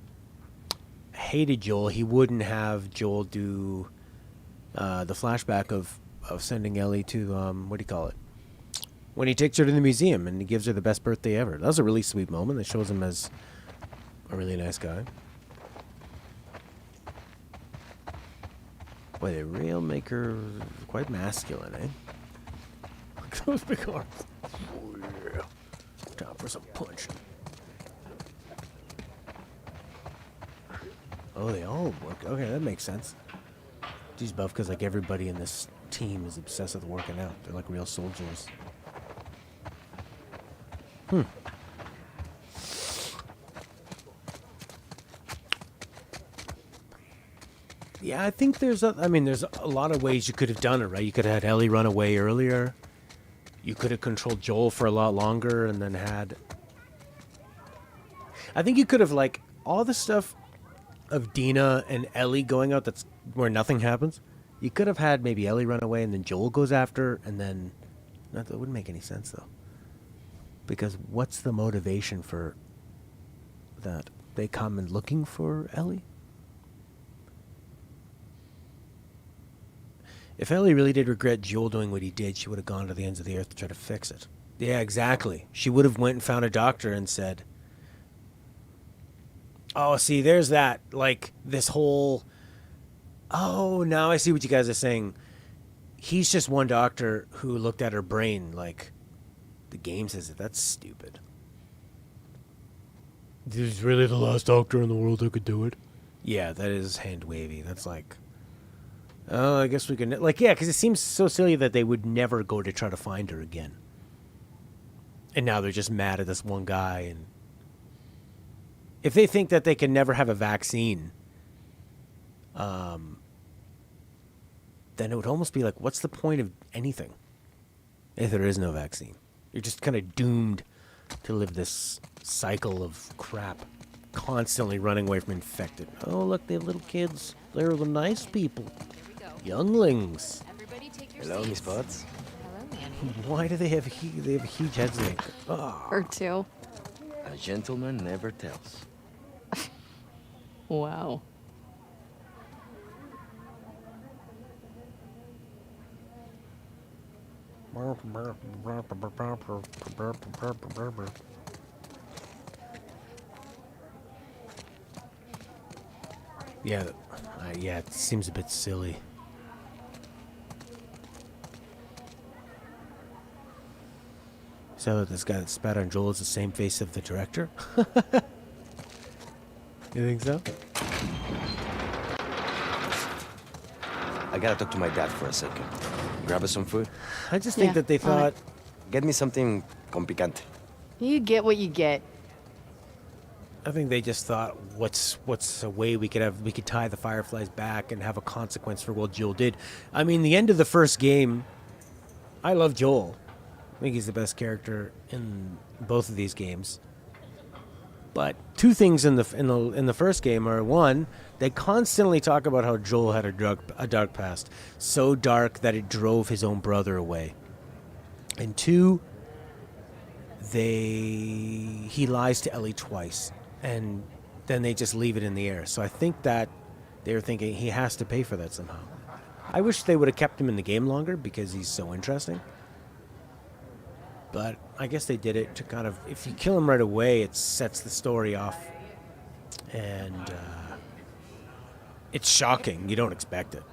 hated Joel, he wouldn't have Joel do the flashback of sending Ellie to, what do you call it? When he takes her to the museum and he gives her the best birthday ever. That was a really sweet moment that shows him as a really nice guy. Boy, they really make her quite masculine, eh? Look at those big arms. Oh, yeah. Time for some punch. Oh, they all work. Okay, that makes sense. She's buff because, like, everybody in this team is obsessed with working out. They're like real soldiers. Yeah, I think there's a lot of ways you could have done it, right? You could have had Ellie run away earlier. You could have controlled Joel for a lot longer and then had... I think you could have, like, all the stuff of Dina and Ellie going out that's where nothing happens. You could have had maybe Ellie run away and then Joel goes after and then... That wouldn't make any sense, though. Because what's the motivation for that? They come in looking for Ellie? If Ellie really did regret Joel doing what he did, she would have gone to the ends of the earth to try to fix it. Yeah, exactly. She would have went and found a doctor and said, oh, see, there's that. Like, this whole... Oh, now I see what you guys are saying. He's just one doctor who looked at her brain like... The game says it. That's stupid. This is really the last doctor in the world who could do it? Yeah, that is hand-wavy. That's like... Oh, I guess we can... Like, yeah, because it seems so silly that they would never go to try to find her again. And now they're just mad at this one guy. And if they think that they can never have a vaccine, then it would almost be like, what's the point of anything if there is no vaccine? You're just kind of doomed to live this cycle of crap, constantly running away from infected. Oh, look, they have little kids. They're the nice people. Younglings. Hello, Miss Potts. Why do they have huge heads? Like, oh. Her too. A gentleman never tells. Wow. Yeah, yeah, it seems a bit silly. So this guy that spat on Joel is the same face of the director? You think so? I gotta talk to my dad for a second. Grab us some food. I just think that they thought... Get me something con picante. You get what you get. I think they just thought, what's a way we could tie the Fireflies back and have a consequence for what Joel did. I mean, the end of the first game, I love Joel. I think he's the best character in both of these games. But two things in the first game are, one, they constantly talk about how Joel had a dark past, so dark that it drove his own brother away. And two, he lies to Ellie twice, and then they just leave it in the air. So I think that they're thinking he has to pay for that somehow. I wish they would have kept him in the game longer because he's so interesting. But I guess they did it to kind of, if you kill him right away, it sets the story off. And it's shocking. You don't expect it.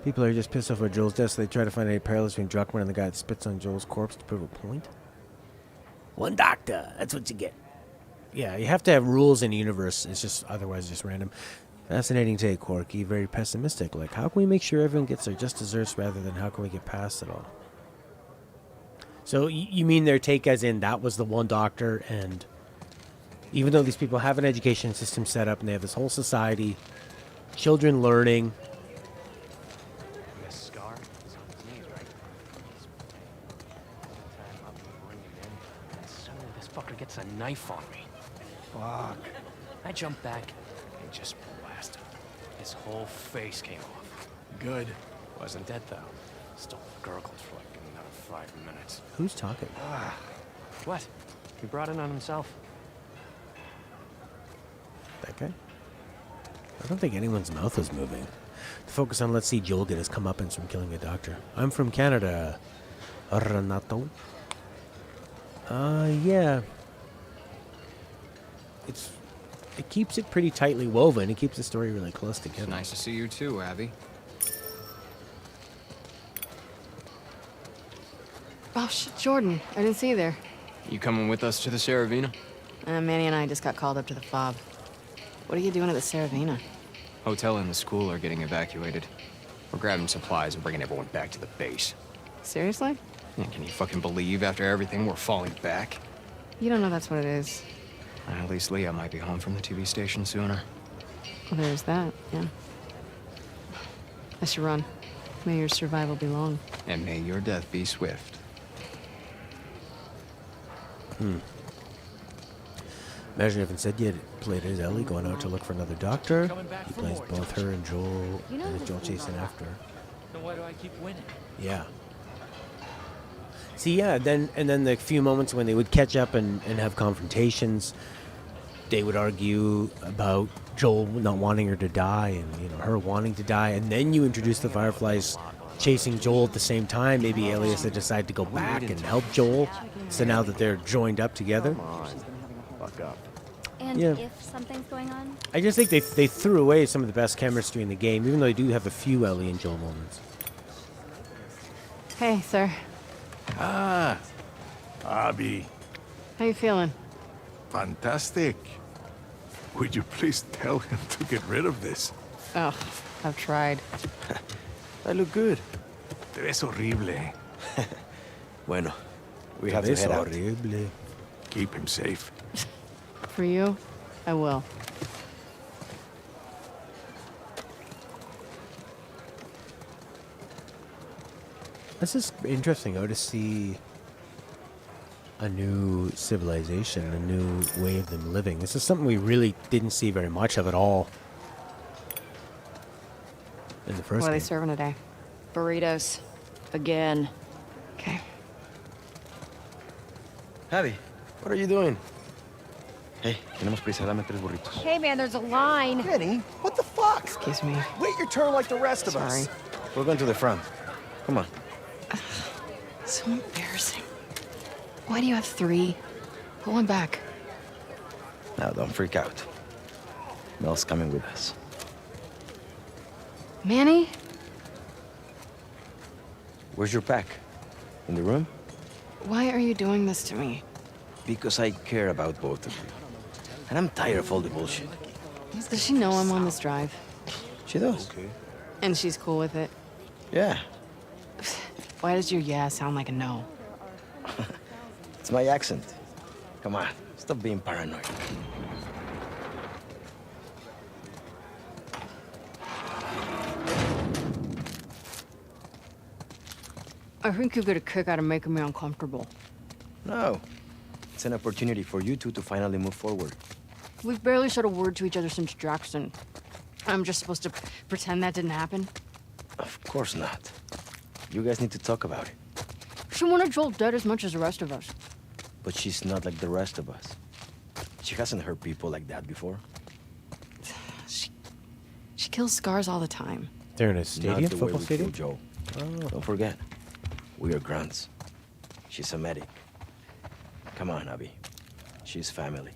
People are just pissed off at Joel's death, so they try to find any parallels between Druckmann and the guy that spits on Joel's corpse to prove a point. One doctor, that's what you get. Yeah, you have to have rules in the universe. It's just, otherwise just random. Fascinating take, Corky. Very pessimistic. Like, how can we make sure everyone gets their just desserts rather than how can we get past it all? So you mean their take as in that was the one doctor, and even though these people have an education system set up and they have this whole society, children learning... Gets a knife on me. Fuck. I jumped back and just blasted him. His whole face came off. Good. Wasn't dead though. Still gurgled for like another 5 minutes. Who's talking? What? He brought it on himself. That guy? I don't think anyone's mouth was moving. To focus on, let's see Joel get his comeuppance from killing a doctor. I'm from Canada. Renato. Yeah. It keeps it pretty tightly woven. It keeps the story really close together. It's nice to see you too, Abby. Oh, shit, Jordan. I didn't see you there. You coming with us to the Saravina? Manny and I just got called up to the fob. What are you doing at the Saravina? Hotel and the school are getting evacuated. We're grabbing supplies and bringing everyone back to the base. Seriously? Yeah, can you fucking believe after everything we're falling back? You don't know that's what it is. At least Leah might be home from the TV station sooner. Well, there's that, yeah. I should run. May your survival be long. And may your death be swift. Imagine if instead you had played as Ellie going out to look for another doctor. He plays both her and Joel, and Joel chasing after her. Then why do I keep winning? Yeah. See, yeah, then the few moments when they would catch up and have confrontations, they would argue about Joel not wanting her to die and, her wanting to die. And then you introduce the Fireflies chasing Joel at the same time. Maybe Alias had decided to go back and help Joel. So now that they're joined up together. Fuck up. And Yeah. if something's going on? I just think they threw away some of the best chemistry in the game, even though they do have a few Ellie and Joel moments. Hey, sir. Ah, Abby. How you feeling? Fantastic. Would you please tell him to get rid of this? Oh, I've tried. I look good. Te ves horrible. Bueno, we have to head out. Horrible. Keep him safe. For you, I will. This is interesting, though, to see a new civilization, a new way of them living. This is something we really didn't see very much of at all in the first What are they game. serving today? Burritos. Again. Okay. Abby, what are you doing? Hey, tenemos prisa, dame 3 burritos. Hey, man, there's a line. Jenny, what the fuck? Excuse me. Wait your turn like the rest of us. Sorry. We're going to the front. Come on. So embarrassing. Why do you have 3? Put one back. Now, don't freak out. Mel's coming with us. Manny? Where's your pack? In the room? Why are you doing this to me? Because I care about both of you. And I'm tired of all the bullshit. Does she know I'm on this drive? She does. And she's cool with it? Yeah. Why does your yeah sound like a no? It's my accent. Come on, stop being paranoid. I think you get a kick out of making me uncomfortable. No. It's an opportunity for you two to finally move forward. We've barely said a word to each other since Jackson. I'm just supposed to pretend that didn't happen? Of course not. You guys need to talk about it. She wanted Joel dead as much as the rest of us. But she's not like the rest of us. She hasn't hurt people like that before. She kills scars all the time. They're in a stadium, Not the way football we stadium? kill Joe. Don't forget, we are grunts. She's a medic. Come on, Abby. She's family.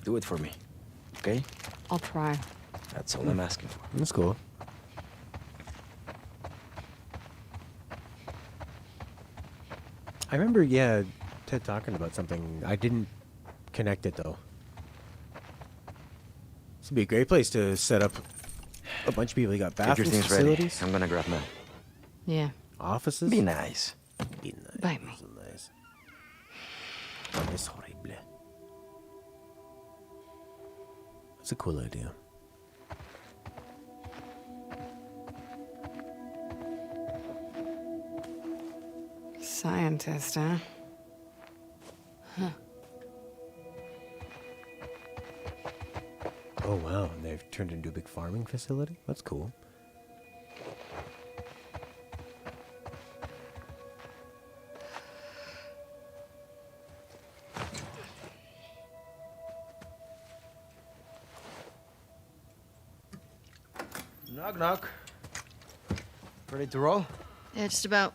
Do it for me, okay? I'll try. That's all I'm asking for. That's cool. I remember, yeah, Ted talking about something. I didn't connect it, though. This would be a great place to set up a bunch of people. You got Get your bathrooms, things facilities, ready. I'm gonna grab mine. Yeah. offices. Be nice. Be nice. Bite me. Nice. Es horrible. That's a cool idea. Scientist, huh? Huh. Oh wow, and they've turned into a big farming facility? That's cool. Knock, knock. Ready to roll? Yeah, just about.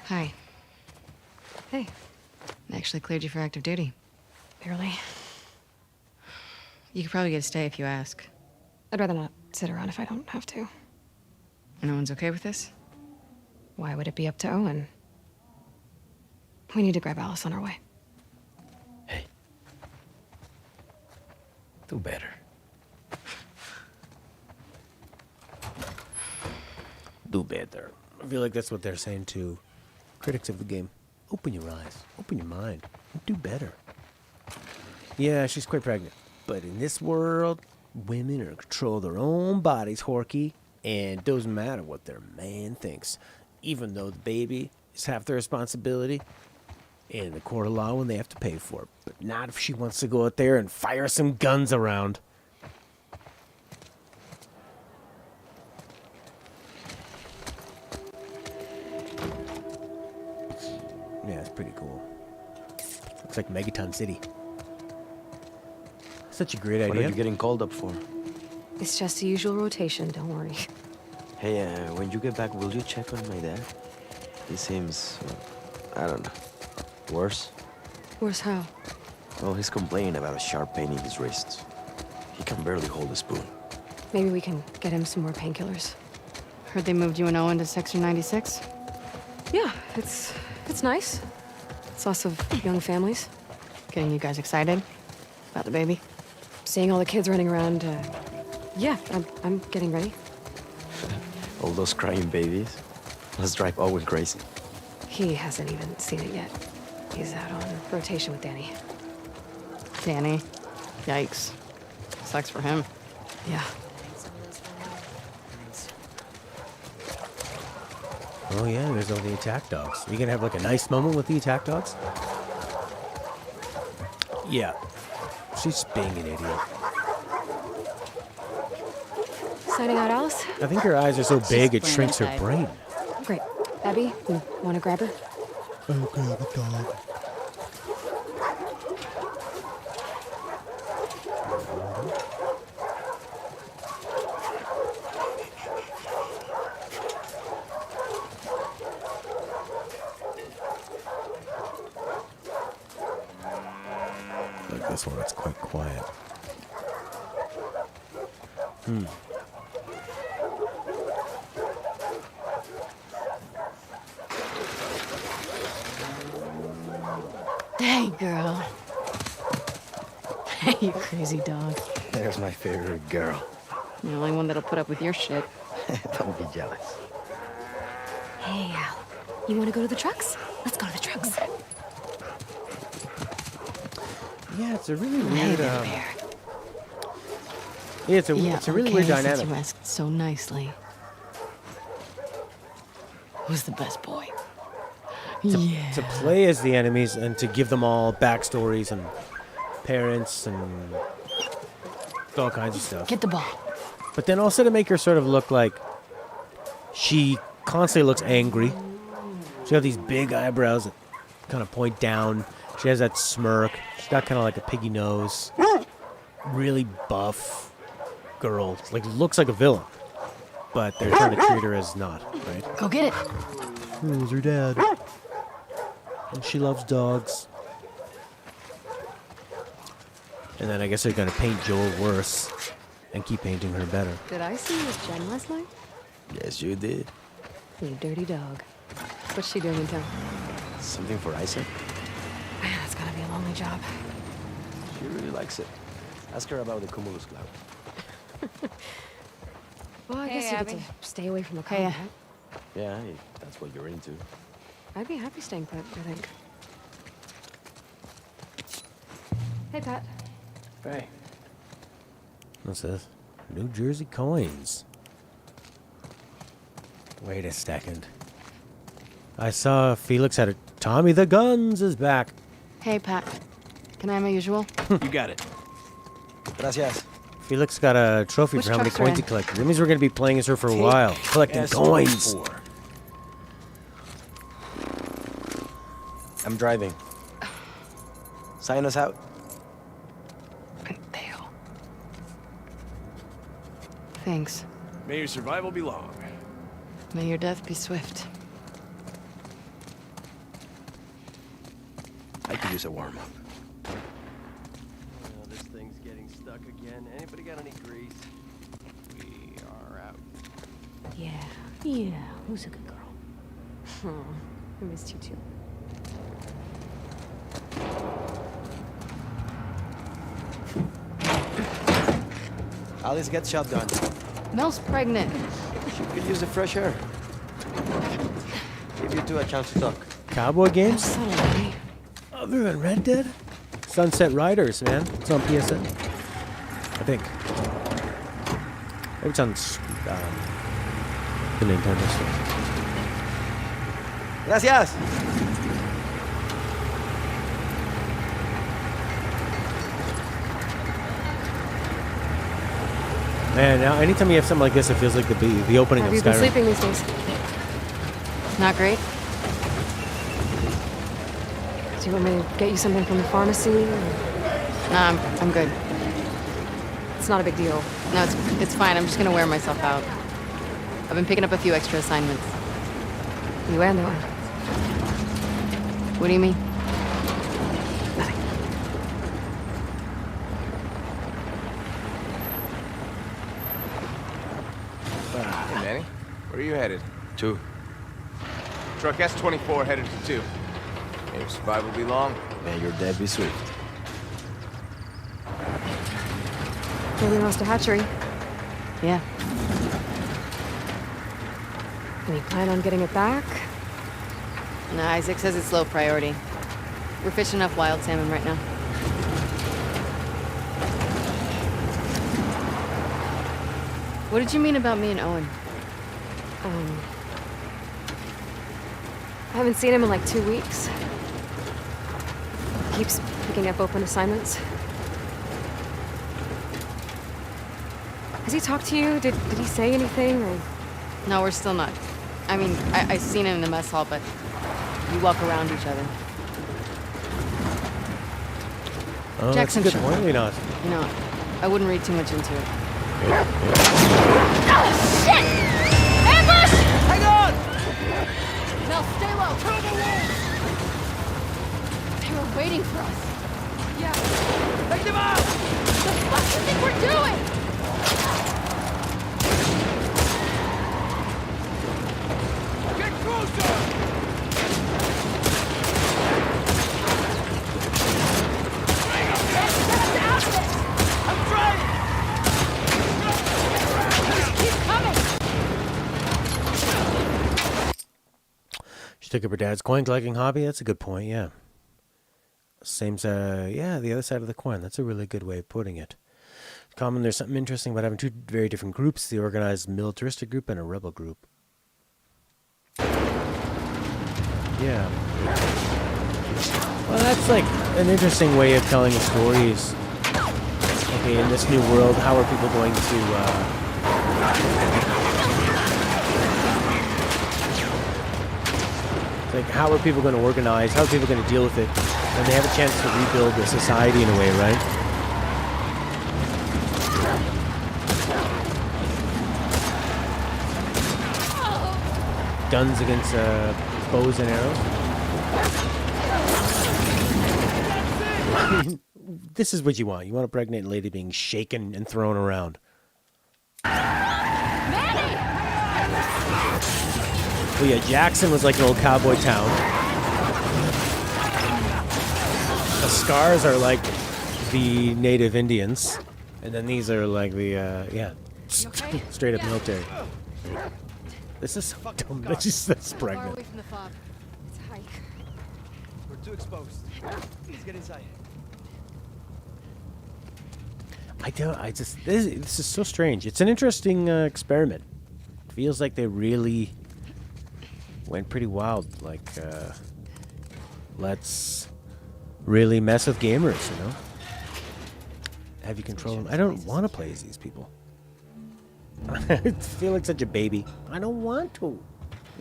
Hi. Hey. I actually cleared you for active duty. Barely. You could probably get a stay if you ask. I'd rather not sit around if I don't have to. No one's okay with this? Why would it be up to Owen? We need to grab Alice on our way. Do better. Do better. I feel like that's what they're saying to critics of the game. Open your eyes, open your mind, and do better. Yeah, she's quite pregnant. But in this world, women are in control of their own bodies, Horky. And it doesn't matter what their man thinks. Even though the baby is half their responsibility. In the court of law when they have to pay for it. But not if she wants to go out there and fire some guns around. Yeah, it's pretty cool. Looks like Megaton City. Such a great idea. What are you getting called up for? It's just the usual rotation, don't worry. Hey, when you get back, will you check on my dad? He seems, I don't know, worse? Worse how? Well, he's complaining about a sharp pain in his wrists. He can barely hold a spoon. Maybe we can get him some more painkillers. Heard they moved you and Owen to Section 96? Yeah, it's nice. It's lots of young families. Getting you guys excited about the baby? Seeing all the kids running around, yeah, I'm getting ready. All those crying babies. Let's drive Owen crazy. He hasn't even seen it yet. He's out on rotation with Danny. Danny? Yikes. Sucks for him. Yeah. Oh yeah, there's all the attack dogs. Are you gonna have like a nice moment with the attack dogs? Yeah. She's being an idiot. Signing out, Alice? I think her eyes are so big it shrinks her brain. Great. Abby, you want to grab her? I'll grab a dog. Like this one, it's quite quiet. Hey, girl. Hey, you crazy dog. There's my favorite girl. The only one that'll put up with your shit. Don't be jealous. Hey, Al. You want to go to the trucks? Let's go to the trucks. Yeah, it's a really weird. Hey there, Bear. Yeah, it's a really weird Since dynamic. you asked so nicely. Who's the best boy? To play as the enemies and to give them all backstories and parents and all kinds of stuff. Get the ball. But then also to make her sort of look like she constantly looks angry. She got these big eyebrows that kind of point down. She has that smirk. She's got kind of like a piggy nose. Really buff girl. Like looks like a villain. But they're trying to treat her as not, right? Go get it. Who's her dad? And she loves dogs. And then I guess they're gonna paint Joel worse and keep painting her better. Did I see you with Jen last night? Yes, you did. You dirty dog. What's she doing in town? Something for Isaac? Man, that's gotta be a lonely job. She really likes it. Ask her about the Cumulus Cloud. Well, I Hey, guess you get Abby. to stay away from the Hey, combat. Yeah, if that's what you're into. I'd be happy staying put, I think. Hey, Pat. Hey. What's this? New Jersey coins. Wait a second. I saw Felix had a Tommy the Guns is back. Hey, Pat. Can I have my usual? You got it. Gracias. Felix got a trophy Which for how many trucks are coins he in? collected. That means we're going to be playing as her for a while. Collecting S14. coins. I'm driving. Sign us out. Thanks. May your survival be long. May your death be swift. I could use a warm-up. This thing's getting stuck again. Anybody got any grease? We are out. Yeah, who's a good girl? Oh, I missed you too. Alice gets shotgun. Mel's pregnant. She could use the fresh air. Give you two a chance to talk. Cowboy games? Other than Red Dead? Sunset Riders, man. It's on PSN. I think. Maybe it's on the Nintendo Store. Gracias. Man, now anytime you have something like this, it feels like the opening Have of you been Skyrim. sleeping these days? Not great? Do you want me to get you something from the pharmacy? Or... Nah, I'm good. It's not a big deal. No, it's fine. I'm just gonna wear myself out. I've been picking up a few extra assignments. You and Owen. What do you mean? Hey, Manny. Where are you headed? 2. Truck S24 headed to 2. May your survival be long. May your death be swift. Maybe lost a hatchery. Yeah. Any plan on getting it back? No, Isaac says it's low priority. We're fishing enough wild salmon right now. What did you mean about me and Owen? I haven't seen him in like 2 weeks. Keeps picking up open assignments. Has he talked to you? Did he say anything? Or... No, we're still not. I mean, I seen him in the mess hall, but we walk around each other. Oh, Jackson, that's a good point, you know. You know, I wouldn't read too much into it. Oh, shit! Ambush! Hang on! Mel, stay low! Kill the wolves! They were waiting for us. Yeah. Take them out! The fuck do you think we're doing? Get closer! Took up her dad's coin collecting hobby. That's a good point. Yeah. Same. Yeah, the other side of the coin. That's a really good way of putting it. Common. There's something interesting about having two very different groups: the organized militaristic group and a rebel group. Yeah. Well, that's like an interesting way of telling the stories. Okay, in this new world, how are people going to? Like, how are people going to organize? How are people going to deal with it? And they have a chance to rebuild the society in a way, right? Guns against bows and arrows. This is what you want. You want a pregnant lady being shaken and thrown around. Well, yeah, Jackson was like an old cowboy town. The Scars are like the native Indians. And then these are like the, yeah, straight up military. This is so dumb. That's pregnant. Away from the fob. It's a hike. We're too exposed. Let's get inside. This is so strange. It's an interesting experiment. Feels like they really went pretty wild. Like, let's really mess with gamers, you know? Have you control them? I don't want to play as these people. I feel like such a baby. I don't want to.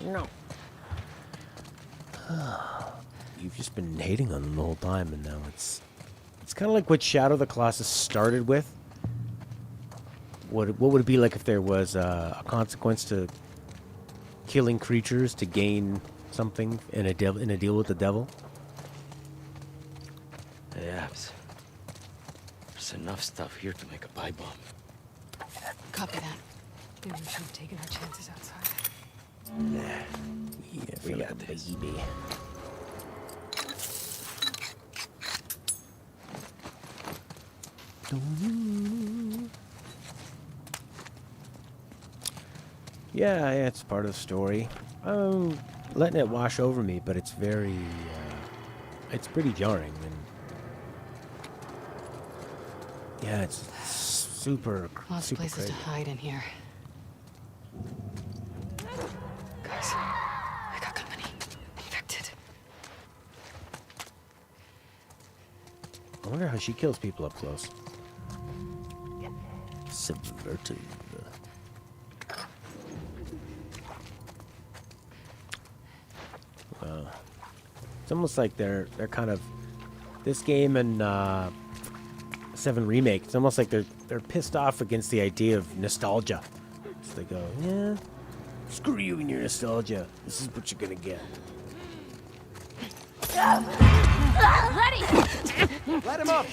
No. You've just been hating on them the whole time, and now it's kind of like what Shadow of the Colossus started with. What would it be like if there was a consequence to killing creatures to gain something in a deal with the devil? Yeah, there's enough stuff here to make a pipe bomb. Copy that. Maybe we should have taken our chances outside. Yeah, we got this. Baby. Yeah, it's part of the story. Letting it wash over me, but it's very, it's pretty jarring. And yeah, it's super Lots of places crazy. to hide in here. Guys, I got company. Infected. I wonder how she kills people up close. Subvertive. It's almost like they're kind of this game and 7 Remake. It's almost like they're pissed off against the idea of nostalgia. So they go, yeah, screw you and your nostalgia. This is what you're gonna get. Ready! Let him up!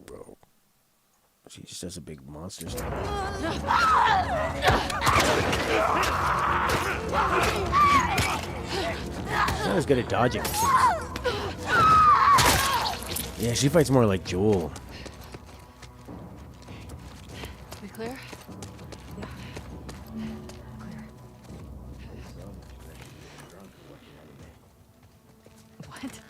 Bro. She just has a big monster stuff. She's not as good at dodging, it seems. Yeah, she fights more like Joel. We clear? What?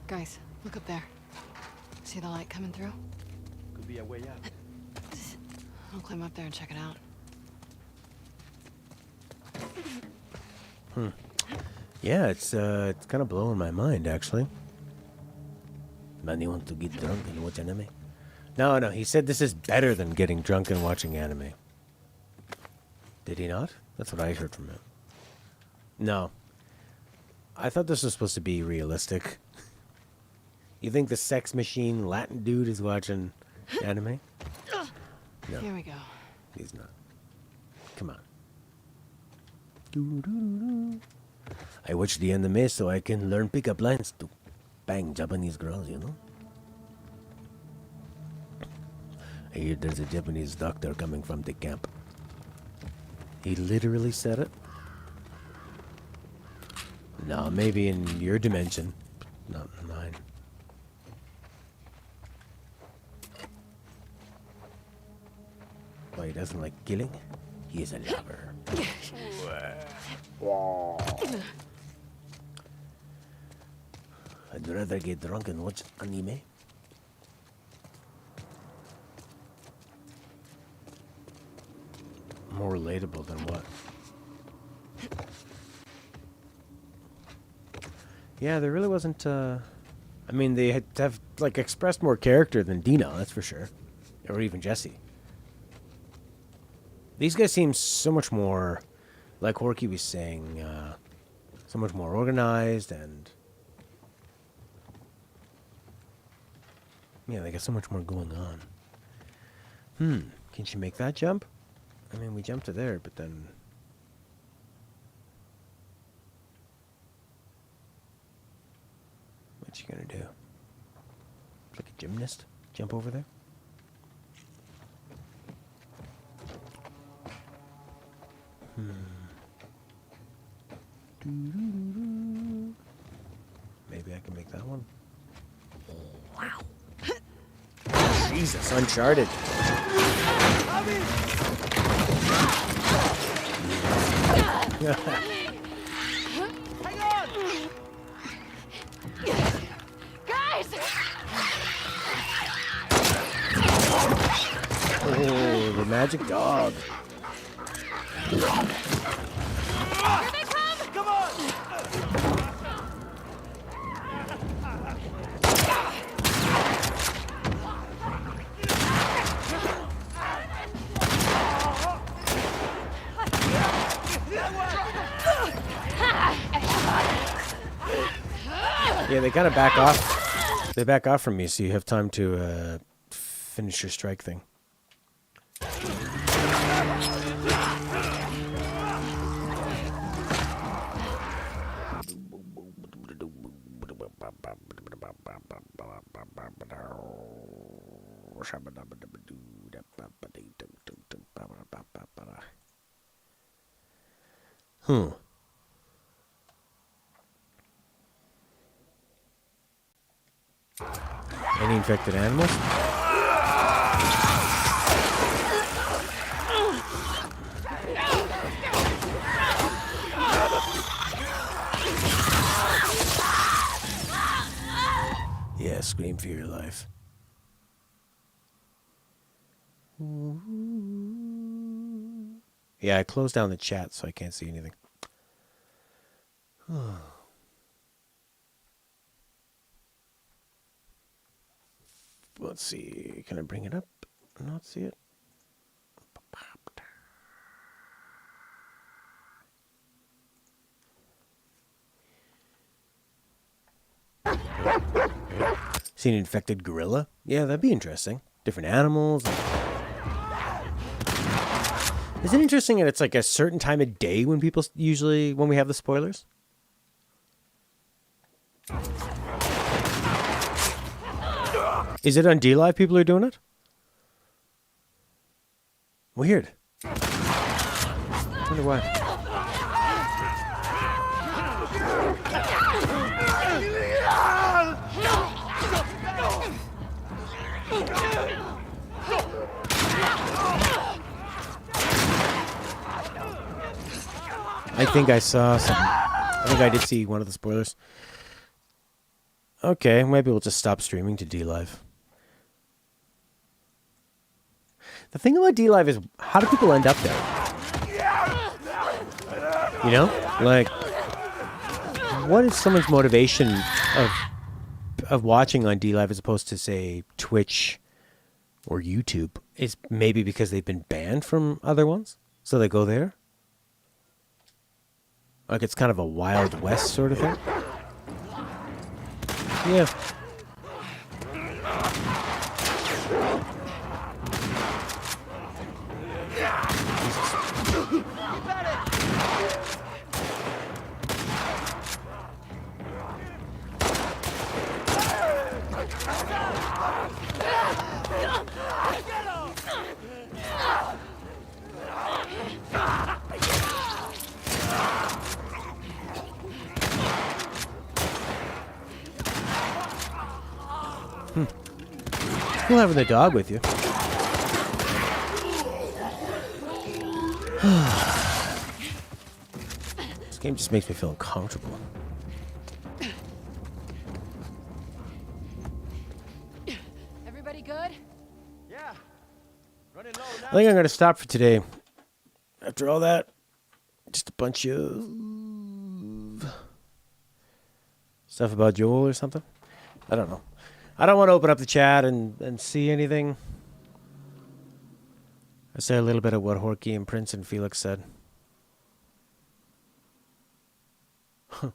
Guys, look up there. See the light coming through? Could be a way out. I'll climb up there and check it out. Yeah, it's kind of blowing my mind, actually. Man, you want to get drunk and watch anime? No, he said this is better than getting drunk and watching anime. Did he not? That's what I heard from him. No. I thought this was supposed to be realistic. You think the sex machine Latin dude is watching anime? No. Here we go. He's not. Come on. I watch the anime so I can learn pickup lines to bang Japanese girls, you know? I hear there's a Japanese doctor coming from the camp. He literally said it? No, maybe in your dimension, but not in mine. doesn't like killing. He is a lover. I'd rather get drunk and watch anime. More relatable than what? Yeah, there really wasn't. I mean, they had to have like expressed more character than Dino, that's for sure, or even Jesse. These guys seem so much more, like Horky was saying, so much more organized and yeah, they got so much more going on. Can she make that jump? I mean, we jumped to there, but then. What's she gonna do? Like a gymnast? Jump over there? Maybe I can make that one. Wow. Jesus, Uncharted. Hang on! Guys! Oh, the magic dog. Here they come! Come on! Yeah, they kind of back off. They back off from me, so you have time to finish your strike thing. Any infected animals? Yeah, scream for your life. Yeah, I closed down the chat so I can't see anything. Let's see. Can I bring it up? Not see it. See an infected gorilla? Yeah, that'd be interesting. Different animals. Is it interesting that it's like a certain time of day when people usually, when we have the spoilers? Is it on D-Live people are doing it? Weird. Wonder why. I think I saw something. I think I did see one of the spoilers. Okay, maybe we'll just stop streaming to D-Live. The thing about D-Live is, how do people end up there? You know? Like, what is someone's motivation of watching on D-Live as opposed to, say, Twitch or YouTube? Is maybe because they've been banned from other ones? So they go there? Like it's kind of a Wild West sort of thing? Yeah. Cool having the dog with you. This game just makes me feel uncomfortable. Everybody good? Yeah. Running low now. I think I'm going to stop for today. After all that, just a bunch of stuff about Joel or something. I don't know. I don't want to open up the chat and see anything. I say a little bit of what Horky and Prince and Felix said. Huh.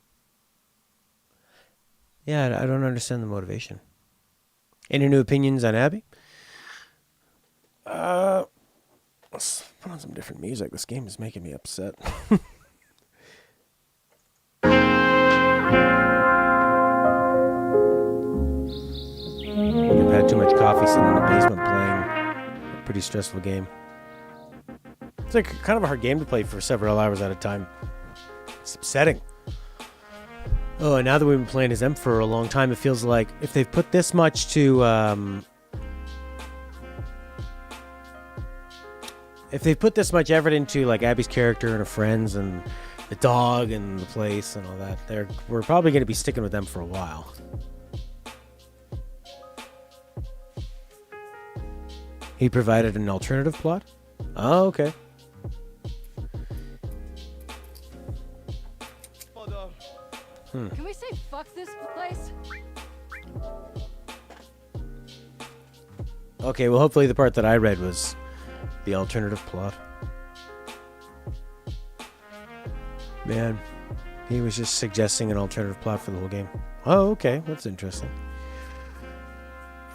Yeah, I don't understand the motivation. Any new opinions on Abby? Let's put on some different music. This game is making me upset. I've had too much coffee sitting in the basement playing a pretty stressful game. It's like kind of a hard game to play for several hours at a time. It's upsetting. Oh, and now that we've been playing as M for a long time, it feels like if they've put this much to if they've put this much effort into like Abby's character and her friends and the dog and the place and all that, we're probably going to be sticking with them for a while. He provided an alternative plot? Oh, okay. Can we say fuck this place? Okay, well, hopefully the part that I read was the alternative plot. Man, he was just suggesting an alternative plot for the whole game. Oh, okay, that's interesting.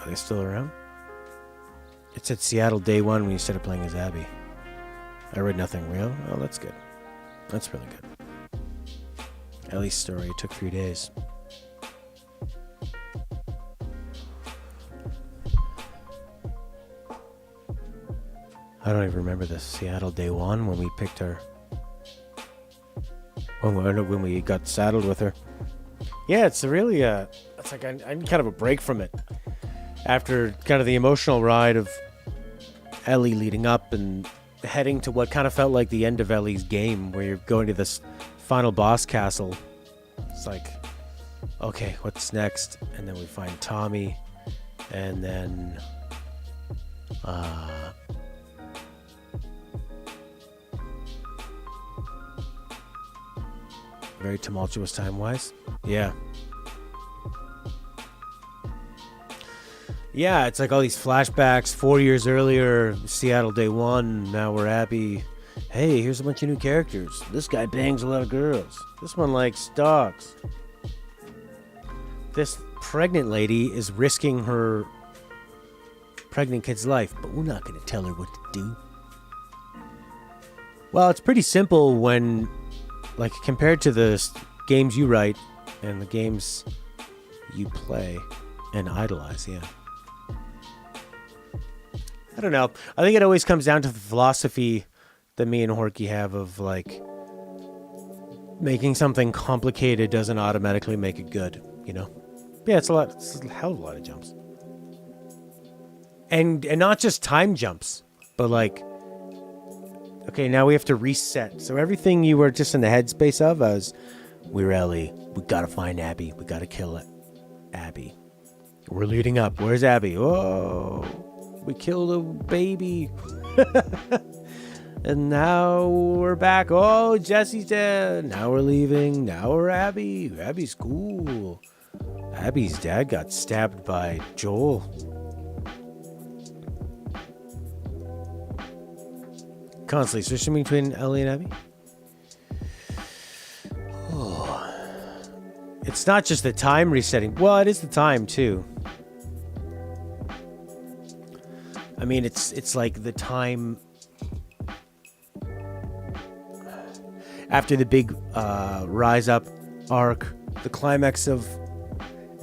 Are they still around? It said Seattle day one when you started playing as Abby. I read nothing real. Oh, that's good. That's really good. Ellie's story took 3 days. I don't even remember this. Seattle day one when we picked her. When we got saddled with her. Yeah, it's really it's like I need kind of a break from it. After kind of the emotional ride of Ellie leading up and heading to what kind of felt like the end of Ellie's game, where you're going to this final boss castle. It's like, okay, what's next? And then we find Tommy, and then very tumultuous time-wise. Yeah. Yeah, it's like all these flashbacks. 4 years earlier, Seattle day one. Now we're Abby. Hey, here's a bunch of new characters. This guy bangs a lot of girls. This one likes dogs. This pregnant lady is risking her pregnant kid's life, but we're not going to tell her what to do. Well, it's pretty simple when, like, compared to the games you write and the games you play and idolize, yeah. I don't know. I think it always comes down to the philosophy that me and Horky have of, like, making something complicated doesn't automatically make it good, you know? Yeah, it's a hell of a lot of jumps. And not just time jumps, but like, okay, now we have to reset. So everything you were just in the headspace of as, we're Ellie, we gotta find Abby, we gotta kill it. Abby. We're leading up. Where's Abby? Whoa. We killed a baby. And now we're back. Oh, Jesse's dead. Now we're leaving. Now we're Abby. Abby's cool. Abby's dad got stabbed by Joel. Constantly switching between Ellie and Abby. Oh. It's not just the time resetting. Well, it is the time too. I mean, it's like the time after the big rise up arc, the climax of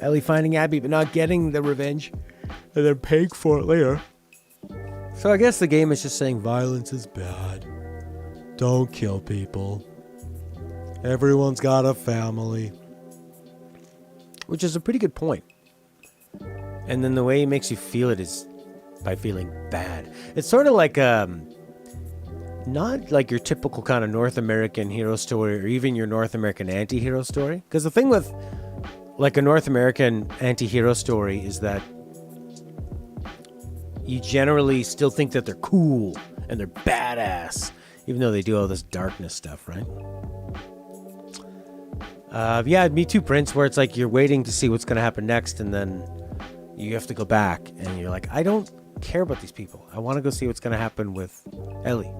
Ellie finding Abby but not getting the revenge, and then paying for it later. So I guess the game is just saying violence is bad. Don't kill people. Everyone's got a family. Which is a pretty good point. And then the way it makes you feel it is by feeling bad. It's sort of like not like your typical kind of North American hero story or even your North American anti-hero story. Because the thing with like a North American anti-hero story is that you generally still think that they're cool and they're badass, even though they do all this darkness stuff, right? Yeah, Me Too Prince, where it's like you're waiting to see what's going to happen next, and then you have to go back, and you're like, I don't care about these people. I want to go see what's going to happen with Ellie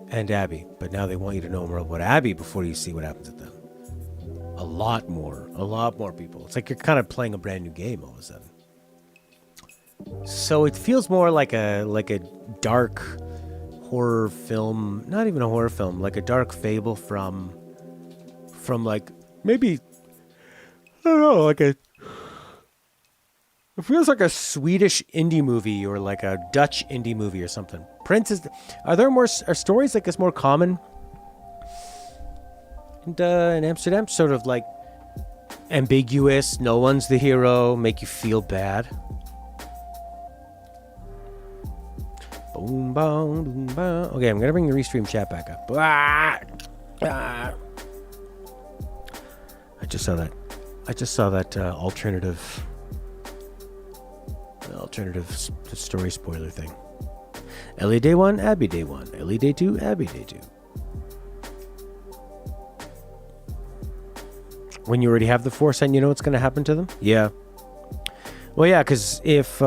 and Abby. But now they want you to know more about Abby before you see what happens with them. A lot more people. It's like you're kind of playing a brand new game all of a sudden. So it feels more like a dark horror film, not even a horror film, like a dark fable from like maybe, I don't know, like it feels like a Swedish indie movie or like a Dutch indie movie or something. Are stories like this more common in Amsterdam? Sort of like ambiguous, no one's the hero, make you feel bad. Boom, boom, boom, boom. Okay, I'm gonna bring the restream chat back up. I just saw that alternative story spoiler thing. Ellie Day 1, Abby Day 1. Ellie Day 2, Abby Day 2. When you already have the Force and you know what's going to happen to them? Yeah. Well, yeah, because if...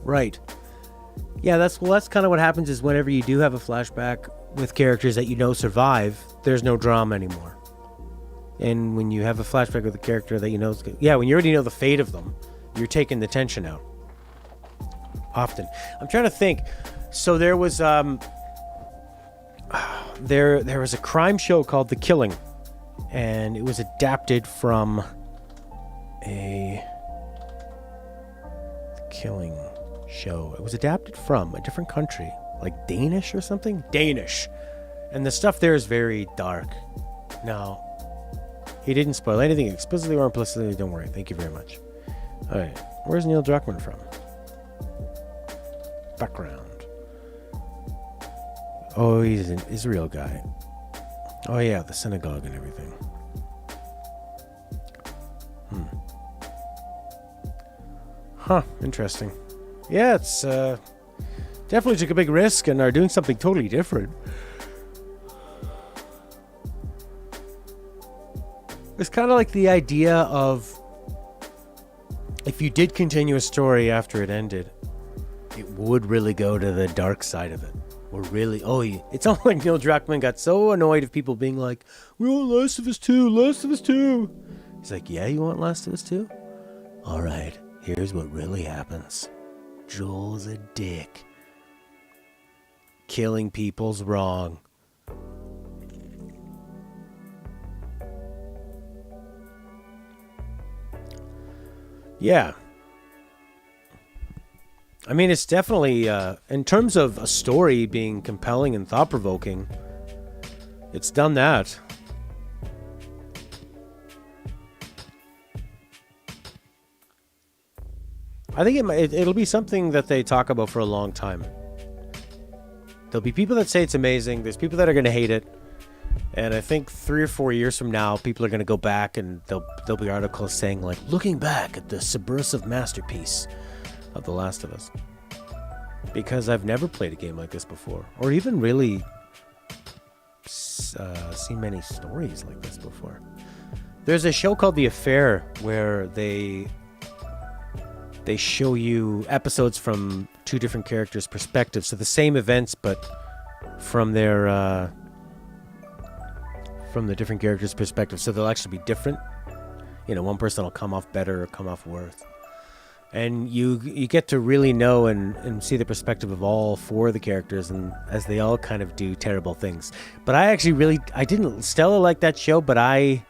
Right. Yeah, that's kind of what happens is whenever you do have a flashback with characters that you know survive, there's no drama anymore. And when you have a flashback with a character that you know, when you already know the fate of them, you're taking the tension out. Often. I'm trying to think. So there was there was a crime show called The Killing, and it was adapted from a Killing show. It was adapted from a different country, like Danish or something. Danish, and the stuff there is very dark. No, he didn't spoil anything explicitly or implicitly. Don't worry. Thank you very much. All right, where's Neil Druckmann from? Background. Oh, he's an Israel guy. Oh yeah, the synagogue and everything. Huh, interesting. Yeah, it's definitely took a big risk and are doing something totally different. It's kind of like the idea of if you did continue a story after it ended, it would really go to the dark side of it. Or really, it's almost like Neil Druckmann got so annoyed of people being like, we want Last of Us 2, Last of Us 2. He's like, yeah, you want Last of Us 2? All right, here's what really happens. Joel's a dick. Killing people's wrong. Yeah. I mean, it's definitely, in terms of a story being compelling and thought-provoking, it's done that. I think it'll be something that they talk about for a long time. There'll be people that say it's amazing. There's people that are going to hate it. And I think 3 or 4 years from now, people are going to go back and there'll be articles saying, like, looking back at the subversive masterpiece of The Last of Us. Because I've never played a game like this before. Or even really seen many stories like this before. There's a show called The Affair where they show you episodes from 2 different characters' perspectives. So the same events, but from their from the different characters' perspectives. So they'll actually be different. You know, one person will come off better or come off worse. And you get to really know and see the perspective of all 4 of the characters, and as they all kind of do terrible things. But I actually Stella liked that show, but I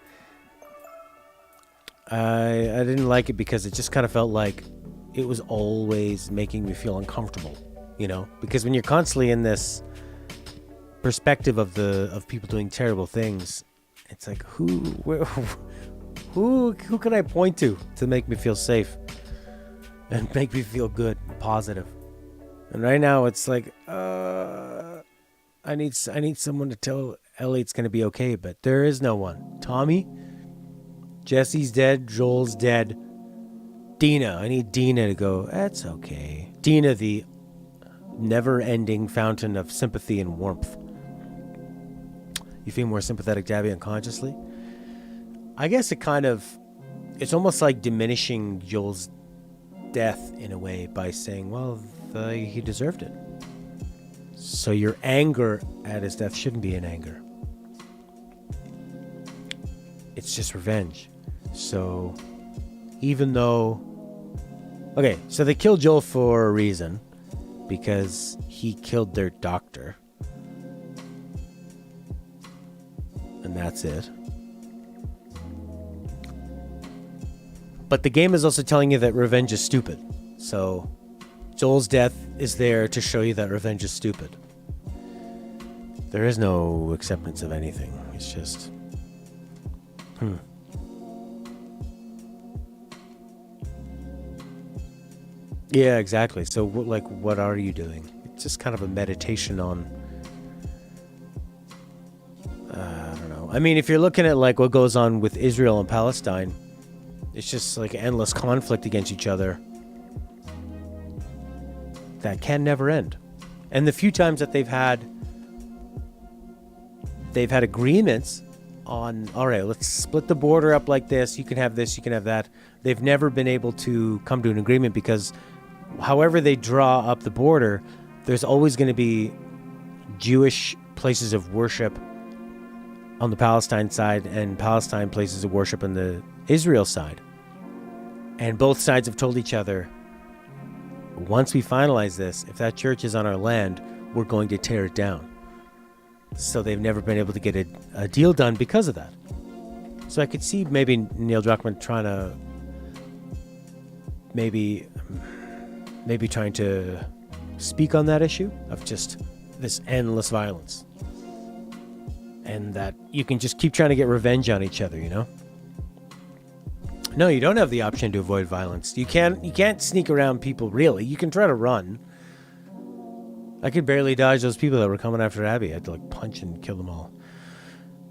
didn't like it because it just kind of felt like it was always making me feel uncomfortable, you know? Because when you're constantly in this perspective of people doing terrible things, it's like, who can I point to make me feel safe? and make me feel good, positive. And right now it's like, I need someone to tell Ellie it's going to be okay, but there is no one. Tommy? Jesse's dead. Joel's dead. Dina. I need Dina to go, that's okay. Dina, the never-ending fountain of sympathy and warmth. You feel more sympathetic to Abby unconsciously? I guess it's almost like diminishing Joel's death in a way by saying, well, he deserved it. So your anger at his death shouldn't be an anger. It's just revenge. So even though... Okay, so they killed Joel for a reason. Because he killed their doctor. And that's it. But the game is also telling you that revenge is stupid. So Joel's death is there to show you that revenge is stupid. There is no acceptance of anything. It's just... Yeah, exactly. So, what are you doing? It's just kind of a meditation on... I don't know. I mean, if you're looking at, what goes on with Israel and Palestine, it's just, endless conflict against each other that can never end. And the few times that they've had agreements on, all right, let's split the border up like this. You can have this, you can have that. They've never been able to come to an agreement because however they draw up the border, there's always going to be Jewish places of worship on the Palestine side and Palestine places of worship on the Israel side. And both sides have told each other, once we finalize this, if that church is on our land, we're going to tear it down. So they've never been able to get a deal done because of that. So I could see maybe Neil Druckmann trying to maybe trying to speak on that issue of just this endless violence. And that you can just keep trying to get revenge on each other, you know? No, you don't have the option to avoid violence. You can't sneak around people, really. You can try to run. I could barely dodge those people that were coming after Abby. I had to punch and kill them all.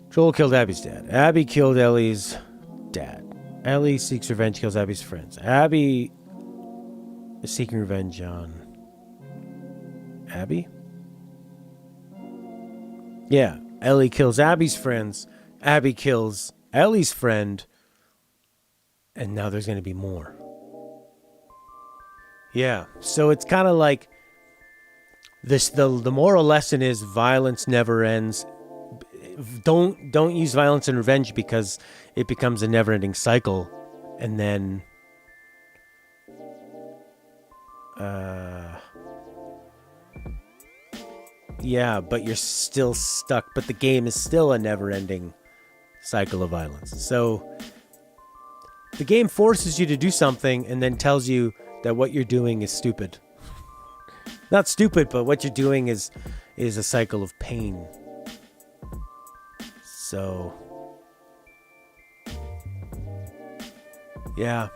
Joel killed Abby's dad. Abby killed Ellie's dad. Ellie seeks revenge, kills Abby's friends. Abby is seeking revenge on Abby? Yeah, Ellie kills Abby's friends. Abby kills Ellie's friend. And now there's going to be more. Yeah, so it's kind of like this. The moral lesson is violence never ends. Don't use violence and revenge because it becomes a never-ending cycle, and then yeah, but you're still stuck. But the game is still a never-ending cycle of violence. So the game forces you to do something and then tells you that what you're doing is stupid. Not stupid, but what you're doing is a cycle of pain. So, yeah.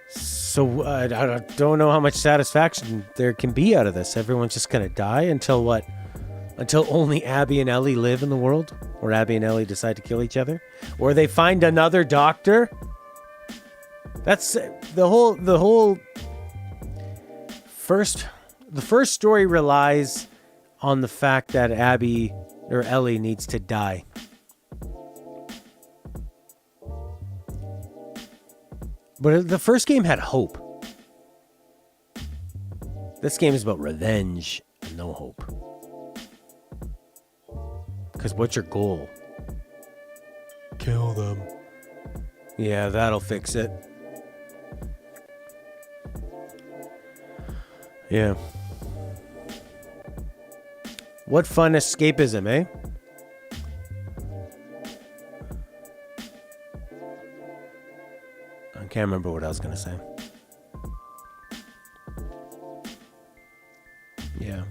So I don't know how much satisfaction there can be out of this. Everyone's just gonna die until what? Until only Abby and Ellie live in the world? Or Abby and Ellie decide to kill each other? Or they find another doctor? That's the first story relies on the fact that Abby or Ellie needs to die. But the first game had hope. This game is about revenge and no hope. Because what's your goal? Kill them. Yeah, that'll fix it. Yeah. What fun escapism, eh? I can't remember what I was going to say. Yeah.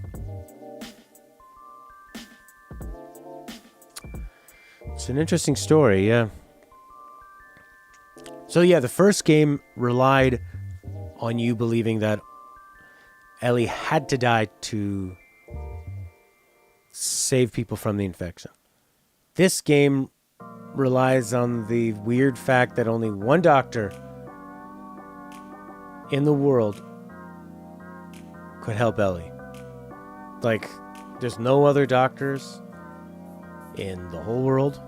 It's an interesting story, yeah. So yeah, the first game relied on you believing that Ellie had to die to save people from the infection. This game relies on the weird fact that only one doctor in the world could help Ellie. Like, there's no other doctors in the whole world.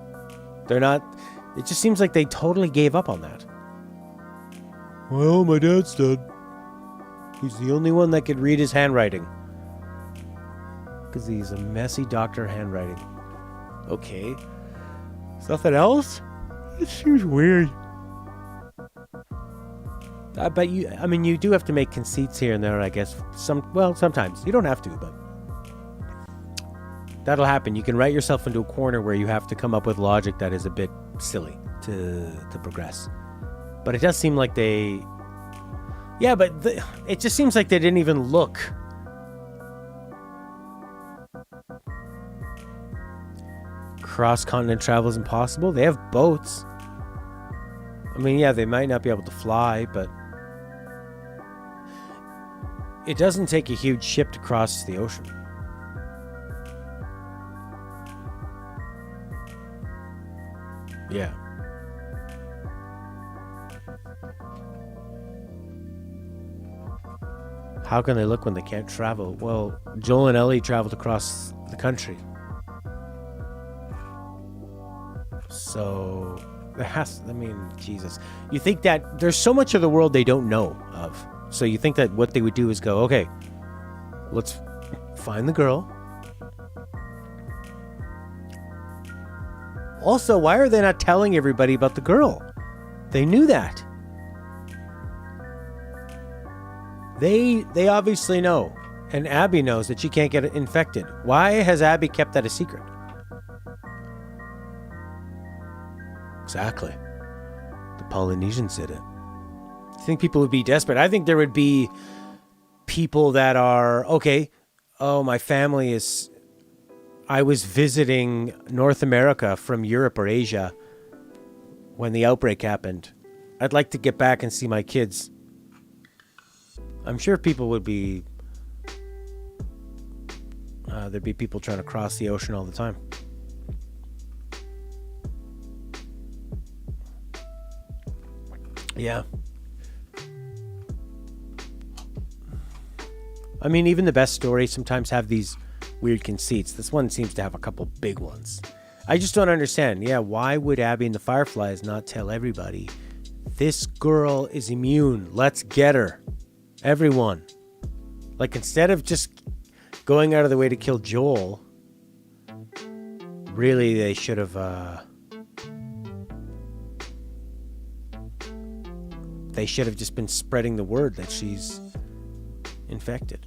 They're not... It just seems like they totally gave up on that. Well, my dad's dead. He's the only one that could read his handwriting. Because he's a messy doctor handwriting. Okay. Something else? It seems weird. I bet you... I mean, you do have to make conceits here and there, I guess. Sometimes. You don't have to, but... That'll happen. You can write yourself into a corner where you have to come up with logic that is a bit silly to progress. But it does seem like they... Yeah, but it just seems like they didn't even look. Cross-continent travel is impossible. They have boats. I mean, yeah, they might not be able to fly, but... It doesn't take a huge ship to cross the ocean. Yeah. How can they look when they can't travel? Well, Joel and Ellie traveled across the country. So, there has... I mean, Jesus. You think that there's so much of the world they don't know of. So you think that what they would do is go, okay, let's find the girl. Also, why are they not telling everybody about the girl? They knew that. They obviously know. And Abby knows that she can't get infected. Why has Abby kept that a secret? Exactly. The Polynesians did it. I think people would be desperate. I think there would be people that are, okay, oh, my family is... I was visiting North America from Europe or Asia when the outbreak happened. I'd like to get back and see my kids. I'm sure people would be... there'd be people trying to cross the ocean all the time. Yeah. I mean, even the best stories sometimes have these weird conceits. This one seems to have a couple big ones. I just don't understand. Yeah, why would Abby and the Fireflies not tell everybody, this girl is immune, let's get her? Everyone. Like, instead of just going out of the way to kill Joel, really they should have, they should have just been spreading the word that she's infected,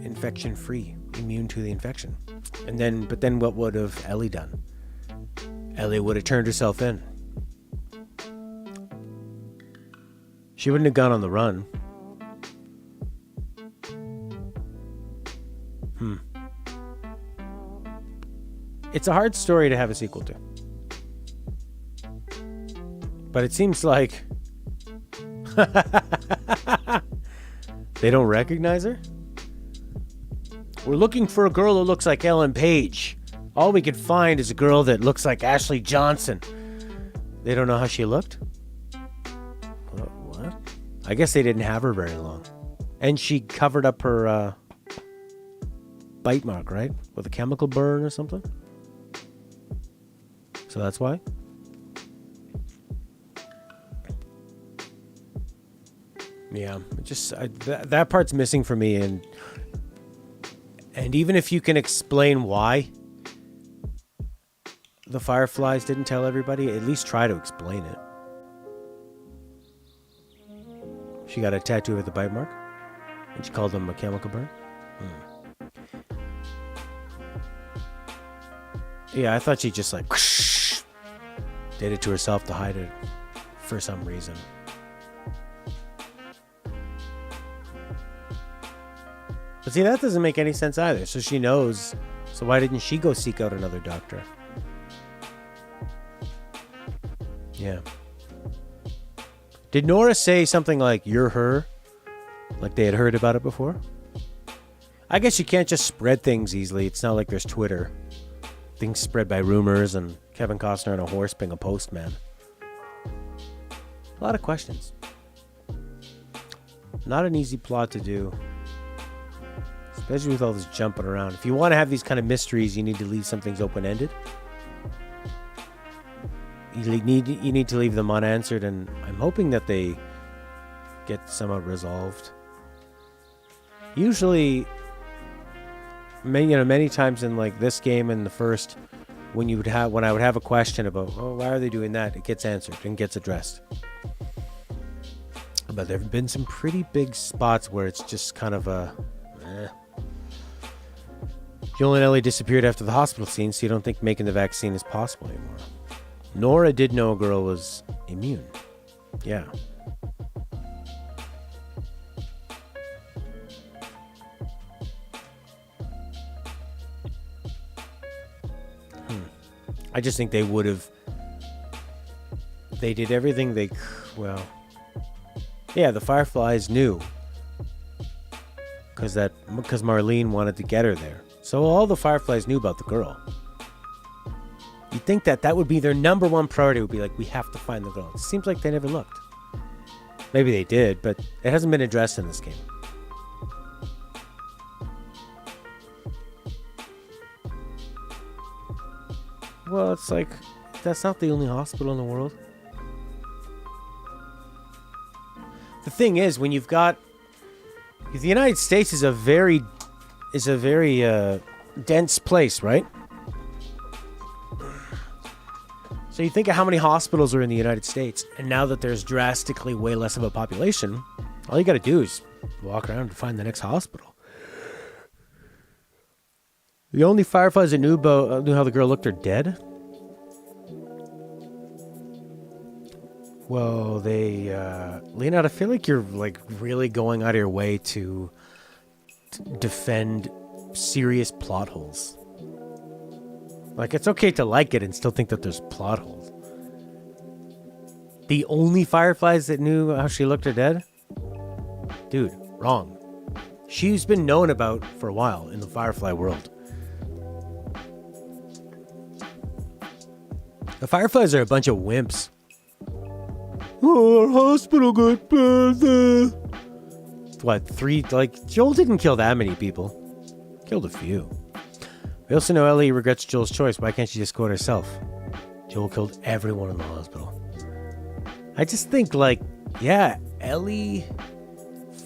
infection free, immune to the infection. But then what would have Ellie done? Ellie would have turned herself in. She wouldn't have gone on the run. It's a hard story to have a sequel to. But it seems like they don't recognize her? We're looking for a girl who looks like Ellen Page. All we could find is a girl that looks like Ashley Johnson. They don't know how she looked? What? I guess they didn't have her very long. And she covered up her bite mark, right? With a chemical burn or something? So that's why? Yeah, that part's missing for me, and even if you can explain why the Fireflies didn't tell everybody, at least try to explain it. She got a tattoo with a bite mark, and she called them a chemical burn. Yeah, I thought she just like whoosh, did it to herself to hide it for some reason. But see, that doesn't make any sense either. So she knows. So why didn't she go seek out another doctor? Yeah. Did Nora say something like, "You're her"? Like they had heard about it before? I guess you can't just spread things easily. It's not like there's Twitter. Things spread by rumors and Kevin Costner on a horse being a postman. A lot of questions. Not an easy plot to do. Especially with all this jumping around. If you want to have these kind of mysteries, you need to leave some things open-ended. You need to leave them unanswered, and I'm hoping that they get somewhat resolved. Usually, many times in like this game and the first, when I would have a question about, oh, why are they doing that? It gets answered and gets addressed. But there have been some pretty big spots where it's just kind of a, Joel and Ellie disappeared after the hospital scene, so you don't think making the vaccine is possible anymore. Nora did know a girl was immune. Yeah. I just think they would have. They did everything they. Well. Yeah, the Fireflies knew. Because Marlene wanted to get her there. So all the Fireflies knew about the girl. You'd think that would be their number one priority, would be like, we have to find the girl. It seems like they never looked. Maybe they did, but it hasn't been addressed in this game. Well, it's like, that's not the only hospital in the world. The thing is, when you've got... The United States is a very dense place, right? So you think of how many hospitals are in the United States, and now that there's drastically way less of a population, all you got to do is walk around and find the next hospital. The only Fireflies that knew how the girl looked are dead. Well, Leonard, I feel like you're like really going out of your way to defend serious plot holes. Like, it's okay to like it and still think that there's plot holes. The only Fireflies that knew how she looked are dead? Dude, wrong. She's been known about for a while in the Firefly world. The Fireflies are a bunch of wimps. Oh, our hospital got bad. What, 3? Like, Joel didn't kill that many people. Killed a few. We also know Ellie regrets Joel's choice. Why can't she just go it herself? Joel killed everyone in the hospital. I just think, like, yeah, Ellie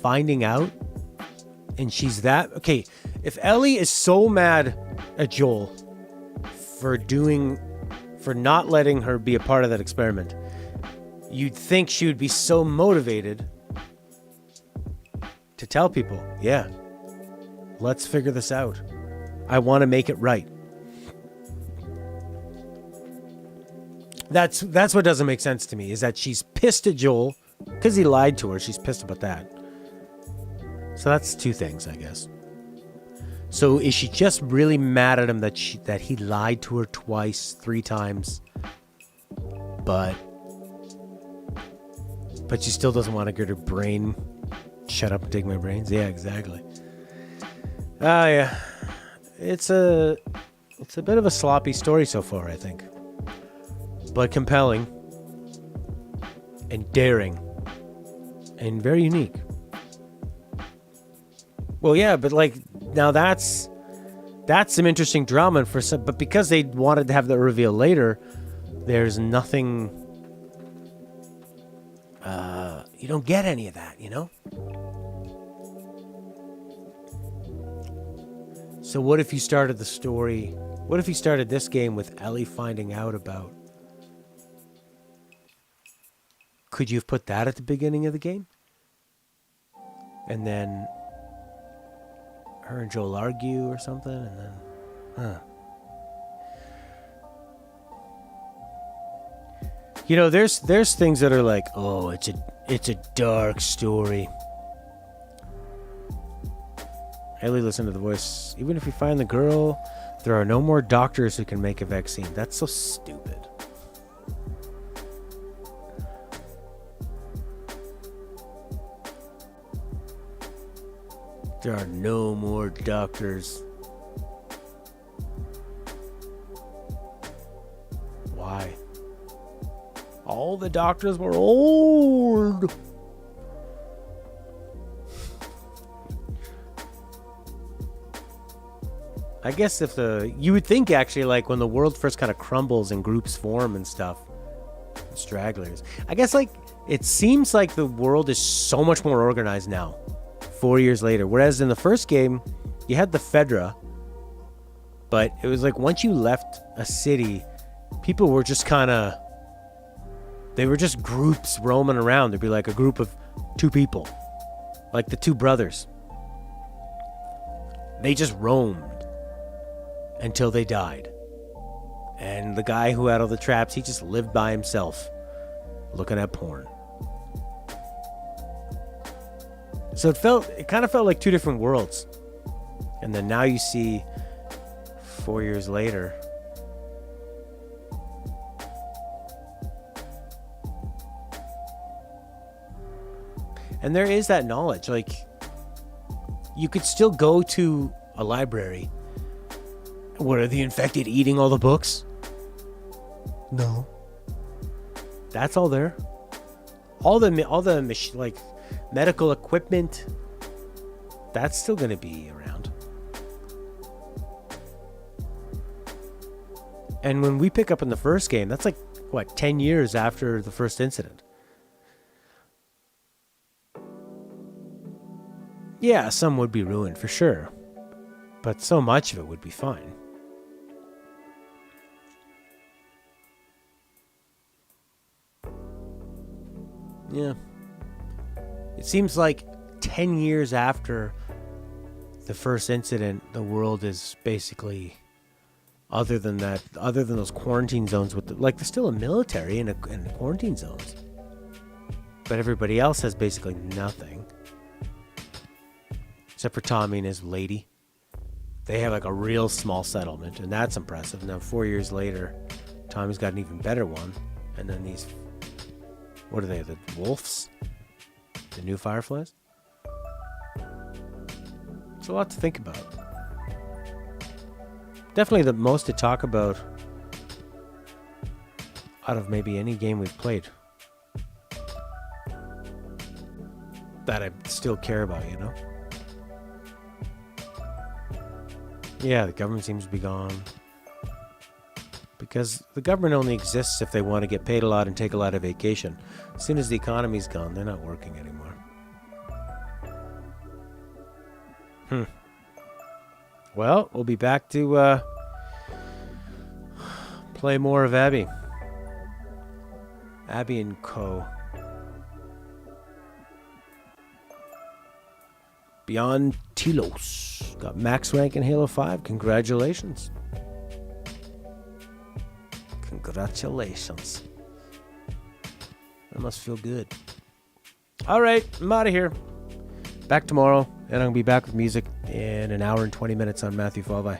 finding out, and she's that... Okay, if Ellie is so mad at Joel for not letting her be a part of that experiment, you'd think she would be so motivated to tell people, yeah, let's figure this out. I want to make it right. That's what doesn't make sense to me, is that she's pissed at Joel because he lied to her. She's pissed about that. So that's two things, I guess. So is she just really mad at him that he lied to her twice, 3 times, but she still doesn't want to get her brain shut up and take my brains? Yeah, exactly. Yeah. It's a bit of a sloppy story so far, I think. But compelling. And daring. And very unique. Well, yeah, but like, now that's some interesting drama for some, but because they wanted to have the reveal later, there's nothing, you don't get any of that, you know? So what if you started the story, what if you started this game with Ellie finding out about, could you have put that at the beginning of the game? And then her and Joel argue or something, and then, You know, there's things that are like, oh, it's a dark story. Ellie, listen to the voice. Even if you find the girl, there are no more doctors who can make a vaccine. That's so stupid. There are no more doctors. Why? All the doctors were old. I guess you would think actually, like when the world first kind of crumbles and groups form and stuff, stragglers. I guess like it seems like the world is so much more organized now, 4 years later. Whereas in the first game, you had the Fedra, but it was like once you left a city, people were just they were just groups roaming around. There'd be like a group of 2 people, like the 2 brothers. They just roamed until they died. And the guy who had all the traps, he just lived by himself, looking at porn. So it kind of felt like 2 different worlds. And then now you see 4 years later, and there is that knowledge. Like, you could still go to a library. What, are the infected eating all the books? No. That's all there. All the like medical equipment, that's still going to be around. And when we pick up in the first game, that's like what, 10 years after the first incident. Yeah, some would be ruined for sure, but so much of it would be fine. Yeah. It seems like 10 years after the first incident, the world is basically, other than those quarantine zones with there's still a military in the quarantine zones, but everybody else has basically nothing except for Tommy and his lady. They have like a real small settlement, and that's impressive. Now 4 years later, Tommy's got an even better one, and then these, what are they, the wolves? The new Fireflies? It's a lot to think about. Definitely the most to talk about out of maybe any game we've played. That I still care about, you know? Yeah, the government seems to be gone. Because the government only exists if they want to get paid a lot and take a lot of vacation. As soon as the economy's gone, they're not working anymore. Well, we'll be back to play more of Abby. Abby and Co. Beyond Telos. Got max rank in Halo 5. Congratulations. Congratulations. That must feel good. Alright, I'm out of here. Back tomorrow, and I'm going to be back with music in an hour and 20 minutes on Matthew Fall By.